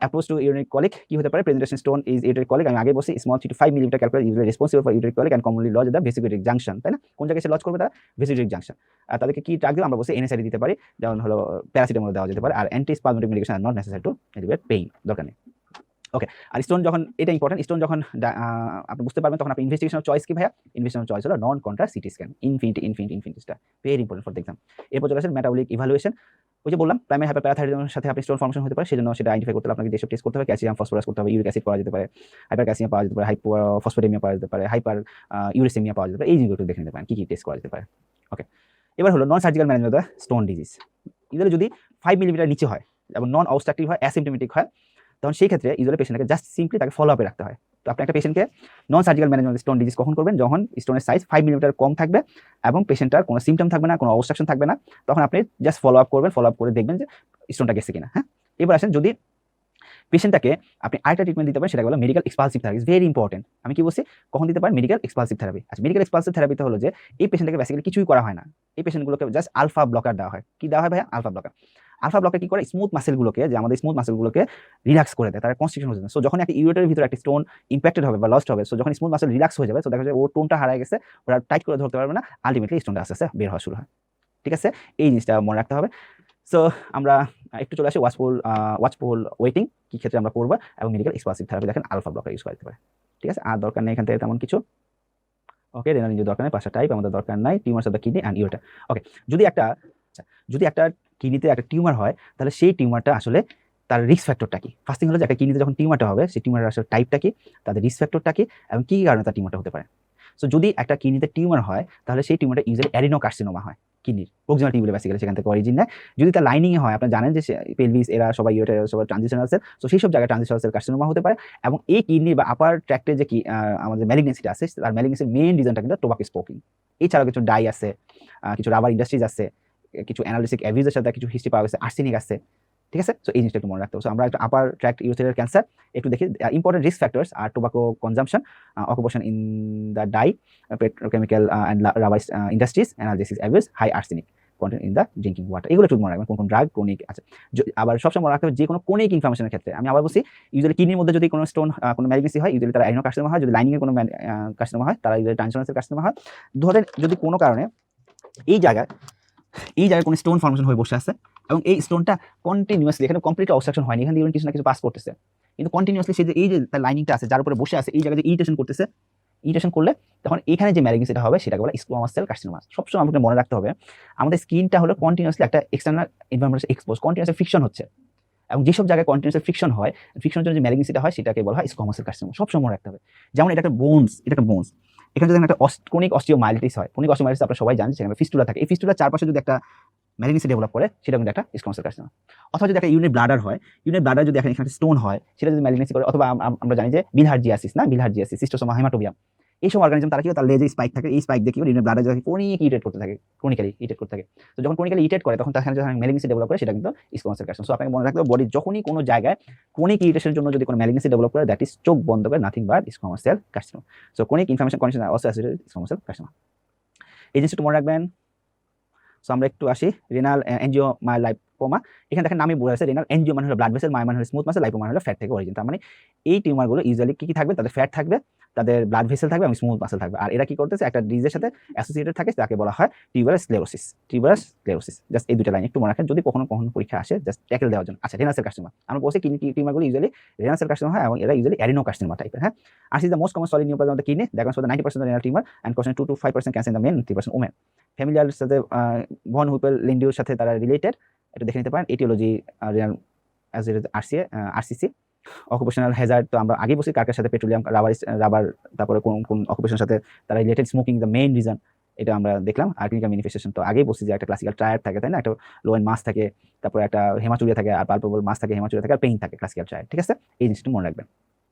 অ্যাপ্রোচ টু ইউরিনারি কলিক কি হতে পারে? Presentation stone is urinary colic. আমি আগে বলছি small 3 to 5 millimetre calculus usually responsible for urinary colic and commonly lodge the vesicoureteric junction, তাই না? কোন জায়গায় সে লজ করবে? তারা ভেসিকিউরিটিক জাংশন। আর তাদেরকে কি ড্রাগ দেব? আমরা বলছি এনএসআইডি দিতে পারি, যেমন হলো প্যারাসিটামল দেওয়া যেতে পারে, আর antispasmodic medication are not necessary to elevate pain, দরকার নেই। ওকে, আর স্টোন যখন, এটা ইম্পর্টেন্ট, স্টোন যখন আপনি বুঝতে পারবেন তখন আপনি ইনভেস্টিগেশন চয়েস কি ভাইয়া? ইনভেস্টিগেশন চয়েস হলো নন কন্ট্রাস্ট সিটি স্ক্যান, ইনফিনিটিটা very important for the exam. এরপর চলে আসেন মেটাবলিক ইভালুয়েশন। ওই যে বললাম প্রাইমারি হাইপারপ্যারাথাইরয়েডিজমের সাথে আপনি স্টোন ফর্মেশন হতে পারে, সেজন্য সেটা আইডেন্টিফাই করতে হলে আপনাকে যেসব টেস্ট করতে হবে, ক্যালসিয়াম ফসফরাস করতে হবে, ইউরিক অ্যাসিড পাওয়া যেতে পারে, হাইপার ক্যালসিয়াম পাওয়া যেতে পারে, ফসফেটেমিয়া পাওয়া যেতে পারে, হাইপার ইউরেসেমিয়া পাওয়া যেতে পারে, এই জিনিসগুলো দেখে নিতে পারেন কি টেস্ট করা যেতে পারে। ওকে, এবার হলো non surgical management of stone disease. Usually যদি 5 মিলিমিটার নিচে হয় এবং নন অবস্ট্রাকটিভ হয়, অ্যাসিম্পটোমেটিক হয়, তখন সেই ক্ষেত্রে ইউজুয়ালি পেশেন্টকে জাস্ট সিম্পলি তাকে ফলো আপে রাখতে হয়। তো আপনি একটা পেশেন্টকে non surgical management stone disease কখন করবেন? যখন স্টোনের সাইজ 5 মিলিমিটার কম থাকবে এবং পেশেন্টটার কোনো সিমটম থাকবে না, কোনো অবস্ট্রাকশন থাকবে না, তখন আপনি জাস্ট ফলো আপ করবেন, ফলো আপ করে দেখবেন যে স্টোনটা গেছে কিনা। হ্যাঁ, এবার আসেন, যদি পেশেন্টটাকে আপনি আরেকটা ট্রিটমেন্ট দিতে পারেন, সেটা হলো medical expulsive therapy, very important. আমি কি বলছি? কখন দিতে পারেন? Medical expulsive therapy. আচ্ছা, মেডিকেল এক্সপালসিভ থেরাপিতে হলো যে এই পেশেন্টটাকে বেসিক্যালি কিছুই করা হয় না, এই পেশেন্টগুলোকে জাস্ট আলফা ব্লকার দেওয়া হয়। কি দেওয়া হয় ভাইয়া? Alpha blocker. আলফা ব্লকার কি করে? স্মুথ মাসেলগুলোকে, যে আমাদের স্মুথ মাসেলগুলোকে রিল্যাক্স করে দেয়, তার কনস্ট্রিকশন হয়ে যায়। সো যখন একটা ইউরেটারের ভিতরে একটা স্টোন ইম্প্যাক্টেড হবে বা লস্ট হবে, সো যখন স্মুথ মাসেল রিল্যাক্স হয়ে যাবে, সো দেখা যায় ওর টোনটা হারায় গেছে, ওরা টাইট করে ধরতে পারবে না, আলটিমেটলি স্টোনটা আস্তে আস্তে বের হওয়া শুরু হয়, ঠিক আছে? এই জিনিসটা মনে রাখতে হবে। সো আমরা একটু চলে আসি ওয়াচফুল ওয়েটিং কি ক্ষেত্রে আমরা করবো, এবং মেডিকেল এক্সপালসিভ থেরাপি দেখেন আলফা ব্লকার ইউজ করতে পারে, ঠিক আছে? আর দরকার নেই এখান থেকে তেমন কিছু। ওকে, রেনাল ইনজুরি দরকার নেই, 5টা টাইপ আমাদের দরকার নাই, tumours of the kidney and ureter. Okay, যদি একটা কিডনিতে একটা টিউমার হয়, তাহলে সেই টিউমারটা আসলে তার রিস্ক ফ্যাক্টরটা কি? ফার্স্ট থিং হলো যে একটা কিডনিতে যখন টিউমারটা হবে, সেই টিউমারের আসলে টাইপটা কি, তাদের রিস্ক ফ্যাক্টরটা কি, এবং কি কারণে তার টিউমারটা হতে পারে। সো যদি একটা কিডনিতে টিউমার হয় তাহলে সেই টিউমারটা ইউজুয়ালি অ্যাডিনোকার্সিনোমা হয়, কিডনির প্রক্সিমাল টিউবুলে বেসিক্যালি সেখান থেকে অরিজিন নেয়। যদি তার লাইনিং এ হয়, আপনারা জানেন যে পেলভিস এরা সবাই সবাই ট্রানজিশনাল সেল, সো সেই সব জায়গায় ট্রানজিশনাল সেল কার্সিনোমা হতে পারে। এবং এই কিডনি বা আপার ট্র্যাক্টে যে আমাদের ম্যালিগনেন্সিটা আছে, তার ম্যালিগনেন্সির মেইন রিজনটা কিন্তু টোবাকো স্মোকিং। এছাড়াও কিছু ডাই আছে, কিছু রাবার ইন্ডাস্ট্রিজ আছে, কিছু অ্যানালিসিক অ্যাবিউজের সাথে কিছু হিস্ট্রি পাওয়া গেছে, আর্সেনিক আছে, ঠিক আছে। সো এই জিনিসটা একটু মনে রাখতে হবে। সো আমরা একটা আপার ট্র্যাক্ট ইউরোথেলিয়াল ক্যান্সার একটু দেখি। Important risk factors are tobacco consumption, occupation in the dye, petrochemical and rubber industries, analysis abuse, high arsenic content in the drinking water. এগুলো একটু মনে রাখবেন, কোন কোন ড্রাগ ক্রনিক আছে। আবার সবসময় মনে রাখতে হবে যে কোনো ক্রনিক ইনফ্লামেশনের ক্ষেত্রে, আমি আবার বলছি, ইউজুয়ালি কিডনির মধ্যে যদি কোনো স্টোন, কোনো ম্যালিগনেন্সি হয়, ইউজুয়ালি তারা অ্যাডিনোকার্সিনোমা হয়। যদি লাইনিং এর কোনো কার্সিনোমা হয়, তারা ইউজুয়ালি ট্রানজিশনাল সেল কার্সিনোমা হয়। ধরেন যদি কোনো কারণে এই জায়গায় কোনো স্টোন ফর্মেশন হয়ে বসে আছে এবং এই স্টোনটা কন্টিনিউয়াসলি, এখানে কমপ্লিট অবস্ট্রাকশন হয়নি, এখানে কিছু না কিছু পাস করতেছে, কিন্তু কন্টিনিউয়াসলি সে যে এই যে তার লাইনিংটা আছে যার উপরে বসে আছে, এই জায়গায় যে ইরিটেশন করতেছে, ইরিটেশন করলে তখন এখানে যে ম্যালিগনেন্সিটা হবে সেটাকে বলা স্কোয়ামাস সেল কার্সিনোমা। সবসময় আমাকে মনে রাখতে হবে, আমাদের স্কিনটা হলো কন্টিনিউয়াসলি একটা এক্সটার্নাল এনভায়রনমেন্টে এক্সপোজ, কন্টিনিউয়াসলি ফ্রিকশন হচ্ছে, এবং যেসব জায়গায় কন্টিনিউয়াসলি ফ্রিকশন হয়, ফ্রিকশনের জন্য যে ম্যালিগনেন্সিটা হয় সেটাকে বলা হয় স্কোয়ামাস সেল কার্সিনোমা। সবসময় মনে রাখতে হবে। যেমন এটা একটা বোনস, এখানে যদি একটা ক্রনিক অস্টিওমাইলিটিস হয়, ক্রনিক অস্টিওমাইলিটিস আপনারা সবাই জানেন, সেখানে ফিস্টুলা থাকে, এই ফিস্টুলার চারপাশে যদি একটা ম্যালিগনেন্সি ডেভেলপ করে, সেটা কিন্তু একটা স্কোয়ামাস সেল কার্সিনোমা। অথবা যদি একটা ইউরিনারি ব্লাডার হয়, ইউরিনারি ব্লাডার যদি এখানে স্টোন হয়, সেটা যদি ম্যালিগনেন্সি করে, অথবা আমরা জানি যে বিলহার্জিয়াসিস, সিস্টোসোমা হেমাটোবিয়াম, এইসব অর্গানিজম তারা কি, তার লেজে স্পাইক থাকে, এই স্পাইক দেখি ইউরিনারি ব্লাডার যদি ক্রনিক ইরিটেট করতে থাকে, ক্রনিক্যালি ইরিটেট করতে থাকে, তো যখন ক্রনিক্যালি ইরিটেট করে তখন তার যখন ম্যালিগনেন্সি ডেভেলপ করে, সেটা কিন্তু স্কোয়ামাস সেল কার্সিনোমা। সো আপনাকে মনে রাখতে হবে, বডি যখনই কোনো জায়গায় ক্রনিক ইরিটেশনের জন্য যদি কোনো ম্যালিগনেন্সি ডেভেলপ করে, দ্যাট ইজ চোখ বন্ধ করে nothing but squamous cell carcinoma. So chronic inflammation condition also associated with squamous cell carcinoma. এই জিনিসটা মনে রাখবেন। সো আমরা একটু আসি রেনাল এনজিওমায়োলাইপোমা। এখানে দেখেন নামই বোঝা যাচ্ছে, রেনাল এনজিও মানে হলো ব্লাড ভেসেল, মাই মানে হলো স্মুথ মাসেল, লাইপো মানে হলো ফ্যাট থেকে অরিজিন। তার মানে এই টিউমারগুলো ইউজুয়ালি কি থাকবে, তাদের ফ্যাট থাকবে, তাদের ব্লাড ভেসেল থাকবে এবং স্মুথ মাসেল থাকবে। আর এরা কি করতেছে, একটা ডিজিজের সাথে অ্যাসোসিয়েটেড থাকে, তাকে বলা হয় টিউবারাস স্ক্লেরোসিস। জাস্ট এই দুটো লাইন একটু মনে রাখেন, যদি কখনো পরীক্ষা আসে, জাস্ট ট্যাকেল দেওয়ার জন্য। আচ্ছা, রেনাল সেল কার্সিনোমা আমরা বলছি, কিডনি টিউমারগুলো ইউজুয়ালি রেনাল সেল কার্সিনোমা হয় এবং এরা ইউজুয়ালি অ্যাডিনোকার্সিনোমা টাইপের। হ্যাঁ, আর is the most common solid neoplasm of the kidney, that cons for the 90% of renal tumour and causes 2 to 5% cancer in the men, 3% women. Familial সাথে ভন হুপেল লিন্ডিউর সাথে তারা রিলেটেড, এটা দেখে নিতে পারেন। Aetiology renal RCC. Occupational hazard তো আমরা আগেই বলছি, কার সাথে পেট্রোলিয়াম, রাবার, তারপরে কোন কোন অকুপেশনের সাথে তারা related, smoking the main reason, এটা আমরা দেখলাম। আর ক্লিনিক্যাল ম্যানিফেস্টেশন তো আগেই বলছি যে একটা ক্লাসিক্যাল ট্রায়াড থাকে, তাই না, একটা লো এন্ড মাস থাকে, তারপরে একটা হেমাচুরিয়া থাকে, আর পালপেবল মাস থাকে, হেমাচুরিয়া থাকে, আর পেইন থাকে, ক্লাসিক্যাল ট্রায়াড। ঠিক আছে, এই জিনিসটা মনে রাখবেন।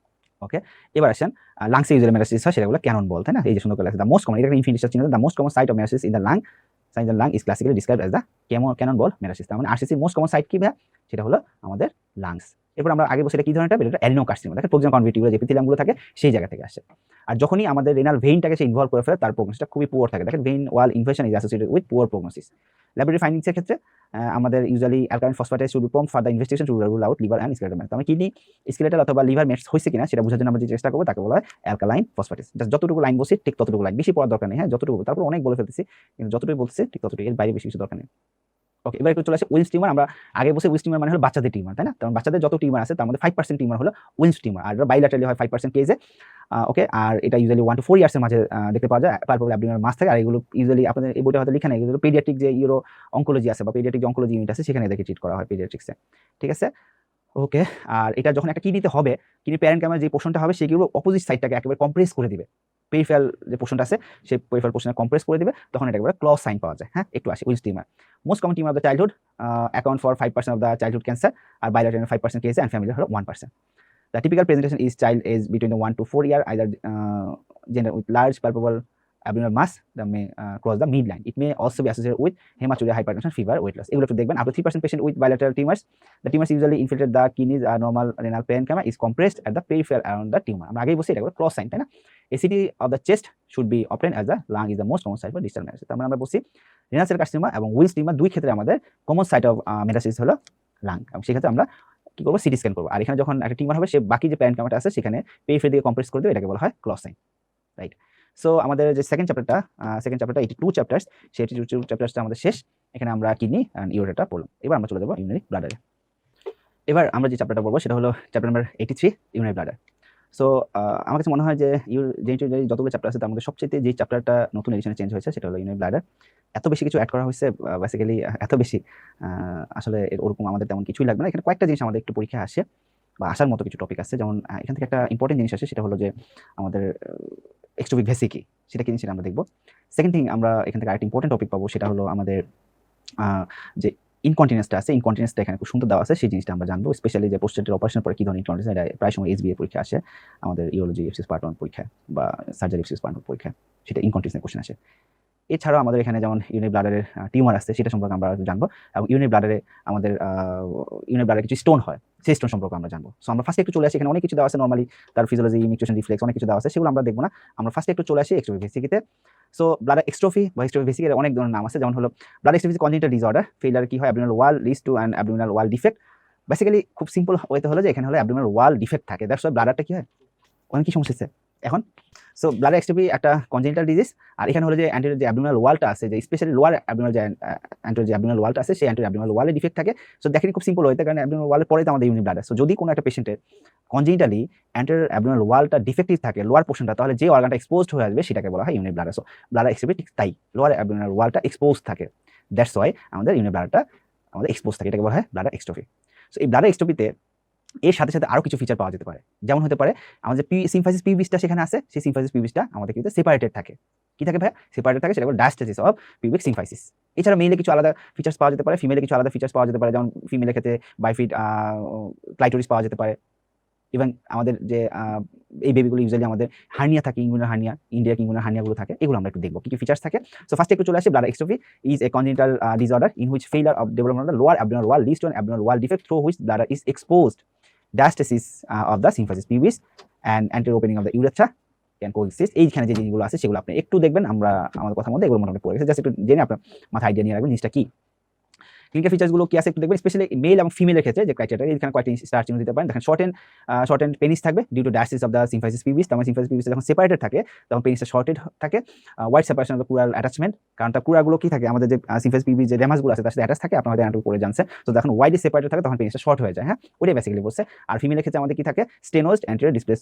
ওকে, এবার আসেন লাংসে ইউজুয়ালি মেটাসিস হয়, সেটা হলো ক্যানন বল, তাই না। এই যে সুন্দর করে লেখা, দ্য মোস্ট কমন, এটা একটা ইনফিনিশন চিহ্ন, the most common site of metastasis in the lung, is classically described as the cannon ball metastasis. তার মানে আরসিসি মোস্ট কমন সাইট কি ভাই, সেটা হলো আমাদের লাংস। এরপর আমরা আগে বলছি এটা কি ধরনের, এটা অ্যাডিনোকার্সিনোমা, দেখেন প্রক্সিমাল কনভিটিউলার যে এপিথেলিয়ামগুলো থাকে সেই জায়গা থেকে আসে। আর যখনই আমাদের রেনাল ভেইনটাকে সে ইনভলভ করে ফেলে, তার প্রগনোসিসটা খুবই পুয়ার থাকে। দেখেন vein wall infection is associated with poor prognosis. Laboratory ফাইন্ডিংসের ক্ষেত্রে আমাদের usually alkaline phosphatase should be pumped for the investigation to rule out liver and skeletal mass. আমরা কিডনি, স্কেলেটাল অথবা লিভার ম্যাস হয়েছে কিনা সেটা বোঝার জন্য আমরা যে চেষ্টা করবো, তাকে বলা হয় অ্যালকালাইন ফসফেটেজ। জাস্ট যতটুকু লাইন বলছি ঠিক ততটুকু লাইন, বেশি পড়ার দরকার নেই। হ্যাঁ, যতটুকু, তারপর অনেক বলে ফেলতেছি, কিন্তু যতটুকু বলছি ঠিক ততটুকু, এর বাইরে বেশি কিছু দরকার নেই। ওকে, এবার একটু চলে আসে উইলস টিউমার। আমরা আগে বলছি উইলস টিউমার মানে হলো বাচ্চাদের টিউমার, তাই না। কারণ বাচ্চাদের যত টিউমার আছে তার মধ্যে 5% টিউমার হলো উইলস টিউমার, আর বাইল্যাটারালি হয় 5% কেজে। ওকে, আর এটা ইউজুয়ালি 1 to 4 ইয়ার্সের মাঝে দেখতে পাওয়া যায়, পালপেবল অ্যাবডোমিনাল মাস থাকে। আর এগুলো ইউজুয়ালি আপনাদের এই বইটা হয়তো লেখা নেই, এগুলো পেডিয়াট্রিক যে ইউরো অঙ্কোলজি আছে বা পেডিয়াট্রিক যে অঙ্কোলজি ইউনিট আছে, সেখানে দেখে ট্রিট করা হয় পেডিয়াট্রিক্সে। ঠিক আছে, ওকে। আর এটা যখন একটা কিডনিতে হবে, কিডনি প্যারেন্ট ক্যামেরা যে পোর্শনটা হবে, সেগুলো অপোজিট সাইডটাকে একেবারে কম্প্রেস করে দিবে, পেরিফেরাল যে পোর্শনটা আছে সেই পেরিফেরাল পোর্শনে কম্প্রেস করে দিবে, তখন এটা একেবারে ক্লজ সাইন পাওয়া যায়। হ্যাঁ, একটু আসি Wilms tumour. Most common tumour of the childhood, account for 5% of the childhood cancer, আর বাইলাটারাল 5% কেস অ্যান্ড ফ্যামিলি হলো 1%। The typical presentation is child age between the 1 to 4 year, either gender with large palpable abdominal mass that may cross the midline. It may also be associated with hematuria, hypertension, fever, weight loss. এগুলো একটু দেখবেন। Up to 3% patient with bilateral tumors, the tumors usually infiltrate the kidneys. Normal renal parenchyma is compressed at the peripheral around the tumor. আমরা আগেই বলছি এটা ক্রস সাইন, তাই না। ACT of the chest should be obtained as the lung is the most common site for distal metastasis. তার মানে আমরা বলছি রেনাল সেল কার্সিনোমা এবং উইলস টিউমার দুই ক্ষেত্রে আমাদের কমন সাইট অফ মেটাসিস হলো লাং, এবং সেক্ষেত্রে আমরা কি করবো, সিটি স্ক্যান করবো। আর এখানে যখন একটা টিউমার হবে, সে বাকি যে প্যারেনকাইমাটা আছে সেখানে পেরিফেরি দিকে কম্প্রেস করে দেবে, এটাকে বলা হয় ক্লজ সাইন, রাইট। সো আমাদের যে সেকেন্ড চ্যাপ্টারটা 82 চ্যাপ্টার্স, সেই 82 চ্যাপ্টারটা আমাদের শেষ। এখানে আমরা কিডনি অ্যান্ড ইউরেটারটা পড়লাম। এবার আমরা চলে যাবো ইউরিনারি ব্লাডারে। এবার আমরা যে চ্যাপ্টারটা পড়বো সেটা হলো chapter number 83, urinary bladder. So আমার কাছে মনে হয় যে যতগুলো চ্যাপ্টার আছে তার মধ্যে সবচেয়ে যে চ্যাপ্টারটা নতুন এডিশনে চেঞ্জ হয়েছে সেটা হলো ইউরিনারি ব্লাডার। এত বেশি কিছু অ্যাড করা হয়েছে, বেসিক্যালি এত বেশি আসলে ওরকম আমাদের তেমন কিছুই লাগবে না। এখানে কয়েকটা জিনিস আমাদের একটু পরীক্ষা আসে বা আসার মতো কিছু টপিক আছে। যেমন এখান থেকে একটা ইম্পর্টেন্ট জিনিস আসে, সেটা হলো যে আমাদের এক্সট্রোপিক ভেসি কি, সেটা কি সেটা আমরা দেখবো। সেকেন্ড থিং, আমরা এখান থেকে আরেকটা ইম্পর্টেন্ট টপিক পাবো, সেটা হলো আমাদের যে ইনকন্টিনেন্সটা আছে, ইনকন্টিনেন্সটা এখানে খুব সুন্দর দেওয়া আছে, সেই জিনিসটা আমরা জানবো। স্পেশালি যে পোস্টেটের অপারেশন পরে কি ধরনের ইনকন্টিনেন্স, এটা প্রায় সময় এসবিএ পরীক্ষা আসে, আমাদের ইউরোলজি এফসিস পার্ট 1 পরীক্ষা বা সার্জারি এফসিস পার্ট 1 পরীক্ষা, সেটা ইনকন্টিনেন্সের কোশ্চেন আসে। এছাড়াও আমাদের এখানে যেমন ইউনিট ব্লাডারের টিউমার আছে, সেটা সম্পর্কে আমরা জানবো, এবং ইউনিট ব্লাডারে আমাদের ইউনিট ব্লাডারে কিছু স্টোন হয়, সেই স্টোন সম্পর্কে আমরা জানবো। সো আমরা ফার্স্টে একটু চলে আসি, এখানে অনেক কিছু দেওয়া আছে নর্মালি, তার ফিজিওলজি, মিউটেশন, রিফ্লেক্স, অনেক কিছু দেওয়া আছে, সেগুলো আমরা দেখবো না। আমরা ফার্স্টে একটু চলে আসি এক্সট্রোপিক ভেসিকিতে। সো ব্লাডার এক্সট্রোফি বা এক্সট্রোপিক ভেসিকের অনেক ধরনের নাম আছে, যেমন হলো ব্লাড এক্সট্রোফি কনজেনিটাল ডিসঅর্ডার, ফেইলার কি হয়, abdominal wall leads to an abdominal wall defect. Basically খুব সিম্পল ওয়েতে হলো যে এখানে হলো অ্যাবডোমিনাল ওয়াল ডিফেক্ট থাকে, দ্যাটস ওয়াই ব্লাডারটা কি হয়, অনেক কি সমস্যা হচ্ছে এখন। সো ব্লাডার এক্সট্রোপি একটা কনজেনিটাল ডিজিজ, আর এখানে হলো যে অ্যান্টেরিয়র যে অ্যাবডোমিনাল ওয়ালটা আছে, যে স্পেশালি লোয়ার অ্যাবডোমিনাল যে অ্যান্টেরিয়র যে অ্যাবডোমিনাল ওয়ালটা আছে, সেই অ্যান্টেরিয়র অ্যাবডোমিনাল ওয়ালে ডিফেক্ট থাকে। সো দেখেন খুব সিম্পল হইতে, কারণ অ্যাবডোমিনাল ওয়ালের পরে তো আমাদের ইউনিট ব্লাডার। সো যদি কোনো একটা পেশেন্টের কনজেনিটালি অ্যান্টেরিয়র অ্যাবডোমিনাল ওয়ালটা ডিফেক্টিভ থাকে, লোয়ার পোর্শনটা, তাহলে যে অর্গানটা এক্সপোজড হয়ে আসবে সেটাকে বলা হয় ইউনিট ব্লাডার। সো ব্লাডার এক্সট্রোপি ঠিক তাই, লোয়ার অ্যাবডোমিনাল ওয়ালটা এক্সপোজ থাকে, দ্যাটস ওয়াই আমাদের ইউনিট ব্লাডারটা আমাদের এক্সপোজ থাকে, এটাকে বলা হয় ব্লাডার এক্সট্রোপি। সো এই ব্লাডার এক্সট্রোপিতে এর সাথে সাথে আরো কিছু ফিচার পাওয়া যেতে পারে, যেমন হতে পারে আমাদের সিম্ফাইসিস পিউবিসটা সেখানে আছে, সেই সিম্ফাইসিস পিউবিসটা আমাদের কিন্তু সেপারেটেড থাকে, কি থাকে ভাই, সেপারেটেড থাকে, সেটা বলে ডায়াস্টেসিস অফ পিউবিক সিম্ফাইসিস। এছাড়া মেইলে কিছু আলাদা ফিচার্স পাওয়া যেতে পারে, ফিমেলে কিছু আলাদা ফিচার্স পাওয়া যেতে পারে, যেমন ফিমেলের ক্ষেত্রে বাইফিট ক্লাইটোরিস পাওয়া যেতে পারে। ইভেন আমাদের যে এই বেবিগুলো ইউজুয়ালি আমাদের হার্নিয়া থাকে, ইনগুইনাল হার্নিয়া, ইন্ডিয়াক ইনগুইনাল হার্নিয়াগুলো থাকে, এগুলো আমরা একটু দেখবো কি কি ফিচার্স থাকে। সো ফার্স্টে একটু চলে আসি, bladder exstrophy is a congenital disorder in which failure of development of the lower abdominal wall leads to an abdominal wall defect through which bladder is exposed, diastasis of the symphysis pubis and anterior opening of the urethra can coexist। এইখানে যে জিনিসগুলো আছে সেগুলো আপনি একটু দেখবেন, আমরা আমাদের কথার মধ্যে এগুলো মোটামুটি পড়ে গেছে, জাস্ট একটু জেনে আপনার মাথায় আইডিয়া নিয়ে রাখবেন জিনিসটা কি। ক্লিনিক্যাল ফিচার্সগুলো কি আছে একটু দেখবেন, স্পেশালি মেল এবং ফিমেলের ক্ষেত্রে যে ক্রাইটেরিয়া, এখানে কয়েকটি স্টার চিহ্ন দিতে পারেন। দেখেন শর্ট এন্ড পেনিস থাকবে due to diastasis of the symphysis pubis, তখন সিম্ফাইসিস পিউবিস যখন সেপারেটেড থাকে তখন পেনিসটা শর্টেড থাকে। Wide separation of the crural attachment, কারণ তার ক্রুরাগুলো কি থাকে, আমাদের যে সিম্ফাইসিস পিউবিস যে রেমাসগুলো আছে তার সাথে অ্যাটাচ থাকে, আপনারা হয়তো অ্যান্টু করে জানছে। তো যখন ওয়াইডলি সেপারেটেড থাকে তখন পেনিসটা শর্ট হয়ে যায়, হ্যাঁ, ওইটাই বেসিক্যালি বলছে। আর ফিমেলের ক্ষেত্রে আমাদের কি থাকে, স্টেনোজড অ্যান্টেরিয়র ডিসপ্লেস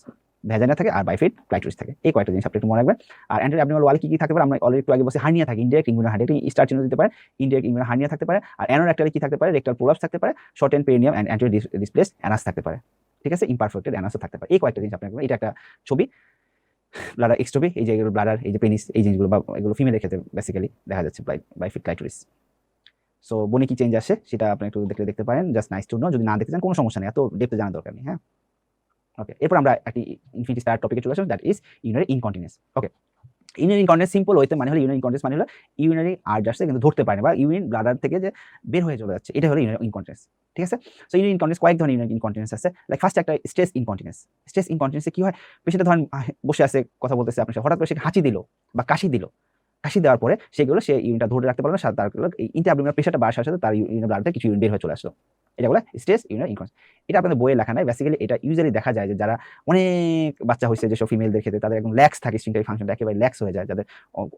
ভ্যাজাইনা থাকে, আর বাইফিট ক্লাইটোরিস থাকে। এই কয়েকটা জিনিস আপনি একটু মনে রাখবেন। আর অ্যান্টেরিয়র অ্যাবডোমিনাল ওয়ালে কি কি থাকতে পারে, আমরা অলরেডি একটু আগে বলছি হার্নিয়া থাকে, ইনডিরেক্ট ইনগুইনাল হার্নিয়া, স্টার চিহ্ন দিতে পারে, ইনডিরেক্ট ইনগুইনাল হার্নিয়া থাকতে পারে। আর অ্যানোরেক্টালি কি থাকতে পারে, রেক্টাল প্রোলাপস থাকতে পারে, short and perineum and anterior displaced anus থাকতে পারে, ঠিক আছে, ইমপারফেক্টেড অ্যানাসও থাকতে পারে। এই কয়েকটা জিনিস আপনাকে, এটা একটা ছবি ব্লাডার এক্সট্রোপি, এই যে এগুলো ব্লাডার, এই যে পেনিস, এই জিনিসগুলো বা এগুলো ফিমেলের ক্ষেত্রে বেসিক্যালি দেখা যাচ্ছে বাইফিট ক্লাইটোরিস। সো বনে কি চেঞ্জ আসে সেটা আপনি একটু দেখতে পারেন, জাস্ট নাইস টু নো। যদি না দেখতে চান কোনো সমস্যা নেই, এত ডেপথে জানার দরকার নেই, হ্যাঁ। ওকে, এরপর আমরা একটি ইনফিনিটি স্টার টপিকে চলে আসলাম, that is urinary incontinence. Okay, urinary incontinence simple ওয়েতে মানে হলো, ইউরিনারি ইনকন্টিনেন্স মানে হলো ইউরিনারি আর্জ আসছে কিন্তু ধরতে পারে না, বা ইউরিন ব্লাডার থেকে যে বের হয়ে চলে যাচ্ছে, এটা হলো ইউরিনারি ইনকন্টিনেন্স, ঠিক আছে। সো ইউরিনারি ইনকন্টিনেন্স কয়েক ধরনের ইউরিনারি ইনকন্টিনেন্স আছে। লাইক ফার্স্ট একটা স্ট্রেস ইনকন্টিনেন্স। স্ট্রেস ইনকন্টিনেন্সে কি হয়, পেশেন্টটা ধরেন বসে আছে, কথা বলতেছে আপনার সাথে, হঠাৎ করে সে হাঁচি দিল বা কাশি দিল, কাশি দেওয়ার পরে সেগুলো সে ইউরিনটা ধরে রাখতে পারবে না, তার এই ইন্টারঅ্যাবডোমিনাল প্রেশারটা বাড়ার সাথে তার ইউরিনাল ব্লাড থেকে কিছু ইউরিন বের হয়ে চলে আসলো, এটা বলে স্ট্রেস ইউরিনারি ইনকন্টিনেন্স। এটা আপনাদের বইয়ে লেখা নাই, বেসিক্যালি এটা ইউজুয়ালি দেখা যায় যে যারা অনেক বাচ্চা হয়েছে, যেসব ফিমেলদের ক্ষেত্রে তাদের একদম ল্যাক্স থাকে, স্ফিংক্টারি ফাংশনটা একেবারে ল্যাক্স হয়ে যায়, যাদের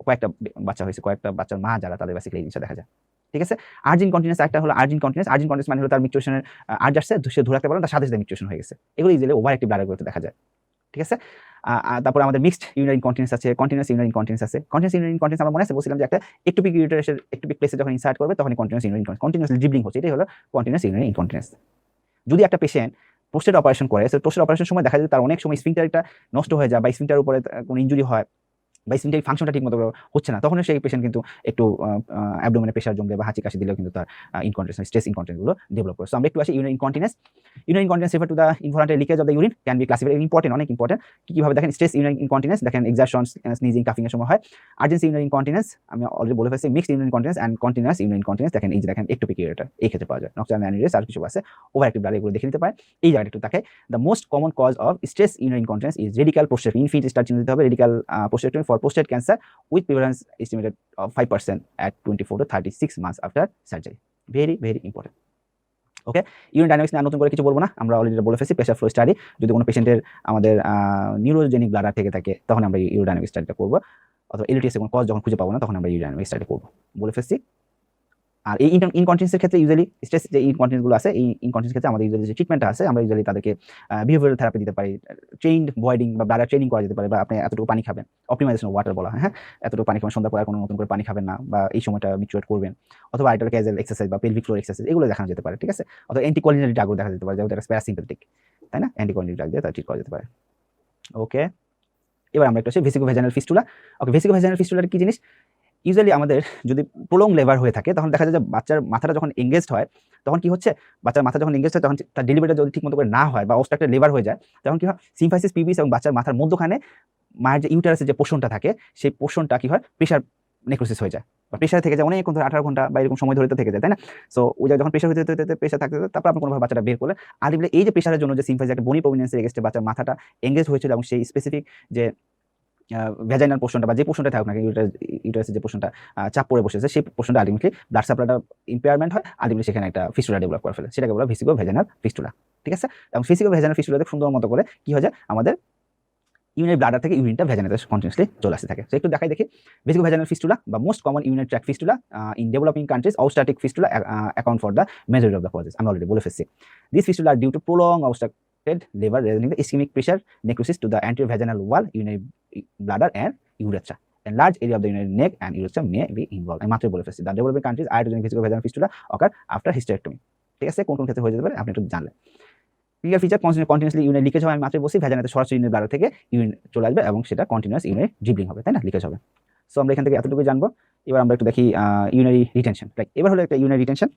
কয়েকটা বাচ্চা হয়েছে, কয়েকটা বাচ্চার মা যারা, তাদের বেসিক্যালি এই জিনিসটা দেখা যায়, ঠিক আছে। আর্জিন কন্টিনিউস একটা হলো আর্জিন কন্টিনিউস। আর্জিন কন্টিনিউস মানে হলো তার মিকচুয়েশনের আর্জ আসছে, সে ধরে রাখতে পারে না, তার সাথে সাথে মিকচুয়েশন হয়ে গেছে, এগুলো ইজিলি ওভার অ্যাক্টিভ ব্লাডারগুলোতে দেখা যায়, ঠিক আছে। তারপরে আমাদের মিক্সড ইউরিনারি ইনকন্টিনেন্স আছে, কন্টিনিউয়াস ইউরিনারি ইনকন্টিনেন্স আছে। কন্টিনিউয়াস ইউরিনারি ইনকন্টিনেন্স আমরা মনে আছে বলছিলাম যে একটা একটুপিক ইউরিটারের একটুপিক প্লেসে যখন ইনসার্ট করবে তখন continuous urinary incontinence, continuously dribbling হচ্ছে, এটাই হলো কন্টিনিউয়াস ইউরিনারি ইনকন্টিনেন্স। যদি একটা পেশেন্ট প্রোস্টেট অপারেশন করে, প্রোস্টেট অপারেশনের সময় দেখা যায় তার অনেক সময় স্ফিংক্টারটা নষ্ট হয়ে যায়, বা স্ফিংক্টারের উপরে কোনো ইনজুরি হয়, বা স্ফিংক্টারিক ফাংশনটা ঠিকমতো হচ্ছে না, তখন সেই পেশেন্ট কিন্তু একটু অ্যাবডোমেনে প্রেশার জমলে বা হাঁচি কাশি দিলেও কিন্তু তার ইনকন্টিনেন্স, স্ট্রেস ইনকন্টিনেন্সগুলো ডেভেলপ করে। সো আমরা একটু আসি urinary incontinence. Urinary incontinence refer to the involuntary leakage of the urine, can be classified, important, অনেক ইম্পর্টেন্ট। কিভাবে দেখেন, স্ট্রেস ইউরিনারি ইনকন্টিনেন্স দেখেন এক্সারশন, স্নিজিং, কাফিং এর সময় হয়। আর্জেন্সি ইউরিনারি ইনকন্টিনেন্স আমি অলরেডি বলে ফেলছি। Mixed urinary incontinence and continuous urinary incontinence দেখেন, এই যে দেখেন একটোপিক ইউরেটার, এই ক্ষেত্রে পাওয়া যায়। নক্টার্নাল অ্যানিউরিস আর কিছু আছে, ওভার অ্যাক্টিভ ব্লাড, এগুলো দেখে নিতে পারেন। এই জায়গাটা একটু তাকাই। The most common cause of stress urinary incontinence is radical prostatectomy, infinite star চিহ্ন দিতে হবে, radical prostatectomy for prostate cancer with prevalence estimated of 5% at 24 to 36 months after surgery. Very very important. Okay, urine dynamics নিয়ে নতুন করে কিছু বলবো না, আমরা অলরেডি বলে ফেলছি। প্রেশার ফ্লো স্টাডি, যদি কোনো পেশেন্টের আমাদের নিউরোজেনিক ব্লাডার থেকে থাকে তখন আমরা ইউরোডাইনামিক স্টাডিটা করবো, অথবা এলটিএস এর কোনো কজ যখন খুঁজে পাবো না তখন আমরা ইউরোডাইনামিক স্টাডি করবো, বলে ফেলছি। আর এই ইনকন্টিনেন্সের ক্ষেত্রে ইউজুয়ালি স্ট্রেস যে ইনকন্টিনেন্সগুলো আছে, এই ইনকন্টিনেন্স ক্ষেত্রে আমাদের ইউজুয়ালি যে ট্রিটমেন্টটা আছে, আমরা ইউজুয়ালি তাদেরকে বিহেভিয়ারাল থেরাপি দিতে পারি, ট্রেইনড ভয়েডিং বা ব্লাডার ট্রেনিং করা যেতে পারে, বা আপনি এতটুকু পানি খাবেন, অপটিমাইজেশন অফ ওয়াটার বলা হয়, হ্যাঁ, এতটুকু পানি খাবেন, সন্ধ্যার পর কোনো নতুন করে পানি খাবেন না, বা এই সময়টা মিচুয়েট করবেন, অথবা আইটাল ক্যাজুয়াল এক্সারসাইজ বা পেলভিক ফ্লোর এক্সারসাইজ, এগুলো দেখানো যেতে পারে, ঠিক আছে। অথবা অ্যান্টিকোলিনারি ড্রাগও দেখা যেতে পারে, যেটা প্যারাসিম্প্যাথেটিক, তাই না, অ্যান্টিকোলিনারি ড্রাগ দিয়ে তার ট্রিট করা যেতে পারে। ওকে, এবার আমরা একটু আসি ভেসিকোভেজানাল ফিস্টুলা। ওকে, ভেসিকোভেজানাল ফিস্টুলাটা কি জিনিস? ইউজুয়ালি আমাদের যদি প্রলং লেবার হয়ে থাকে তখন দেখা যায় যে বাচ্চার মাথাটা যখন এঙ্গেজড হয় তখন কি হচ্ছে, বাচ্চার মাথা যখন এঙ্গেজ হয় তখন তার ডেলিভারিটা যদি ঠিকমতো করে না হয় বা অবস্ট্রাক্টেড লেবার হয়ে যায় তখন কি হয়, সিম্ফাইসিস পিউবিস এবং বাচ্চার মাথার মধ্যখানে মায়ের যে ইউটারাসের যে পোর্শনটা থাকে সেই পোর্শনটা কি হয়, প্রেশার নেক্রোসিস হয়ে যায় বা প্রেশারে থেকে যায় অনেকক্ষণ ধরে 18 ঘন্টা বা এরকম সময় ধরে তো থেকে যায়, তাই না? সো ওই যখন প্রেশার হতে হতে প্রেশার থাকতে তারপর আপনি কোনোভাবে বাচ্চাটা বের করলে আলটিমেটলি এই যে প্রেশারের জন্য যে সিম্ফাইসিস একটা বনি প্রমিনেন্সের এগেস্টে বাচ্চার মাথাটা এঙ্গেজ হয়েছিল এবং সেই স্পেসিফিক যে ভ্যাজাইনাল পোর্শনটা বা যে পোর্শনটা থাকুক না ইউটারাসের যে পোর্শনটা চাপ পড়ে বসেছে সেই পোর্শনটা আলটিমেটলি ব্লাড সাপ্লাইটা ইম্পেয়ারমেন্ট হয়, আলটিমেটলি সেখানে একটা ফিস্টুলা ডেভেলপ করে ফেলে, সেটাকে বলা ভেসিকোভেজানাল ফিস্টুলা। ঠিক আছে, এবং ভেসিকোভেজানাল ফিস্টুলাতে সুন্দর মতো করে কি হয়ে যায়, আমাদের ইউরিনারি ব্লাডার থেকে ইউরিনটা ভ্যাজানালে কন্টিনিউসলি চলে আসতে থাকে। তো একটু দেখাই দেখি ভেসিকোভেজানাল ফিস্টুলা বা most common urinary tract fistula in developing countries obstetric fistula account for the majority of the causes. আমি অলরেডি বলে ফেলছি, this fistula are due to prolong obstructed labor resulting the ischemic pressure necrosis to the anterior vaginal wall, urinary bladder and urethra. And large area of the urinary neck and urethra may be involved. আমি মাত্রই বলে ফেলছি, the developing countries iatrogenic vesicovaginal fistula occur after hysterectomy. ঠিক আছে, কোন কোন ক্ষেত্রে হয়ে যেতে পারে আপনি একটু জানলেন। Clear feature continuously urine leakage হবে, আমি মাত্রই বলছি ভ্যাজানাতে সরাসরি ইউরিনের ব্লাডার থেকে ইউরিন চলে আসবে এবং সেটা কন্টিনিউয়াস ইউরিনারি ড্রিবলিং হবে, তাই না, লিকেজ হবে। সো আমরা এখান থেকে এতটুকু জানবো। এবার আমরা একটু দেখি ইউরিনারি রিটেনশন। লাইক এবার হলো একটা ইউরিনারি রিটেনশন।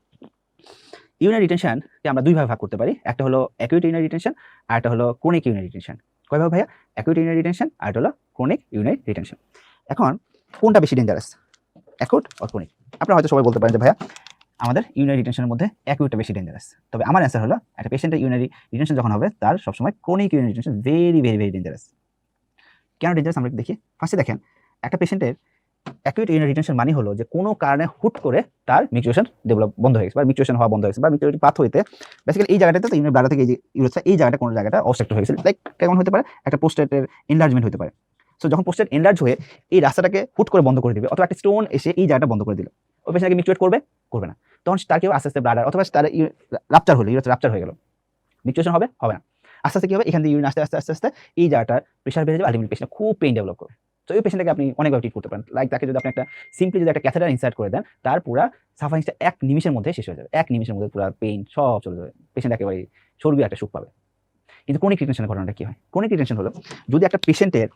ইউরিনারি রিটেনশনকে আমরা দুই ভাগে ভাগ করতে পারি, একটা হলো অ্যাকিউট ইউরিনারি রিটেনশন আর একটা হলো ক্রনিক ইউরিনারি রিটেনশন। কয় ভাবে ভাইয়া? অ্যাকিউট ইউরিনারি রিটেনশন আর একটা হলো ক্রনিক ইউরিনারি রিটেনশন। এখন কোনটা বেশি ডেঞ্জারাস, অ্যাকিউট অর ক্রনিক? আপনারা হয়তো সবাই বলতে পারেন যে ভাইয়া আমাদের ইউরিনারি রিটেনশনের মধ্যে অ্যাকিউটটা বেশি ডেঞ্জারাস। তবে আমার অ্যান্সার হলো একটা পেশেন্টের ইউরিনারি রিটেনশন যখন হবে তার সবসময় chronic urinary retention very very very dangerous. কেন ডেঞ্জারাস আমরা দেখি। ফার্স্টে দেখেন, একটা পেশেন্টের অ্যাকিউট ইউরিনারি রিটেনশন মানে হলো যে কোনো কারণে হুট করে তার মিউচুয়েশন ডেভেলপ বন্ধ হয়ে গেছে বা মিউচুয়েশন হওয়া বন্ধ হয়ে গেছে বা মিউচুয়েটি পাথ হইতে বেসিক্যালি এই জায়গাটাতে তো ইউরিনারি ব্লাডার থেকে এই যে ইউরোথ্রা এই জায়গাটা কোনো জায়গাটা অবস্ট্রাক্ট হয়ে গেছে। লাইক কেমন হতে পারে, একটা প্রোস্টেটের এনলার্জমেন্ট হতে পারে। সো যখন প্রোস্টেট এনলার্জ হয়ে এই রাস্তাটাকে হুট করে বন্ধ করে দিবে অথবা একটা স্টোন এসে এই জায়গাটা বন্ধ করে দিল, ওই পেশেন্টকে মিউচুয়েট করবে করবে না, তখন তার কেউ আস্তে আস্তে ব্লাডার অথবা তার রাপচার হলো, ইউরোথ্রা রাপচার হয়ে গেল, মিউচুয়েশন হবে হবে না, আস্তে আস্তে কি হবে, এখান থেকে ইউরিন আস্তে আস্তে আস্তে আস্তে এই জায়গাটা প্রেশার বেড়ে যাবে, আলটিমেটলি পেশেন্ট খুব পেইন ডেভেলপ করবে। তো এই পেশেন্টটাকে আপনি অনেকভাবে ট্রিট করতে পারেন। লাইক তাকে যদি আপনি একটা সিম্পলি যদি একটা ক্যাথেটার ইনসার্ট করে দেন তার পুরো সাফারিংসটা 1 নিমিষের মধ্যে শেষ হয়ে যাবে, 1 নিমিষের মধ্যে পুরো পেইন সব চলে যাবে, পেশেন্ট একেবারে স্বর্গীয় একটা সুখ পাবে। কিন্তু ক্রনিক রিটেনশনের ঘটনাটা কি হয়? ক্রনিক রিটেনশন হলো যদি একটা পেশেন্টের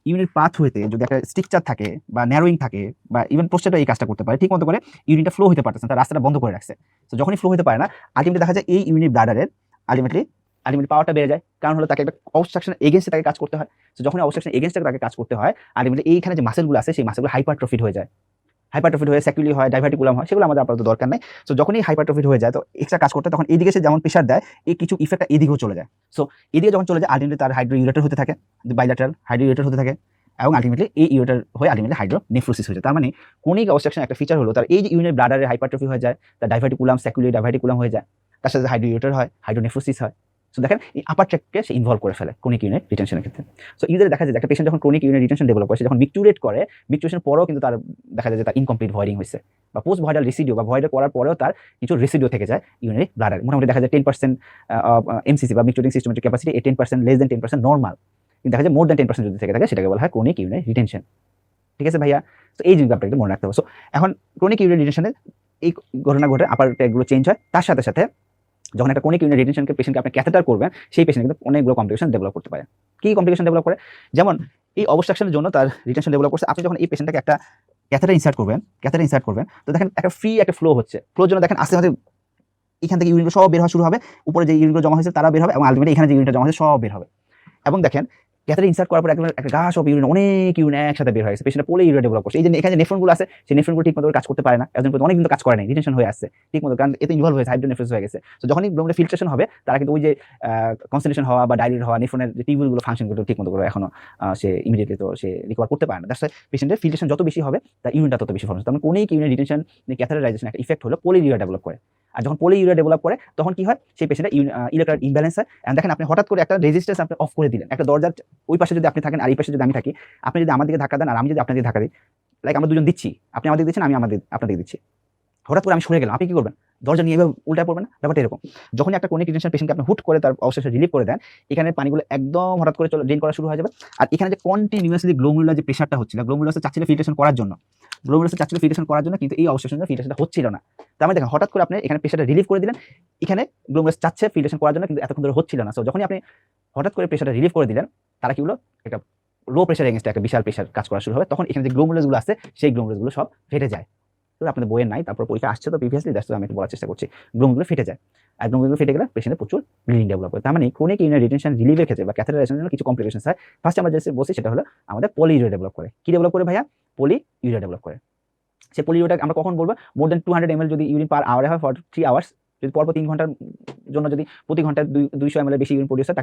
ইউরিনের পাথ হইতে যদি একটা স্ট্রিকচার থাকে বা ন্যারোইং থাকে বা ইভেন প্রোস্টেটও এই কাজটা করতে পারে, ঠিক মতো করে ইউরিনটা ফ্লো হতে পারতেছে না, তার রাস্তাটা বন্ধ করে রাখছে। তো যখনই ফ্লো হতে পারে না আলটিমেটলি দেখা যায় এই ইউরিনারি ব্লাডারের আলটিমেটলি পাওয়ারটা বেড়ে যায়, কারণ হলো তাকে একটা অবস্ট্রাকশন এগেইনস্টে তাকে কাজ করতে হয়। তো যখন অবস্ট্রাকশন এগেইনস্টে তাকে কাজ করতে হয় আলটিমেটলি এইখানে যে মাসেলগুলো আছে সেই মাসেলগুলো হাইপারট্রফিড হয়ে যায়, হাইপারট্রফিড হয়ে স্যাকুলি হয়, ডাইভার্টিকুলাম হয়, সেগুলো আমাদের আপাতত দরকার নাই। সো যখনই হাইপারট্রফিড হয়ে যায় তো এক্সট্রা কাজ করতে তখন এইদিকে সে যেমন প্রেশার দেয় এই কিছু ইফেক্টটা এদিকেও চলে যায়। সো এদিকে যখন চলে যায় আলটিমেটলি তার হাইড্রোইউরেটর হতে থাকে, বাইল্যাটারাল হাইড্রোইউরেটর হতে থাকে এবং আলটিমেটলি এই ইউরেটর হয়ে আলটিমেটলি হাইড্রোনেফ্রোসিস হয়ে যায়। তার মানে ক্রনিক অবস্ট্রাকশন একটা ফিচার হলো তার এই যে ইউরিনারি ব্লাডারের হাইপারট্রফি হয়ে যায়, তার ডাইভার্টিকুলাম স্যাকুলি ডাইভার্টিকুলাম হয়ে যায়, তার সাথে হাইড্রোইউরেটর হয়, হাইড্রোনেফ্রোসিস হয়। সো দেখেন এই আপার ট্র্যাক্টকে সে ইনভলভ করে ফেলে ক্রনিক ইউরিনারি রিটেনশনের ক্ষেত্রে। সো ইউজুয়ালি দেখা যায় যে একটা পেশেন্ট যখন ক্রনিক ইউরিনারি রিটেনশন ডেভেলপ করে, সে যখন মিকচুরেট করে, মিকচুরেশন পরেও কিন্তু তার দেখা যায় যে তার ইনকমপ্লিট ভয়েডিং হয়েছে বা পোস্ট ভয়েডাল রেসিডিও বা ভয়েড করার পরেও তার কিছু রেসিডিও থেকে যায় ইউরিনারি ব্লাডার। মোটামুটি দেখা যায় 10% এমসিসি বা micturating systematic capacity, 10% less than 10% normal, কিন্তু দেখা যায় মোর দেন 10% যদি থেকে থাকে সেটাকে বলা হয় ক্রনিক ইউরিনারি রিটেনশন। ঠিক আছে ভাইয়া, তো এই জিনিসটা একটু মনে রাখতে হবে। সো এখন ক্রনিক ইউরিনারি রিটেনশনে এই ঘটনা ঘটে, আপার ট্র্যাক্টগুলো চেঞ্জ হয়, তার সাথে সাথে যখন একটা ক্রনিক ইউরিনারি রিটেনশনকে পেশেন্টকে আপনি ক্যাথেটার করবেন সেই পেশেন্ট কিন্তু অনেকগুলো কমপ্লিকেশন ডেভেলপ করতে পারে। কি কমপ্লিকেশন ডেভেলপ করে? যেমন এই অবস্ট্রাকশনের জন্য তার রিটেনশন ডেভেলপ করছে, আপনি যখন এই পেশেন্টটাকে একটা ক্যাথেটার ইনসার্ট করবেন তো দেখেন একটা ফ্রি একটা ফ্লো হচ্ছে, ফ্লোর জন্য দেখেন আস্তে আস্তে এখান থেকে ইউরিনগুলো সব বের হওয়া শুরু হবে, উপরে যে ইউরিনগুলো জমা হয়েছে তারা বের হবে এবং আলটিমেটলি এখানে যে ইউরিনটা জমা হয়েছে সব বের হবে। এবং দেখেন ক্যাথেটার ইনসার্ট করার পর একটা গাছ অফ ইউরিন, অনেক ইউরিন একসাথে বের হয়ে গেছে, পেশেন্টটা পোলে ইউরিয়া ডেভেলপ করছে। এই যে এখানে যে নেফ্রনগুলো আছে সেই নেফ্রনগুলো ঠিকমতো কাজ করতে পারে না, একজন অনেক কিন্তু কাজ করে নাই, রিটেনশন হয়ে আসছে ঠিকমতো, কারণ এতে ইনভলভ হয়েছে, হাইড্রোনেফ্রোসিস হয়ে গেছে। তো যখনই গ্লোমেরুলার ফিল্ট্রেশন হবে তারা কিন্তু ওই যে কনসেন্ট্রেশন হওয়া বা ডাইলিউট হওয়া নেফ্রনের যে টিউবুলগুলো ফাংশনগুলো ঠিকমতো করে এখনো সে ইমিডিয়েটলি তো সে রিকভার করতে পারে না। দ্যাটস পেশেন্টের ফিল্ট্রেশন যত বেশি হবে তার ইউরিনটা তত বেশি ফর্ম হবে। তার মানে অনেক ইউরিন রিটেনশন ক্যাথেটারাইজেশন একটা ইফেক্ট হলো পলিইউরিয়া ডেভেলপ করে। আর যখন পলিইউরিয়া ডেভেলপ করে তখন কি হয়, সেই পেশেন্টের ইলেকট্রোলাইট ইমব্যালেন্স হয়। এন্ড দেখেন আপনি হঠাৎ করে একটা রেজিস্ট্যান্স আপনি অফ করে দিলেন, একটা দরজার ওই পাশে যদি আপনি থাকেন আর এই পাশে যদি আমি থাকি, আপনি যদি আমার দিকে ধাক্কা দেন আর আমি যদি আপনার দিকে ধাক্কা দিই, লাইক আমরা দুজন দিচ্ছি, আপনি আমাদের দিচ্ছেন আমি আপনাদের দিচ্ছি, হঠাৎ করে আমি সরে গেলাম, আপনি কি করবেন? দরজা নিয়ে এভাবে উল্টা পড়বেন না? ব্যাপারটা এরকম। যখন একটা ক্রনিক রিটেনশন পেশেন্টকে আপনি হুট করে তার অবশেষে রিলিভ করে দেন, এখানে পানিগুলো একদম হঠাৎ করে ড্রেন করা শুরু হয়ে যাবে। আর এখানে যে কন্টিনিউয়াসলি গ্লোমেরুলার যে প্রেশারটা হচ্ছিল, গ্লোমেরুলাসে চাচ্ছিল ফিল্ট্রেশন করার জন্য, কিন্তু এই অবশেষে ফিল্ট্রেশনটা হচ্ছিল না। তার মানে দেখেন হঠাৎ করে আপনি এখানে প্রেশারটা রিলিভ করে দিলেন, এখানে গ্লোমেরুলাস চাচ্ছে ফিল্ট্রেশন করার জন্য কিন্তু এতক্ষণ ধরে হচ্ছিল না। সো যখনই আপনি হঠাৎ করে প্রেশারটা রিলিভ করে দিলেন তারা কি হলো, একটা লো প্রেশার এগেনস্টে একটা বিশাল প্রেশার কাজ করা শুরু হবে, তখন এখানে যে গ্লোমেরুলাসগুলো আছে সেই গ্লোমেরুলাসগুলো সব ফেটে যায়। তো আপনাদের বইয়ের নাই, তারপর পরীক্ষা আসছে তো প্রিভিয়াসলি, দ্যাটস আমি একটু বলার চেষ্টা করছি। গ্লোমেরুলাসগুলো ফেটে যায়, আর গ্লোমেরুলাসগুলো ফেটে গেলে পেশেন্টে প্রচুর ব্লিডিং ডেভেলপ হয়। তার মানে ক্রনিক ইউরিনারি রিটেনশন রিলিভের ক্ষেত্রে বা ক্যাথেটারাইজেশনের জন্য কিছু কমপ্লিকেশনস হয়। ফার্স্ট আমরা যেটা বলছি সেটা হলো আমাদের পলিইউরিয়া ডেভেলপ করে। কি ডেভেলপ করে ভাইয়া? পলিইউরিয়া ডেভেলপ করে। সে পলিইউরিয়াটা আমরা কখন বলবো? মোর দেন 200 ml যদি ইউরিন পার আওয়ারে হয় ফর 3 আওয়ার্স, যদি পরপর 3 ঘন্টার জন্য যদি প্রতি ঘন্টায় 200 ml এর বেশি ইউরিন প্রডিউস হয়,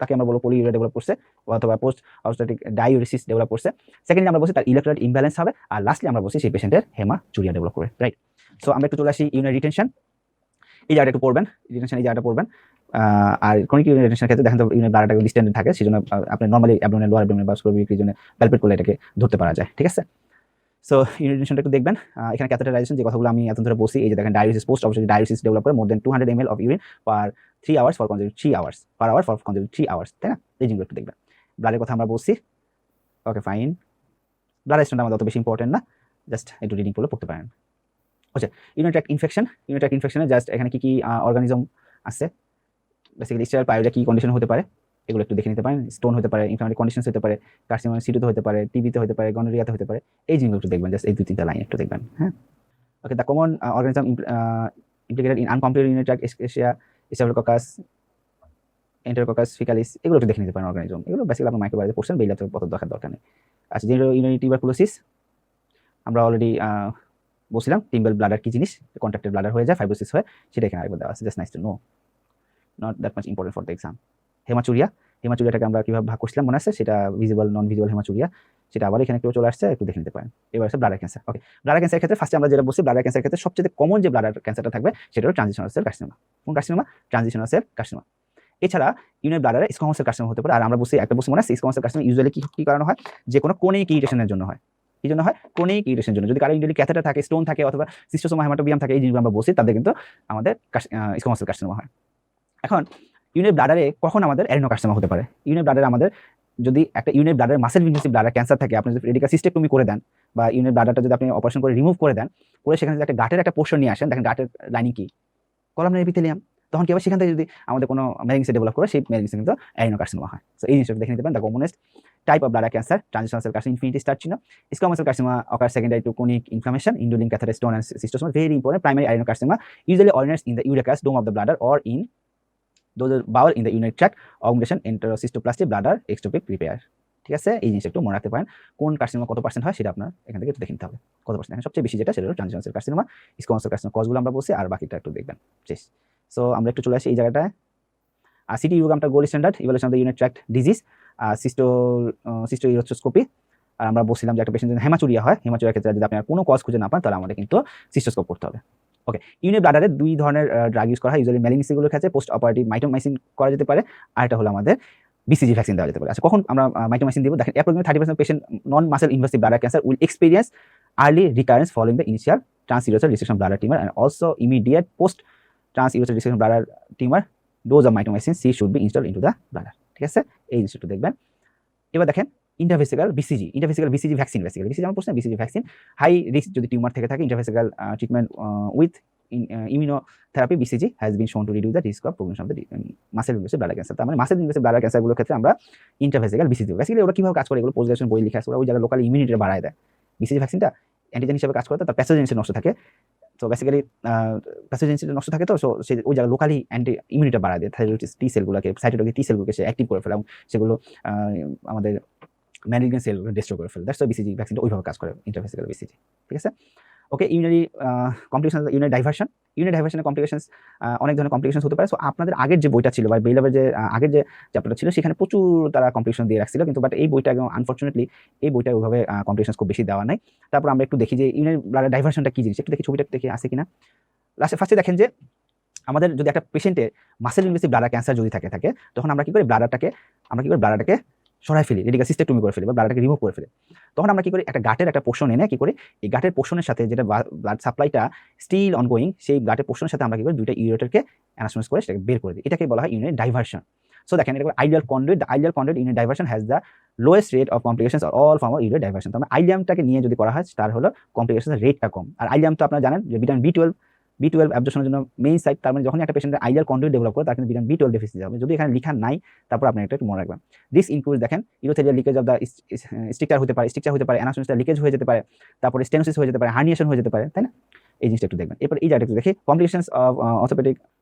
তাকে আমরা বলবো পলিইউরিয়া ডেভেলপ করছে অথবা পোস্ট অবস্ট্রাটিক ডাইউরেসিস ডেভেলপ করছে। সেকেন্ডলি আমরা বলছি তার ইলেকট্রোলাইট ইমব্যালেন্স হবে, আর লাস্টলি আমরা বলছি সেই পেশেন্টের হেমাচুরিয়া ডেভেলপ করে, রাইট? সো আমরা একটু চলে আসি ইউরিনারি রিটেনশন। এই জায়গাটা একটু পড়বেন, রিটেনশন এই জায়গাটা পড়বেন। আর ক্রনিক ইউরিনারি রিটেনশনের ক্ষেত্রে দেখেন তো ইউরিনারি ব্লাডারটা ডিস্টেন্ডেড থাকে, সেজন্য আপনি নরমালি অ্যাবডোমিনাল লোয়ার অ্যাবডোমিনাল বা স্ক্রোবিক রিজনে প্যালপেট করলে এটাকে ধরতে পারা যায়, ঠিক আছে? সো ইউরিনারি রিটেনশনটা একটু দেখবেন। এখানে ক্যাথেটারাইজেশন যে কথাগুলো আমি এত ধরে বলছি, এই যে দেখেন dialysis, post obstructive dialysis develop করে more than 200 ml of urine per 3 hours for consecutive 3 hours per hour for consecutive 3 hours, তাই না? এই জিনিসগুলো একটু দেখবেন। ব্লাডের কথা আমরা বলছি, ওকে ফাইন। ব্লাড স্টোনটা আমাদের অত বেশি ইম্পর্টেন্ট না, জাস্ট একটু রিডিং করলে পড়তে পারেন। আচ্ছা, urinary tract infection. Urinary tract ইনফেকশনে জাস্ট এখানে কি অর্গানিজম আছে, বেসিক্যালি স্টেরাইল পায়োরিয়া কি কন্ডিশন হতে পারে এগুলো একটু দেখে নিতে পারেন। স্টোন হতে পারে, ইনফ্লামেটরি কন্ডিশনস হতে পারে, কার্সিনোমা সিটোতে হতে পারে, টিবিতে হতে পারে, গনোরিয়াতে হতে পারে। এই জিনিসগুলো একটু দেখবেন, জাস্ট এই 2-3টা লাইন একটু দেখবেন, হ্যাঁ? Okay, the common organism implicated in uncomplicated urinary tract Escherichia, Staphylococcus, Enterococcus faecalis, এগুলো একটু দেখে নিতে পারেন অর্গানিজম। এগুলো বেসিক্যালি আপনার মাইক্রোবায়োলজি পড়ছেন, বেইলাতে কত দেখার দরকার নেই। আচ্ছা, ইউরিনারি টিউবারকুলোসিস আমরা অলরেডি বলছিলাম। টিম্বল ব্লাডার কি জিনিস, কন্ট্রাক্টেড ব্লাডার হয়ে যায়, ফাইব্রোসিস হয়, সেটা এখানে আরেকবার দেওয়া আছে, just nice to know, not that much important for the exam. Haematuria, হেমাচুরিয়াটাকে আমরা কিভাবে ভাগ করছিলাম মনে আছে? সেটা ভিজিবল, নন ভিজিবল হেমাচুরিয়া, সেটা আবার এখানে কেউ চলে আসছে, একটু দেখে নিতে পারেন। এবার আছে ব্লাডার ক্যান্সার। ওকে, ব্লাডার ক্যান্সারের ক্ষেত্রে ফার্স্টে আমরা যেটা বলছি, ব্লাডার ক্যান্সারের ক্ষেত্রে সবচেয়ে কমন যে ব্লাডার ক্যান্সারটা থাকবে সেটা হলো ট্রানজিশনাল সেল কার্সিনোমা। কোন কার্সিনোমা? Transitional cell carcinoma. এছাড়া ইউরিনারি ব্লাডারে স্কোয়ামাস সেল কার্সিনোমা হতে পারে। আর আমরা বলছি একটা বলছি মনে আছে, স্কোয়ামাস সেল কার্সিনোমা ইউজুয়ালি কি কারণে হয়? যে কোনো ক্রনিক ইরিটেশনের জন্য হয়। কি জন্য হয়? ক্রনিক ইরিটেশনের জন্য। যদি কারো ইন্ডোলি ক্যাথেটার থাকে, স্টোন থাকে, অথবা সিস্টোসোমা হেমাটোবিয়াম থাকে, এই জিনিসগুলো আমরা বলছি, তাদের কিন্তু আমাদের স্কোয়ামাস সেল কার্সিনোমা হয়। এখন ইউরিনারি ব্লাডারে কখন আমাদের অ্যাডিনোকার্সিনোমা হতে পারে? ইউরিনারি ব্লাডারে আমাদের যদি একটা ইউরিনারি ব্লাডারে মাসেল ইনভেসিভ ব্লাডার ক্যান্সার থাকে, আপনি যদি রেডিকাল সিস্টেক্টমি করে দেন বা ইউরিনারি ব্লাডারটা যদি আপনি অপারেশন করে রিমুভ করে দেন, করে সেখানে যদি একটা গাটের একটা পোর্শন নিয়ে আসেন, দেখেন গাটের লাইনিং কি? Columnar epithelium. তখন কি আবার সেখান থেকে যদি আমাদের কোনো ম্যালিগনেন্সি ডেভেলপ করে, সেই ম্যালিগনেন্সি কিন্তু অ্যাডিনোকার্সিনোমা হয়। সো এই জিনিসটা দেখে নিতে পারেন। The commonest type of bladder cancer transitional cell carcinoma, infinity star চিহ্ন। Squamous cell carcinoma occurs secondary to chronic inflammation, indwelling catheter stone and cystosoma. Very important. Primary adenocarcinoma usually originates in the urachus, dome of the bladder, or in those bowel in the urinary tract, augmentation, enterocystoplasty, bladder, ectopic repair. ঠিক আছে, এই জিনিসটা একটু মনে রাখতে পারেন। কোন কার্সিনোমা কত পার্সেন্ট হয় সেটা আপনার এখান থেকে একটু দেখে নিতে হবে, কত পার্সেন্ট। সবচেয়ে বেশি যেটা সেটা হলো transitional cell carcinoma, squamous cell carcinoma কজগুলো আমরা বলছি, আর বাকিটা একটু দেখবেন। শেষ। সো আমরা একটু চলে আসি এই জায়গাটায়। সিটি ইউগামটা gold standard evaluation of the urinary tract disease, cystoureteroscopy. আর আমরা বলছিলাম যে একটা পেশেন্ট যদি হেমাচুরিয়া হয়, হেমাচুরিয়ার ক্ষেত্রে যদি আপনার কোনো কজ খুঁজে না পান, তাহলে আমাদের কিন্তু সিস্টোস্কোপ করতে হবে। ওকে, ইউরিনারি ব্লাডারে দুই ধরনের ড্রাগ ইউজ করা হয় ইউজুয়ালি ম্যালিগনেন্সিগুলোর ক্ষেত্রে। পোস্ট অপারেটিভ মাইটোমাইসিন করা যেতে পারে, আর এটা হলো আমাদের বিসিজি ভ্যাকসিন দেওয়া যেতে পারে। আচ্ছা, কখন আমরা মাইটোমাইসিন দিব? দেখেন approximately 30% patient non muscle invasive bladder cancer will experience early recurrence following the initial transurethral resection bladder tumour and also immediate post transurethral resection bladder tumour dose of mitomycin C should be installed into the bladder. ঠিক আছে, এই জিনিসটা একটু দেখবেন। এবার দেখেন intravesical BCG, intravesical BCG vaccine, basically BCG আমরা বলছি বিসিজি ভ্যাকসিন। হাই রিস্ক যদি টিউমার থেকে থাকে, intravesical treatment with immunotherapy BCG has been shown to reduce the risk of progression of the muscle invasive bladder cancer। তার মানে মাসেল ইনভেসিভ ব্লাডার ক্যান্সারগুলোর ক্ষেত্রে আমরা ইন্টারভেসিক্যাল বিসিজি, বেসিক্যালি ওরা কিভাবে কাজ করে এগুলো পোস্ট গ্রাজুয়েশন বই লিখে আছে, ওরা ওই জায়গায় লোকাল ইমিউনিটি বাড়ায় দেয়। বিসিজি ভ্যাকসিনটা অ্যান্টিজেন হিসেবে কাজ করে, তো তার প্যাথোজেনিসিটি নষ্ট থাকে। তো বেসিক্যালি প্যাথোজেনিসিটি নষ্ট থাকে, তো সে ওই জায়গায় লোকালি অ্যান্টি ইমিউনিটি বাড়ায় দেয়, থাইরয়েড টি সেলগুলোকে, সাইটোটক্সিক টি সেলগুলোকে সে অ্যাক্টিভ করে ফেলে এবং সেগুলো আমাদের ম্যালিগনেন্ট সেলগুলো ডিস্ট্রয় করে ফেলে। দ্যাটস ওয়াই বিসিজি ভ্যাকসিনটা ওইভাবে কাজ করে, ইন্টারভেসিক্যাল বিসিজি। ঠিক আছে, okay. Urinary complication, urinary diversion. Urinary ডাইভার্সনের কমপ্লিকেশনস অনেক ধরনের কমপ্লিকেশনস হতে পারে। সো আপনাদের আগের যে বইটা ছিল বা বেইলাভের যে আগের যে চ্যাপ্টারটা ছিল, সেখানে প্রচুর তারা কমপ্লিকেশন দিয়ে রাখছিল, কিন্তু বাট এই বইটা আনফরচুনেটলি এই বইটা ওইভাবে কমপ্লিকেশনস খুব বেশি দেওয়া নাই। তারপর আমরা একটু দেখি যে ইউরিনারি ব্লাডার ডাইভার্সনটা কি জিনিস, একটু দেখি ছবিটা দেখে আছে কিনা। ফার্স্টে দেখেন যে আমাদের যদি একটা পেশেন্টের মাসেল ইনভেসিভ ব্লাডার ক্যান্সার যদি থাকে তখন আমরা কি করি, ব্লাডারটাকে সরাই ফেলি, রেডিকাল সিস্টেক্টমি করে ফেলি বা ব্লাডারটাকে রিমুভ করে ফেলি। তখন আমরা কি করি, একটা গাটের একটা পোর্শন এনে কি করি, এই গাটের পোর্শনের সাথে যেটা ব্লাড সাপ্লাইটা স্টিল অনগোয়িং, সেই গাটের পোর্শনের সাথে আমরা কি করি, দুইটা ইউরেটরকে অ্যানাস্টোমোস করে সেটাকে বের করে দিই। এটাকে বলা হয় ইউরিনারি ডাইভার্সন। সো দেখেন এটা ideal conduit, the ideal conduit urinary diversion has the lowest rate of complications or all form of urinary diversion. তার মানে আইলিয়ামটাকে নিয়ে যদি করা হয় তার হলো কমপ্লিকেশনের রেটটা কম। আর আইলিয়াম তো আপনারা জানেন যে ভিটামিন B12 B12 অ্যাবজর্পশনের জন্য মেইন সাইট, তার মানে যখন একটা পেশেন্টের আইডিয়াল কন্ডুইট ডেভেলপ করে তার কিন্তু ভিটামিন B12 ডেফিসিয়েন্সি হবে। যদি এখানে লেখা নাই তারপর আপনি একটা একটু মনে রাখবেন। দিস ইনক্লুড দেখেন urothelial leakage of the structure হতে পারে, অ্যানাস্টোসিসটা লিকেজ হয়ে যেতে পারে, তারপরে স্টেনোসিস হয়ে যেতে পারে, হার্নিয়েশন হয়ে যেতে পারে, তাই না? এই জিনিসটা একটু দেখবেন। এরপর এই জায়গাটা একটু দেখি, কমপ্লিকেশনস অফ অর্থোপেডিক,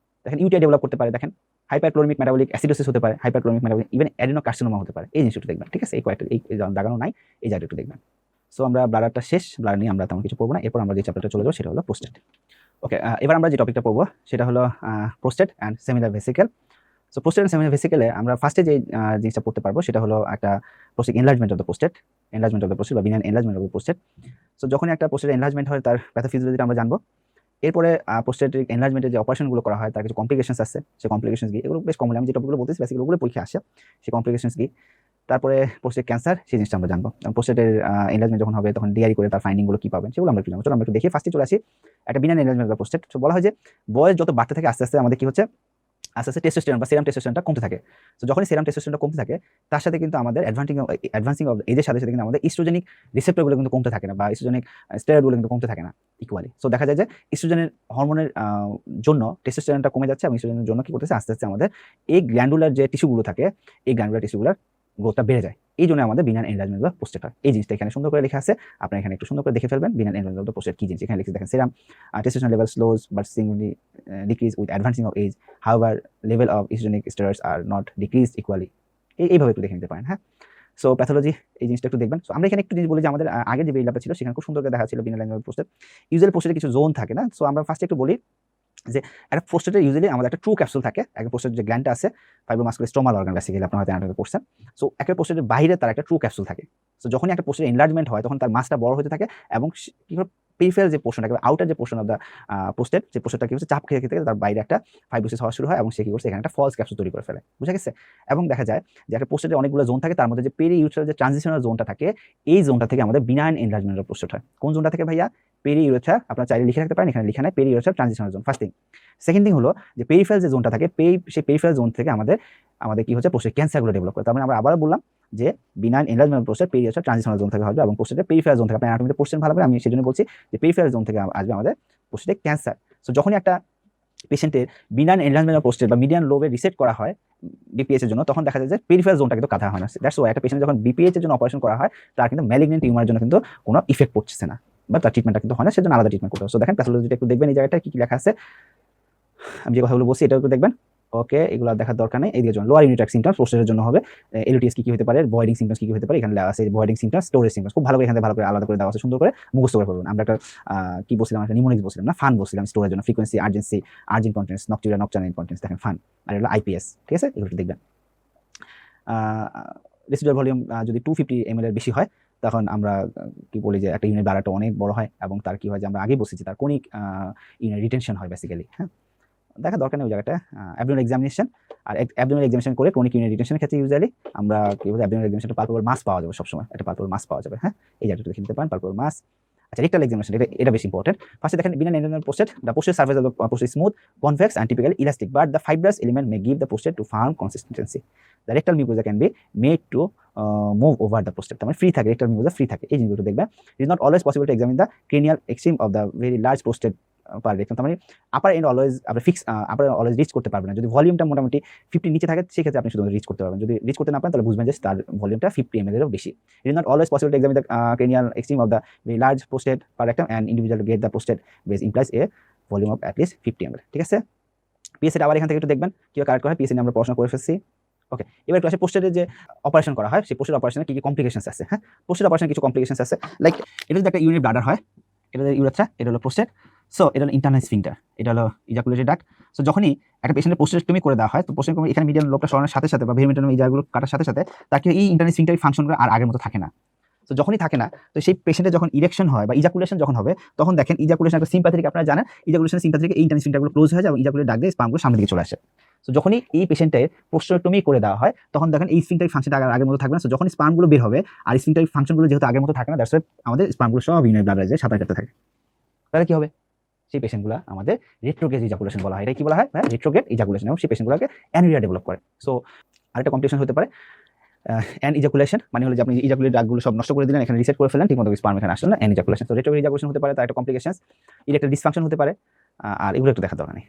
দেখেন ইউটিআই ডেভেলপ করতে পারে, দেখেন হাইপারক্লোরিক মেটাবলিক অ্যাসিডোসিস হতে পারে, হাইপারক্লোরিক মেটাবলিক ইভেন অ্যাডিনোকার্সিনোমা হতে পারে। এই জিনিসটা একটু দেখবেন, ঠিক আছে? এই কয়েকটা এই দাগানো নাই, এই জায়গাটা একটু দেখবেন। সো আমরা ব্লাডারটা শেষ, ব্লাডার নিয়ে আমরা তেমন কিছু পড়বো না। এরপর আমরা যে চ্যাপ্টারটা চলে যাবো সেটা হলো প্রোস্টেট। ওকে, এবার আমরা যে টপিকটা পড়বো সেটা হলো prostate and seminal vesicle. So prostate and seminal ভেসিকেলে আমরা ফার্স্টে যে জিনিসটা পড়তে পারবো সেটা হলো একটা prostate enlargement of the prostate, enlargement of the prostate বা benign enlargement of the prostate. So যখন একটা প্রোস্টেটের এনলার্জমেন্ট হয় তার প্যাথোফিজিওলজিটা আমরা জানবো। এরপরে প্রোস্টেটিক এনলার্জমেন্টের যে অপারেশনগুলো করা হয় তার কিছু কমপ্লিকেশনস আছে, সেই কমপ্লিকেশনস কি, এগুলো বেশ কমন, আমি যে টপিকগুলো বলতেছি বেসিক্যালি ওগুলো পরীক্ষা আসে, সেই কমপ্লিকেশনস কি। তারপরে প্রোস্টেট ক্যান্সার, সেই জিনিসটা আমরা জানবো। প্রোস্টেটের এনলার্জমেন্ট যখন হবে তখন ডিআরি করে তার ফাইন্ডিংগুলো কি পাবেন সেগুলো আমরা একটু জানবো। চলো আমরা একটু দেখি, ফার্স্টে চলে আসি একটা benign enlargement of the prostate. তো বলা হয় যে বয়স যত বাড়তে থাকে আস্তে আস্তে আমাদের কি হচ্ছে, আস্তে আস্তে টেস্টোস্টেরন বা সেরাম টেস্টোস্টেরনটা কমতে থাকে। তো যখনই সেরাম টেস্টোস্টেরনটা কমতে থাকে তার সাথে কিন্তু আমাদের অ্যাডভান্সিং অফ এজের সাথে সাথে কিন্তু আমাদের ইস্ট্রোজেনিক রিসেপ্টরগুলো কিন্তু কমতে থাকে না, বা ইস্ট্রোজেনিক স্টেরয়েডগুলো কিন্তু কমতে থাকে না ইকুয়ালি। সো দেখা যায় যে ইস্ট্রোজেনের হরমোনের জন্য টেস্টোস্টেরনটা কমে যাচ্ছে, এবং ইস্ট্রোজেনের জন্য কি করতেছে আস্তে আস্তে আমাদের এই গ্ল্যান্ডুলার যে টিস্যুগুলো থাকে এই গ্ল্যান্ডুলার টিস্যুগুলোর গ্রোথটা বেড়ে যায়। এই জন্য আমাদের বিনাইন এনলার্জমেন্ট অফ প্রোস্টেট হয়। এই জিনিসটা এখানে সুন্দর করে লেখা আছে, আপনারা এখানে একটু সুন্দর করে দেখে ফেলবেন benign enlargement of the prostate কি জিনিস। এখানে লিখে দেখেন serum testosterone level slows but significantly decrease with advancing of age, however level of estrogenic steroids are not decreased equally। এইভাবে একটু দেখে নিতে পারেন। হ্যাঁ, সো প্যাথোলজি এই জিনিসটা একটু দেখবেন। সো আমরা এখানে একটু জিনিস বলি যে আমাদের আগের যে বিল্ডআপটা ছিল সেখানে খুব সুন্দর করে দেখা ছিল benign enlargement of prostate. Usually প্রোস্টেটে কিছু জোন থাকে না। সো আমরা ফার্স্টে একটু বলি যে একটা প্রোস্টেটে ইউজুয়ালি আমাদের একটা ট্রু ক্যাপসুল থাকে। একটা প্রোস্টেটের যে গ্ল্যান্ডটা আছে ফাইব্রোমাস্কুলার স্টোমাল অর্গান, বেসিক্যালি আপনারা হয়তো অ্যানাটমি পড়ছেন। সো একটা প্রোস্টেটের বাইরে তার একটা ট্রু ক্যাপসুল থাকে। সো যখনই একটা প্রোস্টেট এনলার্জমেন্ট হয় তখন তার মাসটা বড় হতে থাকে, এবং কি করে পেরিফেরাল যে পোর্শন, একেবারে আউটার যে পোর্শন অফ দ্য প্রোস্টেট, যে প্রোস্টেটটা কি হচ্ছে চাপ খেয়ে খেতে তার বাইরে একটা ফাইব্রোসিস হওয়া শুরু হয়, এবং সে কি করছে এখানে একটা ফলস ক্যাপসুল তৈরি করে ফেলে। বুঝা গেছে? এবং দেখা যায় যে একটা প্রোস্টেটে অনেকগুলো জোন থাকে, তার মধ্যে যে পেরি ইউরেথ্রাল যে ট্রানজিশনাল জোনটা থাকে এই জোনটা থেকে আমাদের বিনাইন এনলার্জমেন্ট অফ প্রোস্টেট হয়। কোন জোনটা থেকে ভাইয়া? Peri urethra. আপনারা চাইলে লিখে রাখতে পারেন, এখানে লিখা নাই, peri urethral transitional zone, first thing. Second thing হলো যে পেরিফেরাল যে জোনটা থাকে সেই পেরিফেরাল জোন থেকে আমাদের কি হচ্ছে প্রোস্টেট ক্যান্সারগুলো ডেভেলপ করে। তার মানে আমরা আবার বললাম যে benign enlargement of prostate peri urethral transitional zone থেকে হবে, এবং প্রোস্টেটের পেরিফেরাল জোন থেকে আপনি অ্যানাটমিতে পড়ছেন ভালো করে, আমি সেজন্য বলছি যে পেরিফেরাল জোন থেকে আসবে আমাদের প্রোস্টেট ক্যান্সার। সো যখনই একটা পেশেন্টের বিনাইন এনলার্জমেন্ট অফ প্রোস্টেট বা মিডিয়ান লোবে রিসেট করা হয় বিপিএইচ এর জন্য, তখন দেখা যায় যে পেরিফেরাল জোনটা কিন্তু কাটা হয় না। দ্যাটস ওয়াই একটা পেশেন্ট যখন বিপিএইচ এর জন্য অপারেশন করা হয় তার কিন্তু ম্যালিগন্যান্ট টিউমারের জন্য কিন্তু কোনো ইফেক্ট পড়ছে না, বা তার ট্রিটমেন্টটা কিন্তু হয় না, সেজন্য আলাদা ট্রিটমেন্ট করতে হবে। সো দেখেন প্যাথোলজিটা একটু দেখবেন, এই জায়গাটা কি কি লেখা আছে, আমি যে কথাগুলো বলছি এটা একটু দেখবেন। ওকে, এগুলো দেখার দরকার নেই। এইদিকে জন্য লোয়ার ইউনিট সিমটমস প্রোস্টেটের জন্য হবে, এলইউটিএস কি হতে পারে, ভয়েডিং সিমটমস কি হতে পারে, এখানে লেখা আছে ভয়েডিং সিমটমস, স্টোরেজ সিমটমস, খুব ভালো করে এখানে ভালো করে আলাদা করে দেওয়া আছে, সুন্দর করে মুখস্থ করে পড়বেন। আমরা একটা কি বলছিলাম, একটা নিউমোনিক্স বলছিলাম না, ফান বলছিলাম স্টোরের জন্য, ফ্রিকোয়েন্সি, আর্জেন্সি, আর্জিন কন্টেন্টস, নকটুরাল ইনকন্টেন্স, দেখেন ফান, আর হলো আইপিএস, ঠিক আছে, এগুলো দেখবেন। রেসিডুয়াল ভলিউম যদি 250 ml এর বেশি হয় তখন আমরা কি বলি যে একটা ইউনিট ব্লাডারটা অনেক বড় হয়, এবং তার কি হয় যে আমরা আগে বলছি যে তার কোনিক ইউনিট রিটেনশন হয় বেসিক্যালি। হ্যাঁ, দেখা দরকার নেই ওই জায়গাটা। অ্যাবডোমিনাল এক্সামিনেশন, আর অ্যাবডোমিনাল এক্সামিনেশন করে ক্রনিক ইউরিনারি রিটেনশনের ক্ষেত্রে ইউজুয়ালি আমরা কি বলি অ্যাবডোমিনাল এক্সামিনেশনটা পালপেবল মাস পাওয়া যাবে সবসময়, একটা পালপেবল মাস পাওয়া যাবে। হ্যাঁ, এই জায়গাটা দেখে নিতে পারেন পালপেবল মাস। আচ্ছা, রেক্টাল এক্সামিনেশন, এটা বেশি ইম্পর্টেন্ট। ফার্স্টে দেখেন benign enlargement prostate, the prostate surface of the prostate smooth, convex and typically elastic, but the fibrous element may give the prostate to firm consistency. The rectal mucosa can be made to move over the prostate, তার মানে ফ্রি থাকে, রেক্টাল মিউকোসা ফ্রি থাকে। এই জিনিসগুলো দেখবেন। It is not always possible to examine the cranial extreme of the very large prostate per rectum, তার মানে আপার এন্ড অলওয়েজ আপনি ফিক্স আপার অলওয়েজ রিচ করতে পারবেন না। যদি ভলিউমটা মোটামুটি 50 নিচে থাকে সেক্ষেত্রে আপনি শুধু রিচ করতে পারবেন, যদি রিচ করতে না পারেন তাহলে বুঝবেন যে তার ভলিউমটা 50 ml এরও বেশি। It is not always possible to examine the cranial extreme of the very large prostate per rectum, and individual to get the prostate base implies a volume of at least 50 ml, ঠিক আছে। পিএসএ আবার এখান থেকে একটু দেখবেন কিভাবে কারেক্ট করা হয়, পিএসএ নিয়ে আমরা পড়াশোনা করে ফেলছি। ওকে, এবার ক্লাসে পোস্টেটের যে অপারেশন করা হয় সেই পোস্টের অপারেশনে কি কি কমপ্লিকেশনস আছে। হ্যাঁ, পোস্টের অপারেশনে কিছু কমপ্লিকেশনস আছে, লাইক এটা যদি একটা ইউনিট ব্লাডার হয়, এটা ইউরেথ্রা, এটা হলো প্রোস্টেট। সো এটা হলো ইন্টারনাল স্ফিংটার, এটা হলো ইজাকুলেটরি ডাক্ট। সো যখনই একটা পেশেন্টের প্রোস্টেটেক্টমি করে দেওয়া হয়, তো প্রোস্টেটেক্টমি এখানে মিডিয়াম লোবটা সরানোর সাথে সাথে বা ভেরিমেট্রাম এই জায়গাগুলো কাটার সাথে সাথে তাকে এই ইন্টারনাল স্ফিংটারি ফাংশনগুলো আর আগের মতো থাকে না। তো যখনই থাকে না, তো সেই পেশেন্টের যখন ইরেকশন হয় বা ইজাকুলেশন যখন হবে, তখন দেখেন ইজাকুলেশন একটা সিম্প্যাথেটিক, আপনারা জানেন ইজাকুলেশন সিম্প্যাথেটিক, এই ইন্টারনাল স্ফিংটারগুলো ক্লোজ হয়ে যায় এবং ইজাকুলেট ডাক দিয়ে স্পার্মগুলো সামনের দিকে চলে আসে। তো যখনই এই পেশেন্টের প্রোস্টেটেক্টমি করে দেওয়া হয় তখন দেখেন এই স্ফিংটারিক ফাংশনটা আগের মতো থাকবে না। সো যখন স্পার্মগুলো বের হবে আর স্ফিংটারিক ফাংশনগুলো যেহেতু আগের মতো থাকে না, দ্যাটস ওয়াই আমাদের স্পার্মগুলো সব ইউনিট ব্লাডারে যায় সাঁতার কাটতে থাকে। তাহলে কি হবে, সেই পেশেন্টগুলো আমাদের রেট্রোগেজ ইজাকুলেশন বলা হয়। এটা কি বলা হয়? রেট্রোগেট ইজাকুলেশন, এবং সেই পেশেন্টগুলোকে অ্যানুরিয়া ডেভেলপ করে। সো আরেকটা কমপ্লিকেশন হতে পারে অ্যান ইজাকুলেশন, মানে হলো যে আপনি ইজাকুলেট ডাকগুলো সব নষ্ট করে দিলেন, এখানে রিসেট করে ফেলেন, ঠিকমতো স্পার্ম এখানে আসলো না, অ্যান ইজাকুলেশন। তো রেট্রোগেট ইজাকুলেশন হতে পারে, তার একটা কমপ্লিকেশন। ইরেক্টাল ডিসফাংশন হতে পারে, আর এগুলো একটু দেখার দরকার নেই,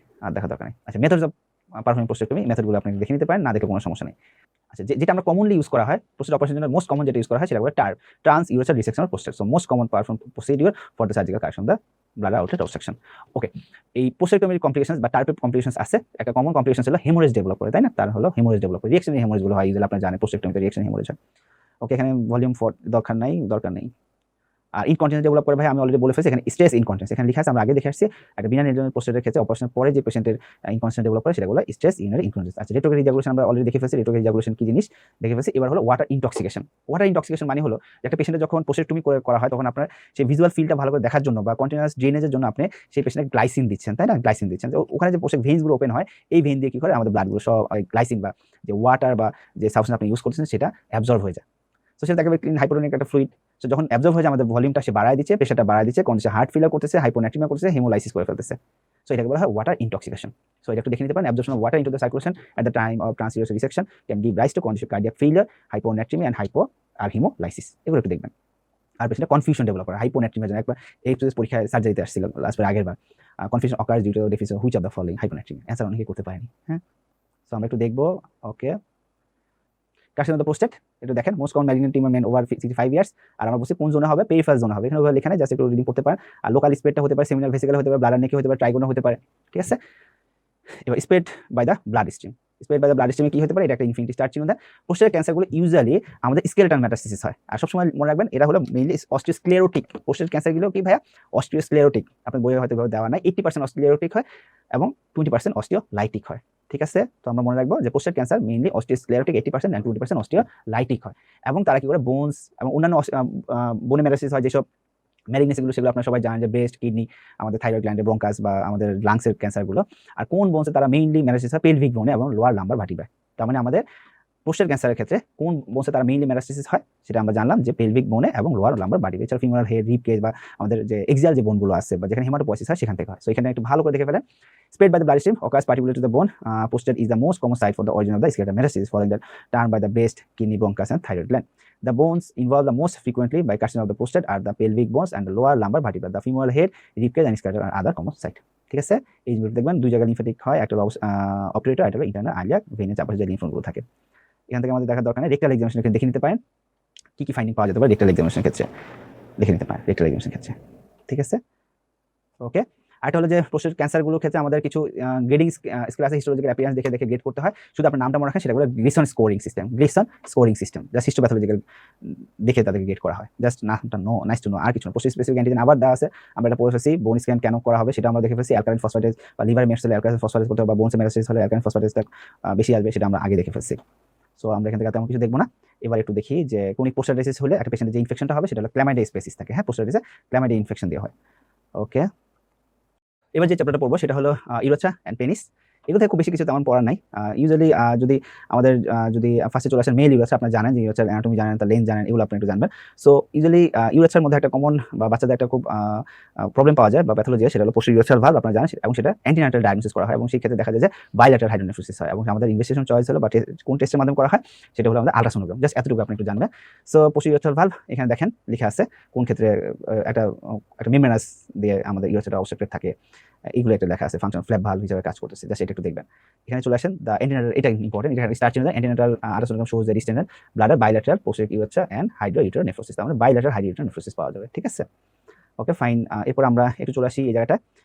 আচ্ছা মেথডস অফ পারফর্মিং প্রোস্টেক্টমি মেথডগুলো আপনি দেখে নিতে পারেন, না দেখে কোনো সমস্যা নেই। আচ্ছা যেটা আমরা কমনলি ইউজ করা হয় প্রোস্টেট অপারেশনের জন্য, মোস্ট কমন যেটা ইউজ করা হয় সেটা হলো transurethral resection of prostate. So most common perform procedure for the surgical correction the bladder outlet obstruction. Okay, এই প্রোস্টেক্টমির কমপ্লিকেশনস বা টার্পের কমপ্লিকেশনস আছে। একটা কমন কমপ্লিকেশনস হলো হেমোরেজ ডেভেলপ করে, তাই না? তার হলো হেমোরেজ ডেভেলপ করে, রিঅ্যাকশনারি হেমোরেজ গুলো হয় ইউজুয়ালি, আপনারা জানেন প্রোস্টেক্টমিতে রিঅ্যাকশন হেমোরেজ হয়। ওকে, এখানে ভলিউম 4 দরকার নেই। আর ইনকন্টিনেন্স ডেভেলপ করে ভাই আমি অলরেডি বলে ফেলেছি, এখানে স্ট্রেস ইনকন্টিনেন্স এখানে লেখা আছে, আমরা আগে দেখে আসছি। একটা বিনা নির্জনের প্রোস্টেটের ক্ষেত্রে অপারেশনের পরে যে পেশেন্টের ইনকন্টিনেন্স ডেভেলপ করে সেটাগুলো স্ট্রেস ইউরিনারি ইনকন্টিনেন্স। আচ্ছা রেট্রোগ্রেড ইজাকুলেশন আমরা অলরেডি দেখে ফেলেছি, রেট্রোগ্রেড ইজাকুলেশন কি জিনিস দেখে ফেলেছি। এবার হলো ওয়াটার ইনটক্সিকেশন। ওয়াটার ইনটক্সিকেশন মানে হলো একটা পেশেন্টের যখন প্রোস্টেক্টমি করা হয় তখন আপনার সেই ভিজুয়াল ফিলটা ভালো করে দেখার জন্য বা কন্টিনিউয়াস ড্রেনেজের জন্য আপনি সেই পেশেন্টকে গ্লাইসিন দিচ্ছেন, তাই না? গ্লাইসিন দিচ্ছেন, তো ওখানে যে প্রোস্টেট ভেইনসগুলো ওপেন হয়, এই ভেইন দিয়ে কি করে আমাদের ব্লাডগুলো সব গ্লাইসিন বা যে ওয়াটার বা যে সাবস্টেন্স আপনি ইউজ করছেন সেটা অ্যাবজর্ব হয়ে যায়। তো সেটা একেবারে ক্লিন হাইপোটোনিক একটা ফ্লুইড। সো যখন অ্যাবজর্ব হয়ে যায় আমাদের ভলিউমটা সে বাড়ায় দিচ্ছে, প্রেশারটা বাড়ায় দিচ্ছে, কন্ডিশন হার্ট ফেলিয়ার করতেছে, হাইপোনাট্রিমিয়া করতেছে, হেমোলাইসিস করে ফেলতেছে। সো এটাকে বলা হয় ওয়াটার ইনটক্সিকেশন। সো এটা একটু দেখে নিতে পারেন, absorption of water into the circulation at the time of transurethral resection can give rise to condition cardiac failure, hyponatraemia and haemolysis. এগুলো একটু দেখবেন। আর পেশেন্টটা কনফিউশন ডেভেলপ করে হাইপোনাট্রিমিয়া জন্য। একবার এই পরীক্ষায় সার্জারিতে আসছিল লাস্ট আগের বার, confusion occurs due to the deficiency which of the following hyponatraemia. Answer অনেকে করতে পারেনি। হ্যাঁ, সো আমরা একটু দেখবো। Okay, carcinoma of the prostate এটা দেখেন, most common malignant tumour men over 65 years. আর আমরা বলছি কোন জোনে হবে, পেরিফেরাল জোনে হবে। এখানে ওভাবে লেখা নেই, জাস্ট একটু রিডিং করতে পারেন। আর লোকাল স্প্রেডটা হতে পারে সেমিনাল ভেসিকল হতে পারে, ব্লাডার নেকে হতে পারে, ট্রাইগোনা হতে পারে, ঠিক আছে? এবার spread by the blood stream. Spread by the blood স্ট্রিমে কি হতে পারে, এটা একটা ইনফিনিটি স্টার চিহ্ন দেয়। প্রোস্টেট ক্যান্সারগুলো ইউজুয়ালি আমাদের স্কেলেটাল মেটাস্টেসিস হয়। আর সবসময় মনে রাখবেন এটা হলো মেইনলি অস্টিওস্ক্লেরোটিক। প্রোস্টেট ক্যান্সারগুলো কি ভাইয়া অস্টিওস্ক্লেরোটিক, আপনার বইয়ে হয়তো দেওয়া নাই। 80% অস্টিওস্ক্লেরোটিক হয় এবং 20% অস্টিওলাইটিক হয়, ঠিক আছে? তো আমরা মনে রাখবো যে প্রোস্টেট ক্যান্সার মেইনলি অস্টিওস্ক্লেরোটিক 80% and 20% অস্টিওলাইটিক হয়। এবং তারা কি করে বোনস এবং অন্যান্য বোনে মেটাস্টেসিস হয় যেসব ম্যালিগনেন্সিগুলো, সেগুলো আপনারা সবাই জানেন যে ব্রেস্ট, কিডনি, আমাদের থাইরয়েড গ্ল্যান্ডে, ব্রঙ্কাস বা আমাদের লাংসের ক্যান্সারগুলো। আর কোন বোনসে তারা মেইনলি মেটাস্টেসিস হয়, পেলভিক বোনে এবং লোয়ার লাম্বার ভার্টিব্রায়। তার মানে আমাদের প্রোস্টেট ক্যান্সারের ক্ষেত্রে কোন বোনসে তারা মেইনলি মেটাস্টেসিস হয় সেটা আমরা জানলাম যে পেলভিক বোনে এবং লোয়ার লাম্বার ভার্টিব্রায়। এছাড়া ফিমোরাল হেড, রিব কেজ বা আমাদের যে এক্সিয়াল যে বোনগুলো আছে বা যেখানে হেমাটোপয়েসিস হয় সেখান থেকে হয়। সো এখানে একটু ভালো করে দেখে ফেলেন। Spread by the bloodstream occurs particular to the bone. Prostate is the most common site for the origin of the skeletal metastasis, following the turn by the breast, kidney, bronchus, and thyroid gland. The bones involved the most frequently by carcinoma of the prostate are the pelvic bones and the lower lumbar vertebra. The femoral head, rib cage, and skeletal are other common site. ঠিক আছে? এই জিনিসগুলো দেখবেন দুই জায়গায় লিম্ফেটিক হয়, একটা অপারেটর, একটা ইন্টারনাল আইলিয়াক ভেইনের চারপাশে যে লিম্ফোনগুলো থাকে। এখান থেকে আমাদের দেখার দরকার নেই। রেকটাল এক্সামিনেশন দেখে নিতে পারেন কি কি ফাইন্ডিং পাওয়া যেতে পারে রেকটাল এক্সামিনেশনের ক্ষেত্রে, দেখে নিতে পারেন রেকটাল এক্সামিনেশনের ক্ষেত্রে, ঠিক আছে? ওকে, আরেকটা হলো যে প্রোস্টেট ক্যান্সারগুলোর ক্ষেত্রে আমাদের কিছু গ্রেডিং স্কেল আছে, হিস্টোলজিক্যাল অ্যাপিয়ারেন্স দেখে গ্রেড করতে হয়। শুধু আপনার নামটা মনে রাখেন, সেটা হলো Gleeson scoring system, just histopathological দেখে তাদেরকে গ্রেড করা হয়। জাস্ট নামটা নাইস টু নো, আর কিছু না। প্রোস্টেট স্পেসিফিক অ্যান্টিজেন আবার দেওয়া আছে, আমরা এটা পড়ে ফেলছি। বোন স্ক্যান কেন করা হবে সেটা আমরা দেখে ফেলছি। অ্যালকালাইন ফসফেটেজ বা লিভার মেটস হলে অ্যালকালাইন ফসফেটেজ করতে হবে, বা বোনসে মেটাস্টেসিস হলে অ্যালকালাইন ফসফেটেজটা বেশি আসবে, সেটা আমরা আগে দেখে ফেলছি। সো আমরা এখান থেকে তেমন কিছু দেখবো না। এবার একটু দেখি যে ক্রনিক প্রোস্টাটাইটিস হলে একটা পেশেন্টের যে ইনফেকশনটা হবে সেটা হলো ক্ল্যামাইডিয়া স্পেসিস থাকে। হ্যাঁ, প্রোস্টাটাইটিসে ক্ল্যামাইডিয়া ইনফেকশন দেওয়া হয়। ওকে, এবার যে চ্যাপ্টারটা পড়বো সেটা হলো ইউরেথ্রা অ্যান্ড পেনিস। এগুলো থেকে খুব বেশি কিছু তেমন পড়ার নাই। ইউজুয়ালি যদি আমাদের যদি ফার্স্টে চলে আসেন মেল ইউরেথ্রা, আপনারা জানেন যে ইউরেথ্রার অ্যানাটমি জানেন, তার লেন্থ জানেন, এগুলো আপনি একটু জানবেন। সো ইউজুয়ালি ইউরেথ্রার মধ্যে একটা কমন বা বাচ্চাদের একটা খুব প্রবলেম পাওয়া যায় বা প্যাথোলজি, সেটা হলো পোস্টেরিয়র ইউরেথ্রাল ভালভ, আপনারা জানেন, এবং সেটা অ্যান্টিনাটাল ডায়াগনোসিস করা হয় এবং সেই ক্ষেত্রে দেখা যায় যে বাইল্যাটারাল হাইড্রোনেফ্রোসিস হয়। এবং আমাদের ইনভেস্টিগেশন চয়েস হলো বা কোন টেস্টের মাধ্যমে করা হয় সেটা হলো আমাদের আল্ট্রাসোনোগ্রাম। জাস্ট এতটুকু আপনি একটু জানবেন। সো পোস্টেরিয়র ইউরেথ্রাল ভালভ এখানে দেখেন লেখা আছে কোন ক্ষেত্রে একটা মেমব্রেনাস দিয়ে আমাদের ইউরেথ্রাটা অবস্ট্রাক্টেড থাকে, এগুলো একটা লেখা আছে, ফাংশন ফ্ল্যাপ ভালভ হিসেবে কাজ করতেছে। জাস্ট এটা একটু দেখবেন। এখানে চলে আসেন দ্য অ্যান্টিনাটাল, এটা ইম্পর্টেন্ট, এখানে স্টার চিহ্ন দেয়। Antenatal ultrasonogram shows the distant bladder bilateral posterior urethra and hydroureteronephrosis. তার মানে বাইল্যাটারাল হাইড্রোইউটেরাল নেফ্রোসিস পাওয়া যাবে, ঠিক আছে? Okay, fine. এরপর আমরা একটু চলে আসি এই জায়গাটা,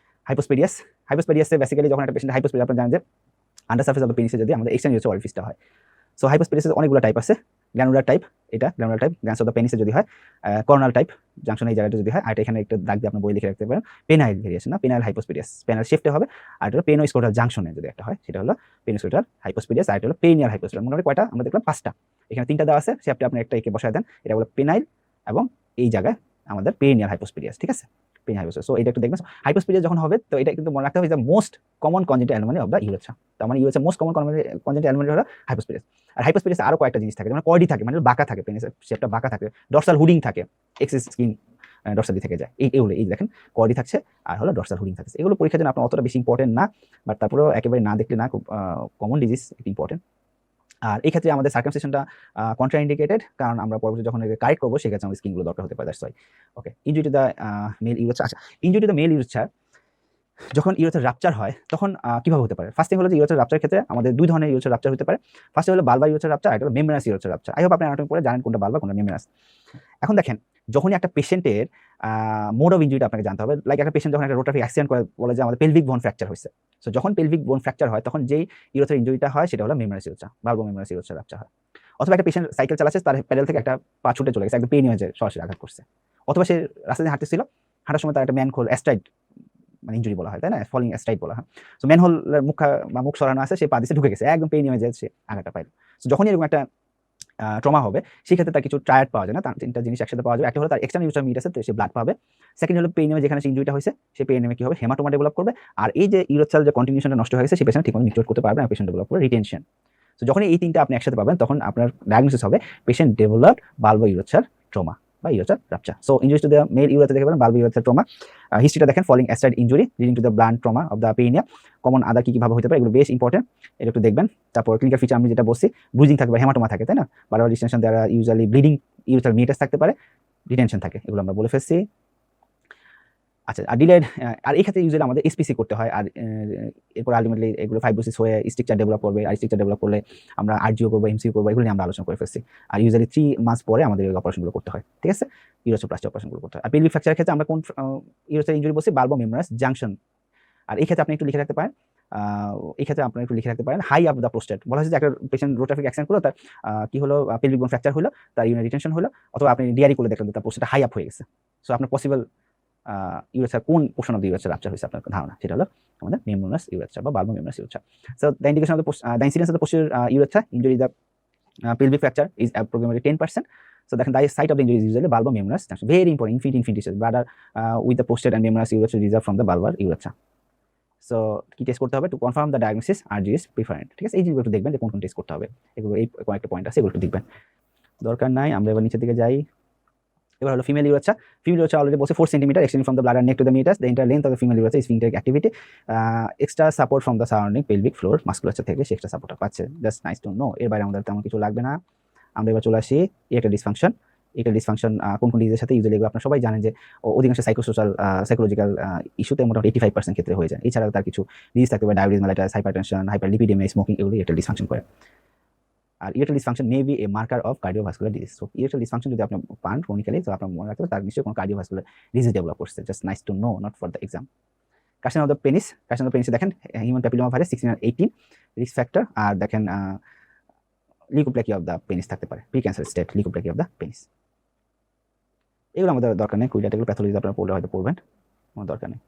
হাইপোস্পেডিয়াসে বেসিক্যালি যখন একটা পেশেন্ট হাইপোস্পেডিয়া, আপনারা জানেন যে আন্ডার সারফেস অফ দ্য পেনিসে যদি আমাদের এক্সচেঞ্জ হচ্ছে অরিফিসটা হয়। সো হাইপোস্পেডিয়াসের অনেকগুলো টাইপ আছে। গ্র্যানুলার টাইপ, এটা গ্র্যানুলার টাইপ গ্র্যান্স অফ দ্য পেনিসে যদি হয়, কর্নাল টাইপ জাংশন এই জায়গাটা যদি হয়, আর এখানে একটা দাগ দিয়ে আপনার বই লিখে রাখতে পারেন, পেনাইল ভেরিয়েশন না, পেনাইল হাইপোস্পেডিয়াস, পেনাইল শিফটে হবে। আর এটা পেনোস্ক্রোটাল জাংশনে যদি একটা হয় সেটা হলো পেনোস্ক্রোটাল হাইপোস্পেডিয়াস, আর এটা হলো পেনিয়াল হাইপোস্পেডিয়াস। মোটামুটি কয়টা আমরা দেখলাম? 5টা। এখানে 3টা দেওয়া আছে, সেটা আপনি একটা একে বসায় দেন, এটা হলো পেনাইল এবং এই জায়গায় আমাদের পেনিয়াল হাইপোস্পেডিয়াস, ঠিক আছে? সো এটা একটু দেখবেন। হাইপোস্পেডিয়াস যখন হবে তো এটা কিন্তু মনে রাখতে হবে যে most common congenital anomaly of the urethra. তার মানে urethra most common congenital anomaly হলো হাইপোস্পেডিয়াস। আর হাইপোস্পেডিয়াসে আরো কয়েকটা জিনিস থাকে, যেমন কর্ডি থাকে, মানে বাঁকা থাকে, পেনিসের শেপটা বাঁকা থাকে, ডর্সাল হুডিং থাকে, এক্সেস স্কিন ডর্সালি থেকে যায়, এগুলো এই দেখেন কর্ডি থাকছে আর হলো ডর্সাল হুডিং থাকছে। এগুলো পরীক্ষার জন্য আপনার অতটা বেশি ইম্পর্টেন্ট না, বাট তারপরেও একেবারে না দেখলে না, খুব কমন ডিজিজ, ইম্পর্টেন্ট। আর এই ক্ষেত্রে আমাদের সার্কামসিশনটা কন্ট্রাইন্ডিকেটেড, কারণ আমরা পরবর্তী যখন কারেক্ট করবো সেক্ষেত্রে আমাদের স্কিনগুলো দরকার হতে পারে। That's why. Okay, injury to the male urethra. আচ্ছা, injury to the male urethra যখন ইউরেথার রাপচার হয় তখন কিভাবে হতে পারে? ফার্স্ট থিং হলো যে ইউরেথার রাপচার ক্ষেত্রে আমাদের দুই ধরনের ইউরেথার রাপচার হতে পারে। ফার্স্টে হলো বালবার ইউরেথার রাপচার, আর একটা হলো মেমব্রেনাস ইউরেথার রাপচার। আই হোপ আপনি অ্যানাটমি পড়ে জানেন কোনটা বালবার কোনটা মেমব্রেনাস। এখন দেখেন, যখনই একটা পেশেন্টের মোড অফ ইনজুরিটা আপনাকে জানতে হবে। লাইক একটা পেশেন্ট যখন একটা রোড ট্রাফিক অ্যাক্সিডেন্ট করে বলে যে আমাদের পেলভিক বোন ফ্র্যাকচার হয়েছে। সো যখন পেলভিক বোন ফ্র্যাকচার হয় তখন যেই ইউরেথার ইনজুরিটা হয় সেটা হলো মেমব্রেনাস ইউরেথার, বালবো মেমব্রেনাস ইউরেথার রাপচার হয়। অথবা একটা পেশেন্ট সাইকেল চালাচ্ছে, তার প্যাডেল থেকে একটা পা ছুটে চলে গেছে, একদম পেইন হয়েছে, সরাসরি আঘাত করছে। অথবা সে রাস্তা দিয়ে হাঁটতেছিল, হাঁটার সময় তার একটা ম্যানহোল অ্যাস্ট্রাইড মানে ইনজুরি বলা হয়, তাই না? ফলিং অ্যাস্ট্রাইড বলা হয়। সো ম্যানহোলের মুখ সরানো আছে, সে পা দিতে ঢুকে গেছে, একদম পেইন হয়ে যায়, সে আঘাতটা পাইল। সো যখনই এরকম একটা ট্রমা হবে সেই ক্ষেত্রে তার কিছু ট্রায়াড পাওয়া যায় না, তার তিনটা জিনিস একসাথে পাওয়া যাবে। একটা হলো তার এক্সটার্নাল ইউরেথার মিট আছে, সে ব্লাড পাবে। সেকেন্ড হলো পেইনে যেখানে ইনজুরিটা হয়েছে সেই পেইনে কি হবে, হেমাটোমা ডেভেলপ করবে। আর এই যে ইউরেথার যে কন্টিনিউশনটা নষ্ট হয়ে গেছে সেই পেশেন্ট ঠিকমতো নিউট্রিট করতে পারবে না, পেশেন্ট ডেভেলপ করবে রিটেনশন। সো যখন এই তিনটা আপনি একসাথে পাবেন তখন আপনার ডায়াগনোসিস হবে patient developed bulbar urethral trauma বা urethral rupture. So injuries to the male urethral দেখতে পারেন, বালবো ইউরেথার ট্রমা। হিস্ট্রিটা দেখেন, falling astride injury leading to the blunt trauma of the perineum. Common other কি ভাবে হতে পারে, এগুলো বেশ ইম্পর্টেন্ট, এটা একটু দেখবেন। তারপর ক্লিনিক্যাল ফিচার আমি যেটা বলছি, ব্রুজিং থাকবে, হেমাটোমা থাকে, তাই না? বারবার ডিস্টেনশন দ্বারা ইউজুয়ালি ব্লিডিং ইউরেথার মিটাস থাকতে পারে, রিটেনশন থাকে, এগুলো আমরা বলে ফেলছি। আচ্ছা, আর ডিলেড, আর এই ক্ষেত্রে ইউজুয়ালি আমাদের এসপিসি করতে হয়। আর এরপর আলটিমেটলি এগুলো ফাইব্রোসিস হয়ে স্ট্রাকচার ডেভেলপ করবে, আর স্ট্রাকচার ডেভেলপ করলে আমরা আরজিও করবো, এমসিও করবো, এগুলো নিয়ে আমরা আলোচনা করে ফেলছি। আর ইউজুয়ালি 3 মাস পরে আমাদের এই অপারেশনগুলো করতে হয়, ঠিক আছে? ইউরোপ্লাস্টি অপারেশনগুলো করতে হয়। আর পেলভিক ফ্র্যাকচারের ক্ষেত্রে আমরা কোন ইউরোসাইড ইনজুরি বলছি, বালবো মেমব্রেনাস জাংশন। আর এই ক্ষেত্রে আপনি একটু লিখে রাখতে পারেন, এই ক্ষেত্রে আপনারা একটু লিখে রাখতে পারেন হাই আপ দ্য প্রোস্টেট। বলা হয়েছে যে একটা পেশেন্ট রোড ট্রাফিক অ্যাক্সিডেন্ট করলো, তার কি হলো, পেলভিক বোন ফ্র্যাকচার হলো, তার ইউরিনারি রিটেনশন হলো, অথবা আপনি ডিআরই করলে দেখলেন তার প্রোস্টেট হাই আপ হয়ে গেছে। সো আপনার পসিবল ইউরেথার কোন portion of the urethral rupture হয়েছে আপনার ধারণা, সেটা হলো আমাদের মেমব্রেনাস ইউরেথার বা bulbomembranous urethra. So the indication of the incidence of the posterior urethral injury the pelvic fracture is approximately 10%. So the site of the injury is usually bulbar membranous junction. Very important, infinity bladder with the posterior and membranous urethra reserved from the bulbar urethra. So কি টেস্ট করতে হবে টু কনফার্ম দ্য ডায়াগনোসিস আরজিএস প্রিফারেন্ট, ঠিক আছে? এই জিনিসগুলো একটু দেখবেন যে কোন কোন টেস্ট করতে হবে, এগুলো এই কয়েকটা পয়েন্ট আছে, এগুলো একটু দেখবেন, দরকার নাই। আমরা এবার নিচের দিকে যাই। এবার হলো female urethra. Female urethra already বলছে 4 centimetre extending from the bladder neck to the meatus. The entire length of the female urethra is sphincteric activity. Extra support from the surrounding pelvic floor musculature থেকে সে এক্সট্রা সাপোর্টটা পাচ্ছে। Just nice to know. এর বাইরে আমাদের তেমন কিছু লাগবে না। আমরা এবার চলে আসি একটা ডিসফাংশন। এটা ডিসফাংশন কোন কোন ডিজিজের সাথে ইউজুয়ালি, এগুলো আপনারা সবাই জানেন যে অধিকাংশ সাইকোলজিক্যাল ইস্যুতে মোটামুটি 85% ক্ষেত্রে হয়ে যায়। এছাড়াও তার কিছু ডিজিজ থাকতে পারে, diabetes mellitus, hypertension, hyperlipidaemia, smoking, এগুলো ইরেকটাইল ডিসফাংশন করে। আর erectile dysfunction may be a marker of cardiovascular disease. So erectile dysfunction যদি আপনি পান ক্রনিক্যালি, তো আপনার মনে রাখতে হবে তার নিশ্চয়ই কোনো কার্ডিওভাস্কুলার ডিজিজ ডেভেলপ করছে। Just nice to know, not for the exam. Carcinoma of the penis, carcinoma of পেনিসে দেখেন হিউম্যান প্যাপিলোমা ভাইরাস 16 আর 18 রিস্ক ফ্যাক্টর। আর দেখেন লিউকোপ্লাকি অফ দ্য পেনিস থাকতে পারে, pre cancer state leukoplakia of the penis. এগুলো আমাদের দরকার নেই, কুইলাটা এগুলো প্যাথোলজি আপনারা পড়লে হয়তো পড়বেন, কোনো দরকার নেই।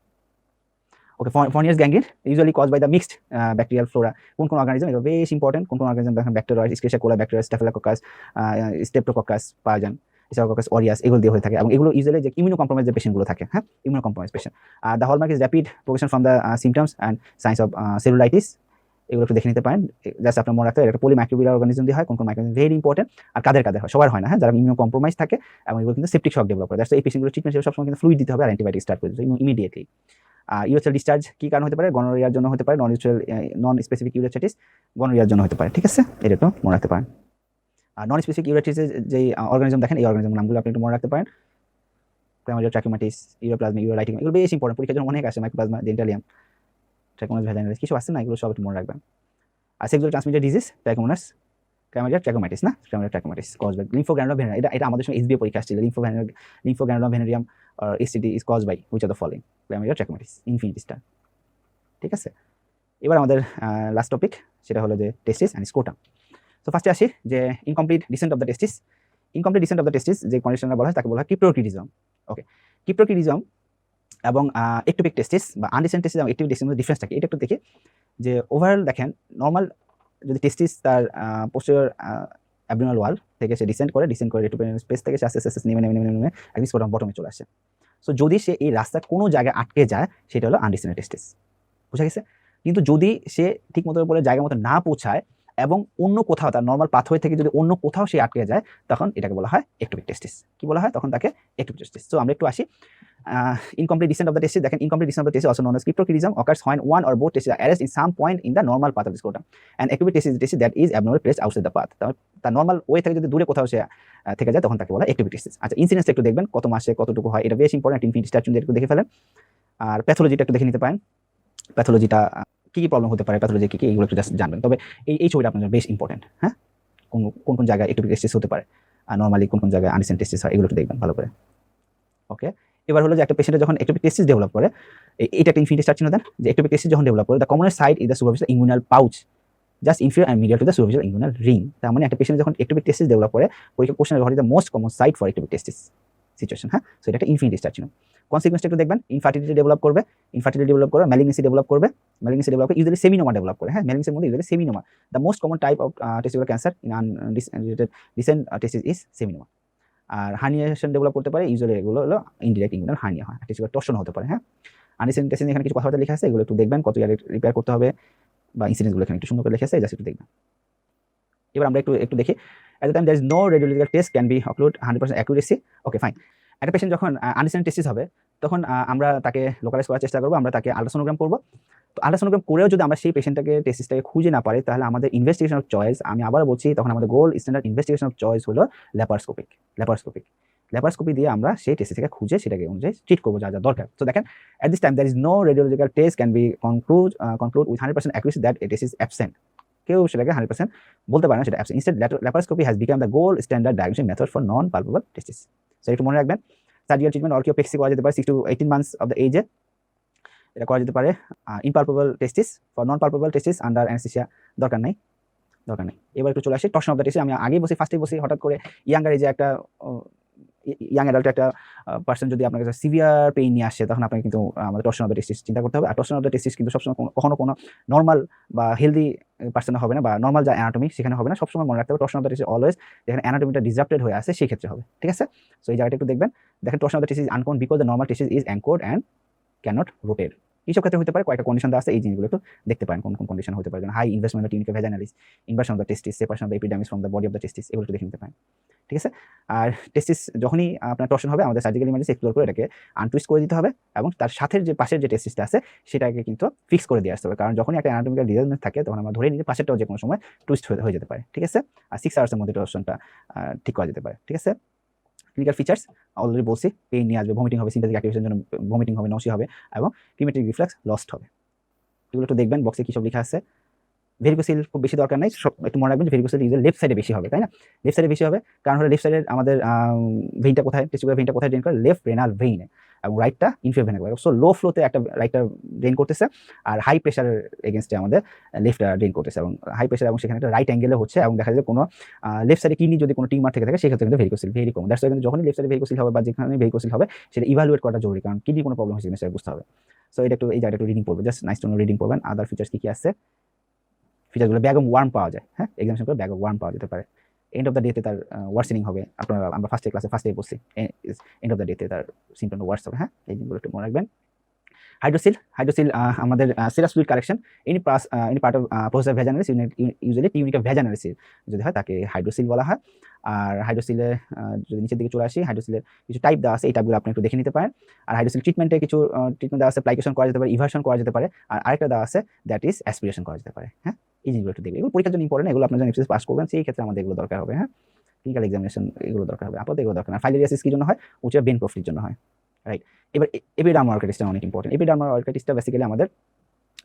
Okay, Fournier's gangrene usually cause by the mixed bacterial flora. কোন কোন অর্গানিজম, এগুলো বেশ ইম্পর্টেন্ট। কোন কোন অর্গানিজম দেখেন ব্যাকটেরিয়া, স্ক্রেশিয়া কোলা, ব্যাকটেরিয়া স্টাফিলোকোকাস, স্টেপ্টোকোকাস পাওয়া যান, স্টেপ্টোকোকাস অরিয়াস, এগুলো দিয়ে হয়ে থাকে। এবং এগুলো ইউজুয়ালি যে ইমিউনো কম্প্রোমাইজ যে পেশেন্টগুলো থাকে, হ্যাঁ, immuno compromise patient. Are the hallmark is rapid progression from the symptoms and signs of cellulitis. এগুলো একটু দেখে নিতে পারেন। জাস্ট আপনার মনে রাখতে হবে একটা পলিমাইক্রোবিয়াল অর্গানিজম দিয়ে হয়। কোন কোন মাইক্রোবিয়াল ভেরি ইম্পর্টেন্ট। আর কাদের কাদের হয়, সবার হয় না, হ্যাঁ, যারা ইমিউনো কম্প্রোমাইজ থাকে এবং এগুলো কিন্তু সেপ্টিক শক ডেভেলপ করে। দ্যাটস এই পেশেন্টগুলো ট্রিটমেন্ট হিসেবে সবসময় কিন্তু ফ্লুইড দিতে হবে আর অ্যান্টিবায়োটিক স্টার্ট করে দিতে হবে ইমিডিয়েটলি। ইউরেথ্রাল ডিসচার্জ কি কারণ হতে পারে, গনোরিয়ার জন্য হতে পারে, নন স্পেসিফিক ইউরেথ্রাইটিস গনোরিয়ার জন্য হতে পারে, ঠিক আছে? এটা একটু মনে রাখতে পারেন। আর নন স্পেসিফিক ইউরেথ্রাইটিসের যে অর্গানিজম দেখেন, এই অর্গানিজম নামগুলো আপনি একটু মনে রাখতে পারেন। ক্লামাইডিয়া ট্র্যাকোমাটিস, ইউরোপ্লাজমা, ইউরোলাইটিক, এগুলো বেশ ইম্পর্টেন্ট, পরীক্ষার জন্য অনেক আসে। মাইকোপ্লাজমা জেন্টালিয়াম, ট্র্যাকোমাস ভ্যাজাইনালিস, কিছু আসছে না, এগুলো সব একটু মনে রাখবেন। আর sexual transmitted disease trichomonas, chlamydia trachomatis, না chlamydia trachomatis cause by lymphogranuloma venereum. এটা আমাদের সঙ্গে এসবিএ পরীক্ষা আসছিল। লিম্ফোগ্রানুলার ভেনারিয়াম or STD is caused by which of the following? Chlamydia trachomatis, infinity star, ঠিক আছে? এবার আমাদের লাস্ট টপিক, সেটা হলো যে টেস্টিস অ্যান্ড স্ক্রোটাম। তো ফার্স্টে আসি যে incomplete descent of the testis. Incomplete descent of the testis যে কন্ডিশনটা বলা হয় তাকে বলা হয় কিপ্টোক্রিটিজম। ওকে, কিপ্টোক্রিটিজম এবং একটোপিক টেস্টিস বা আনডিসেন্ট টেস্টিস এবং একটোপিক টেস্টিসের মধ্যে ডিফারেন্স থাকে। এটা একটু দেখি যে ওভারঅল দেখেন, নর্মাল যদি টেস্টিস তার পোস্টেরিয়র অ্যাবডোমিনাল ওয়াল থেকে সে ডিসেন্ট করে রেট্রোপেরিনিয়াল স্পেস থেকে সে আস্তে আস্তে নেমে একদম স্ক্রোটাম বটমে চলে আসে। সো যদি সে এই রাস্তার কোনো জায়গায় আটকে যায় সেটা হলো আনডিসেন্ট টেস্টিস, বুঝা গেছে? কিন্তু যদি সে ঠিক মতো বলে জায়গা মতো না পৌঁছায় এবং অন্য কোথাও তার নর্মাল পাথওয়ে থেকে যদি অন্য কোথাও সে আটকে যায়, তখন এটাকে বলা হয় একটোপিক টেস্টিস। কি বলা হয় তখন? তাকে একটোপিক টেস্টিস। সো আমরা একটু আসি incomplete descent of the testis. দেখেন incomplete descent of the testis also known as cryptorchidism occurs when one or both testes are arrested in some point in the normal path of the scrotum, and ectopic testis is the testis that is abnormally placed outside the path. তার নর্মাল ওয়ে থেকে যদি দূরে কোথাও সে থেকে যায় তখন তাকে বলা হয় ectopic testis। আচ্ছা, ইনসিডেন্সটা একটু দেখবেন, কত মাসে কতটুকু হয়, এটা বেশ ইম্পর্টেন্ট। ইনফিনিটি স্টার একটু দেখে ফেলেন। আর প্যাথোলজিটা একটু দেখে নিতে পারেন। প্যাথোলজিটা কী কী প্রবলেম হতে পারে, প্যাথোলজি কী কী, এগুলো একটু জাস্ট জানবেন। তবে এই ছবিটা আপনার জন্য বেশ ইম্পর্টেন্ট, হ্যাঁ? কোন কোন জায়গায় একটু টেস্টিস হতে পারে, আর নর্মালি কোন কোন জায়গায় আনডিসেন্ট টেস্টিস হয়, এগুলো একটু দেখবেন ভালো করে। ওকে, এবার হলো যে একটা পেশেন্টের যখন একটোপিক টেস্টিস ডেভেলপ করে, এটা একটা ইনফিনিটি স্টার চিহ্ন দেন, যে একটোপিক টেস্টিস যখন ডেভেলপ করে, the commoner site is the superficial inguinal pouch just inferior and medial to the superficial inguinal ring. তার মানে একটা পেশেন্ট যখন একটোপিক টেস্টিস ডেভেলপ করে, পরীক্ষা question what is the most common site for ectopic testis situation, হ্যাঁ? সো এটা একটা ইনফিনিটি স্টার চিহ্ন। কনসিকুয়েন্সটা একটু দেখবেন, ইনফার্টিলিটি ডেভেলপ করবে, ম্যালিগনেন্সি ডেভেলপ করবে, ইউজুয়ালি সেমিনোমা ডেভেলপ করে, হ্যাঁ? ম্যালিগনেন্সির মধ্যে usually seminoma, the most common type of testicular cancer in recent testis is seminoma. আর হার্নিয়েশন ডেভেলপ করতে পারে, ইউজুয়ালি এগুলো হলো ইনডিরেক্ট ইঙ্গুইনাল হার্নিয়া হয়, টেস্টিকুলার টর্শন হতে পারে, হ্যাঁ? আনডিসেন্ট টেস্টিং এখানে কিছু কথাবার্তা লেখা আছে, এগুলো একটু দেখবেন, কত ইয়ারে রিপেয়ার করতে হবে বা ইনসিডেন্টগুলো এখানে একটু সুন্দর করে লেখা আছে, জাস্ট একটু দেখবেন। এবার আমরা একটু দেখি, at the time there is no radiological test can be occlude 100% accuracy. Okay, fine. একটা পেশেন্ট যখন আনডিসেন্ট টেস্টিস হবে, তখন আমরা তাকে লোকালাইজ করার চেষ্টা করবো, আমরা তাকে আল্ট্রাসোনোগ্রাম করবো। তো আল্ট্রাসোনোগ্রাম করেও যদি আমরা সেই পেশেন্টটাকে টেস্টিসটাকে খুঁজে না পারি, তাহলে আমাদের ইনভেস্টিগেশন অফ চয়েস, আমি আবার বলছি, তখন আমাদের gold standard investigation of choice হলো ল্যাপারস্কোপি দিয়ে আমরা সেই টেস্টিসটাকে খুঁজে সেটাকে অনুযায়ী ট্রিট করবো যা যা দরকার। তো দেখেন, at this time there is no radiological test can be conclude with 100% accuracy that it is absent. কেউ সেটাকে 100% বলতে পারে না সেটা absent. Instead laparoscopy has become the gold standard diagnostic method for non palpable testis. So একটু মনে রাখবেন, সার্জিক্যাল ট্রিটমেন্ট অর্কিওপেক্সি করা যেতে পারে 6 to 18 মান্থস অফ দ্য এজে, এটা করা যেতে পারে। Impalpable testis for non palpable testis under anaesthesia দরকার নাই। এবার একটু চলে আসি টর্শন অফ দ্য টেস্টিস। আমি আগেই বসি, ফার্স্টেই বসি, হঠাৎ করে ইয়াঙ্গার এজে একটা ইয়াং অ্যাডাল্ট একটা পার্সন যদি আপনার কাছে সিভিয়ার পেইন নিয়ে আসে, তখন আপনাকে কিন্তু আমাদের টর্শন অফ দ্য টেস্টিস চিন্তা করতে হবে। আর টর্শন অফ দ্য টেস্টিস কিন্তু সবসময় কখনো কোনো নর্মাল বা হেলদি পার্সনে হবে না, বা নর্মাল যা অ্যানাটমি সেখানে হবে না। সবসময় মনে রাখতে হবে torsion of the testis always যেখানে অ্যানাটমিটা ডিসরাপ্টেড হয়ে আছে সেই ক্ষেত্রে হবে, ঠিক আছে? সো এই জায়গাটা একটু দেখবেন। দেখেন, torsion of the testis uncommon because the normal testis is anchored and cannot rotate. এইসব ক্ষেত্রে হতে পারে, কয়েকটা কন্ডিশন দেওয়া আছে, এই জিনিসগুলো একটু দেখতে পারেন কোন কোন কন্ডিশন হতে পারে। যেমন high investment tunica vaginalis, inversion of the testis, separation of the epidermis from the body of the testis, এগুলো একটু দেখে নিতে পারেন, ঠিক আছে? আর টেস্টিস যখনই আপনার টর্শন হবে, আমাদের সার্জিক্যাল ইমার্জেন্সি এক্সপ্লোর করে এটাকে আনটুইস্ট করে দিতে হবে, এবং তার সাথে যে পাশের যে টেস্টিসটা আছে সেটাকে কিন্তু ফিক্স করে দিয়ে আসতে হবে। কারণ যখনই একটা অ্যানাটমিক্যাল ডিসঅর্ডার থাকে, তখন আমরা ধরে নিই যে পাশেরটাও যে কোনো সময় টুইস্ট হয়ে যেতে পারে, ঠিক আছে? আর 6 আওয়ার্সের মধ্যে টর্শনটা ঠিক করা যেতে পারে, ঠিক আছে? ক্লিনিক্যাল ফিচার্স অলরেডি বলছি, পেইন নিয়ে আসবে, ভমিটিং হবে, সিম্প্যাথেটিক অ্যাক্টিভেশনের জন্য ভমিটিং হবে, নসি হবে, এবং ক্রিমেটিক রিফ্লাক্স লস্ট হবে। এগুলো একটু দেখবেন, বক্সে কী সব লেখা আছে। ভেরিকোসিল খুব বেশি দরকার নাই, সব একটু মনে রাখবেন যে ভেরিকোসিল ইউজুয়ালি লেফট সাইডে বেশি হবে, তাই না? লেফট সাইডে বেশি হবে, কারণ হলো লেফট সাইডের আমাদের ভেইনটা কোথায়, টেস্টিকুলার ভেইনটা কোথায় ড্রেন করে, লেফট রেনাল ভেইনে, এবং রাইটটা ইনফিরিয়র ভেইনে করে। সো লো ফ্লোতে একটা রাইটটা ড্রেন করতেছে, আর হাই প্রেশারের এগেনস্টে আমাদের লেফটটা ড্রেন করতেছে, এবং হাই প্রেশার, এবং সেখানে একটা রাইট অ্যাঙ্গেলে হচ্ছে, এবং দেখা যায় কোনো লেফট সাইডে কিডনি যদি কোনো টিউমার থেকে থাকে, সেক্ষেত্রে কিন্তু varicocele very com. That's why কিন্তু যখনই লেফট সাইডে ভেরিকোসিল হবে বা যেখানে ভেরিকোসিল হবে, সেটা ইভালুয়েট করাটা জরুরি, কারণ কিডনি কোনো প্রবলেম হচ্ছে কিনা সেটা বুঝতে হবে। সো এটা একটু, এই জায়গাটা একটু রিডিং পড়বে, just nice to no reading পড়বেন। আদার ফিচার্স কী আছে, ফিচারগুলো ব্যাগ অফ ওয়ার্ম পাওয়া যায়, হ্যাঁ? এক্সামিনেশন করে ব্যাগ অফ ওয়ার্ম পাওয়া যেতে পারে। এন্ড অফ দ্য ডেতে তার ওয়ার্সেনিং হবে, আমরা ফার্স্টে বলছি, এন্ড অফ দ্য ডেতে তার সিমটম ওয়ার্স হবে, হ্যাঁ? এই জিনিসগুলো একটু মনে রাখবেন। হাইড্রোসিল আমাদের serous fluid correction, any part of process vaginalis, usually tunica vaginalis যদি হয়, তাকে হাইড্রোসিল বলা হয়। আর হাইড্রোসিলে যদি নিচের দিকে চলে আসি, হাইড্রোসিলের কিছু টাইপ দেওয়া আছে, এই টাইপগুলো আপনি একটু দেখে নিতে পারেন। আর হাইড্রোসিল ট্রিটমেন্টে কিছু ট্রিটমেন্ট দেওয়া আছে, প্লাইকেশন করা যেতে পারে, ইভার্সন করা যেতে পারে, আর আরেকটা দেওয়া আছে দ্যাট ইজ অ্যাসপিরেশন করা যেতে পারে, হ্যাঁ? এই জিনিসগুলো একটু দেখবেন, এগুলো পরীক্ষার জন্য ইম্পর্টেন্ট, এগুলো আপনার জন্য এফসিএস পাস করবেন, সেই ক্ষেত্রে আমাদের এগুলো দরকার হবে, হ্যাঁ? ক্লিনিক্যাল এক্সামিনেশন এগুলো দরকার হবে, আপাতত এগুলো দরকার না। ফাইলেরিয়াসিস কি জন্য হয়? উচ্চ বেন প্রফিটের জন্য হয়, রাইট? এবার এপিডার্মাল অর্কাইটিসটা অনেক ইম্পর্টেন্ট। এপিডার্মাল অর্কাইটিসটা বেসিক্যালি আমাদের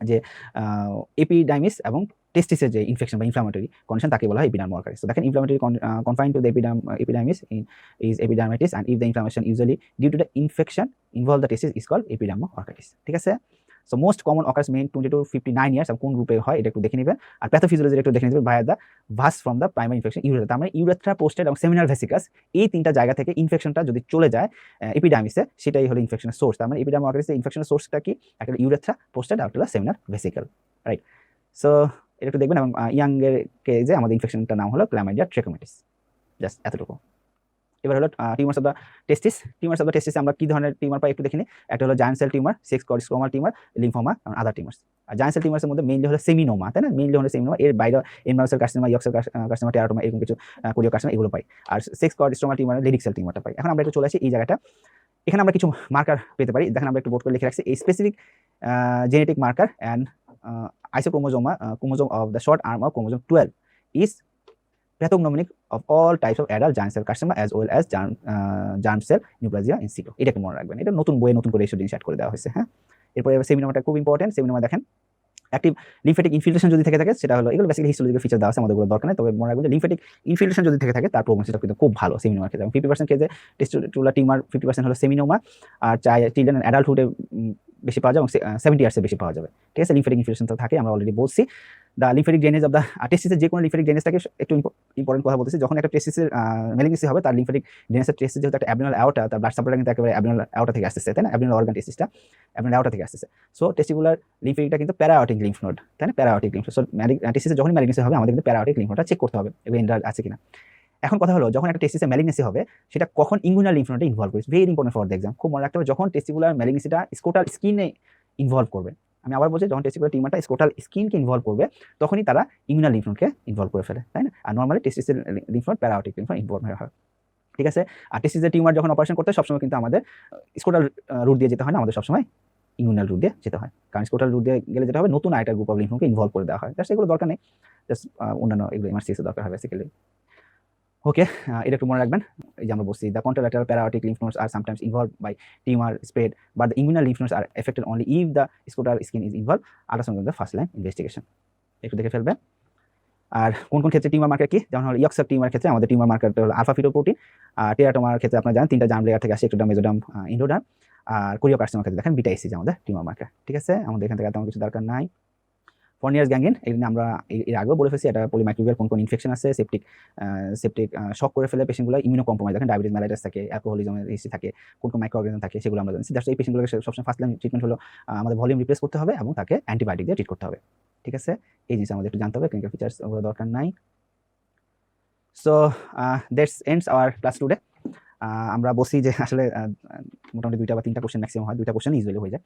যে এপিডার্মিস এবং টেস্টিসের যে ইনফেকশন বা ইনফ্লামেটরি কন্ডিশন, তাকে বলা হয় এপিডার্মাল অর্কাইটিস। তো দেখেন, inflammatory confined to the epidermis is epidermitis, and if the inflammation usually due to the infection involve the testis is called epidermal orchitis, ঠিক আছে? So most common occurs main 20 to 59 years, কোন গ্রুপে হয় এটা একটু দেখে নেবেন। আর প্যাথোফিজিওলজি একটু দেখে নেবেন, via the vas from the primary infection urethra. তার মানে ইউরেথ্রা, পোস্টেড এবং সেমিনাল ভেসিকাস, এই তিনটা জায়গা থেকে ইনফেকশনটা যদি চলে যায় এপিডার্মিসে, সেটাই হলো ইনফেকশনের সোর্স। তার মানে এপিডার্মাল অর্কাইটিসের ইনফেকশনের সোর্সটা কি? একটা ইউরেথ্রা, পোস্টেড, আর একটা সেমিনাল ভেসিকাল, রাইট? সো এটা একটু দেখবেন। এবং ইয়াংয়ের কেজে আমাদের ইনফেকশনটার নাম হলো ক্ল্যামাইডিয়া ট্রেকোমাটিস, জাস্ট এতটুকু। এবার হলো tumours of the testis. Tumours of the testis আমরা কি ধরনের টিউমার পাই একটু দেখে নিই। একটা হলো giant cell tumour, sex stromal tumour, lymphoma, এবং আদার টিউমার্স। আর জায়ান্ট সেল টিউমার্সের মধ্যে মেইনলি হলো সেমিনোমা, তাই না? মেইনলি হলো সেমিনোমা, এর বাইরে এনভার্সাল কার্সিনোমা, ইয়ক্সেল কার্সিনোমা, টেরাটোমা, এরকম কিছু কোরিও কার্সিনোমা, এগুলো পাই। আর sex stromal tumour, Leydig sell টিউমারটা পাই। এখন আমরা একটু চলে আসি এই জায়গাটা, এখানে আমরা কিছু মার্কার পেতে পারি। দেখেন, আমরা একটু বোর্ড করে লিখে রাখছি, এই specific genetic marker and chromosome of the short arm of chromosome 12 is pathognomonic of all types of adult giant cell carcinoma as well as germ cell neoplasia in situ। এটাকে মনে রাখবেন, এটা নতুন বইয়ে নতুন করে এইসব জিনিস অ্যাড করে দেওয়া হয়েছে, হ্যাঁ? এরপরে সেমিনোমাটা খুব ইম্পর্টেন্ট। সেমিনোমা দেখেন অ্যাক্টিভ লিম্ফেটিক ইনফিল্ট্রেশন যদি থেকে থাকে, সেটা হলো এগুলো বেসিক্যালি হিস্টোলজিক্যাল ফিচার দেওয়া আছে, আমাদের দরকার নেই। তবে মনে রাখবেন যে লিম্ফেটিক ইনফিল্ট্রেশন যদি থেকে থাকে তার প্রোগনোসিসটা কিন্তু খুব ভালো সেমিনোমার ক্ষেত্রে। 50% কেসে টেস্টিকুলার টিউমার, 50% হলো সেমিনোমা। আর চিলড্রেন অ্যান্ড অ্যাডাল্টহুডে বেশি পাওয়া যায় এবং 70 ইয়ার্সে বেশি পাওয়া যাবে। ঠিক আছে, লিম্ফেটিক ইনফিল্ট্রেশন তো থাকে, আমরা অলরেডি বলছি। The lymphatic drainage of the টেস্টিসের যে কোনো লিম্ফেটিক ড্রেনেজটাকে একটু ইম্পর্টেন্ট কথা বলতেছি। যখন একটা টেস্টিসের মেলিগনেসি হবে, তার লিম্ফেটিক ড্রেনেজের টেস্টিস যেহেতু একটা অ্যাবডোমিনাল অ্যাওর্টা, তার ব্লাড সাপ্লাইটা কিন্তু একেবারে অ্যাবডোমিনাল অ্যাওর্টা থেকে আসতেছে, তাই না? অ্যাবডোমিনাল অর্গান টেস্টিসটা অ্যাবডোমিনাল অ্যাওর্টা থেকে আসতেছে। সো টেস্টিকুলার লিম্ফেটিকটা কিন্তু প্যারাঅটিক লিম্ফ নোড, তাই না? প্যারাঅটিক লিম্ফ। সো টেস্টিসে যখনই ম্যালিগনেসি হবে, আমাদের কিন্তু প্যারাঅটিক লিম্ফ নোডটা চেক করতে হবে এবার এন্ডার আছে কিনা। এখন কথা হলো, যখন একটা টেস্টিসে ম্যালিগনেসি হবে, সেটা কখন ইনগুইনাল লিম্ফ নোডে ইনভলভ করবে, very important for the exam. খুব মনে রাখতে হবে, যখন টেস্টিকুলার ম্যালিগনেসিটা স্ক্রোটাল স্কিনে ইনভলভ করবে। আমি আবার বলছি, যখন টেস্টিকুলার টিউমারটা স্ক্রোটাল স্কিনকে ইনভলভ করবে, তখনই তারা ইনগুইনাল লিম্ফ নোডকে ইনভলভ করে ফেলে, তাই না? আর নর্মালি টেস্টিসের lymph node paraaortic lymph node involve হয়। ঠিক আছে, আর টেস্টিসের টিউমার যখন অপারেশন করতে হয়, সবসময় কিন্তু আমাদের স্ক্রোটাল রুট দিয়ে যেতে হয় না, আমাদের সবসময় ইনগুইনাল রুট দিয়ে যেতে হয়। কারণ স্ক্রোটাল রুট দিয়ে গেলে যেটা হবে, নতুন আরেকটা গ্রুপ অফ লিম্ফ নোডকে ইনভলভ করে দেওয়া হয়। জাস্ট এগুলো দরকার নেই, জাস্ট অন্যান্য এগুলো এমার্জেন্সি দরকার হয় বেসিক্যালি। ওকে, এটা একটু মনে রাখবেন। এই যে আমরা বলছি, the contralateral paraaortic lymph nodes are sometimes involved by tumour spread, but the inguinal lymph nodes are affected only if the scrotal skin is involved. Ultrasound the first line investigation, একটু দেখে ফেলবেন। আর কোন কোন ক্ষেত্রে টিউমার মার্কার কি, যেমন হলো ইয়ক্সার টিউমার ক্ষেত্রে আমাদের টিউমার মার্কারটা হলো আলফা ফিটোপ্রোটিন। আর টেরাটোমার ক্ষেত্রে আপনারা জানেন 3টা জার্ম লেয়ার থেকে আসে, একটোডার্ম, মেসোডার্ম, ইন্ডোডার্ম। আর কোরিওকার্সিনোমার ক্ষেত্রে দেখেন বিটা এসি আমাদের টিউমার মার্কার। ঠিক আছে, আমাদের এখান থেকে তেমন কিছু দরকার নাই। ফর্নিয়ার্স গ্যাংগ্রিন, এখানে আমরা এর আগেও বলে ফেলছি, এটা পলিমাইক্রোবিয়াল কোন কোন ইনফেকশন আছে, সেপটিক শক করে ফেলে পেশেন্টগুলো, ইমিউনো কম্প্রোমাইজ, দেখেন ডায়াবেটিস মেলাইটাস থাকে, অ্যালকোহলিজমের হিস্ট্রি থাকে, কোন কোন মাইক্রো অর্গানিজম থাকে, সেগুলো আমরা জানছি। জাস্ট এই পেশেন্টগুলোকে সবসময় ফার্স্ট লাইন ট্রিটমেন্ট হলো আমাদের ভলিউম রিপ্লেস করতে হবে এবং তাকে অ্যান্টিবায়োটিক দিয়ে ট্রিট করতে হবে। ঠিক আছে, এই জিনিস আমাদের একটু জানতে হবে, ক্লিনিক্যাল ফিচার্স ওগুলো দরকার নাই। So that's ends our class today. আমরা বলছি যে আসলে মোটামুটি 2টা বা 3টা কোশ্চেন ম্যাক্সিমাম হয়, 2টা কোশ্চেন ইজিলি হয়ে যায়।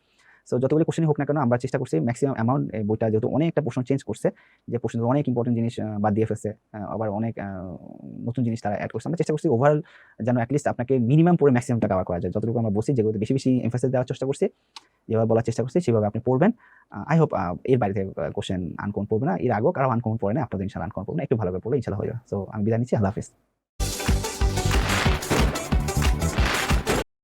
সো যতগুলো কোশ্চেনই হোক না কেন, আমরা চেষ্টা করছি ম্যাক্সিমাম অ্যামাউন্ট, বইটা যেহেতু অনেকটা প্রশ্ন চেঞ্জ করছে, যে প্রশ্নের অনেক ইম্পর্টেন্ট জিনিস বাদ দিয়ে ফেলছে, আবার অনেক নতুন জিনিস তারা অ্যাড করছে। আমরা চেষ্টা করছি ওভারঅল যেন অ্যাটলিস্ট আপনাকে মিনিমাম পড়ে ম্যাক্সিমামটা কভার করা যায়। যতটুকু আমরা বলছি, যেগুলোতে বেশি বেশি এমফাসিস দেওয়ার চেষ্টা করছি, যেভাবে বলার চেষ্টা করছি, সেভাবে আপনি পড়বেন। আই হোপ এর বাইরে থেকে কোশ্চেন আনকমন পড়বে না। এর আগেও কারো আনকমন পড়ে না, আপনাদের ইনশাল্লাহ আনকমন পড়বে না। একটু ভালো করে পড়লে ইনশাল্লাহ হয়ে যাবে। সো আমি বিদায় নিচ্ছি, আল্লাহ হাফিজ।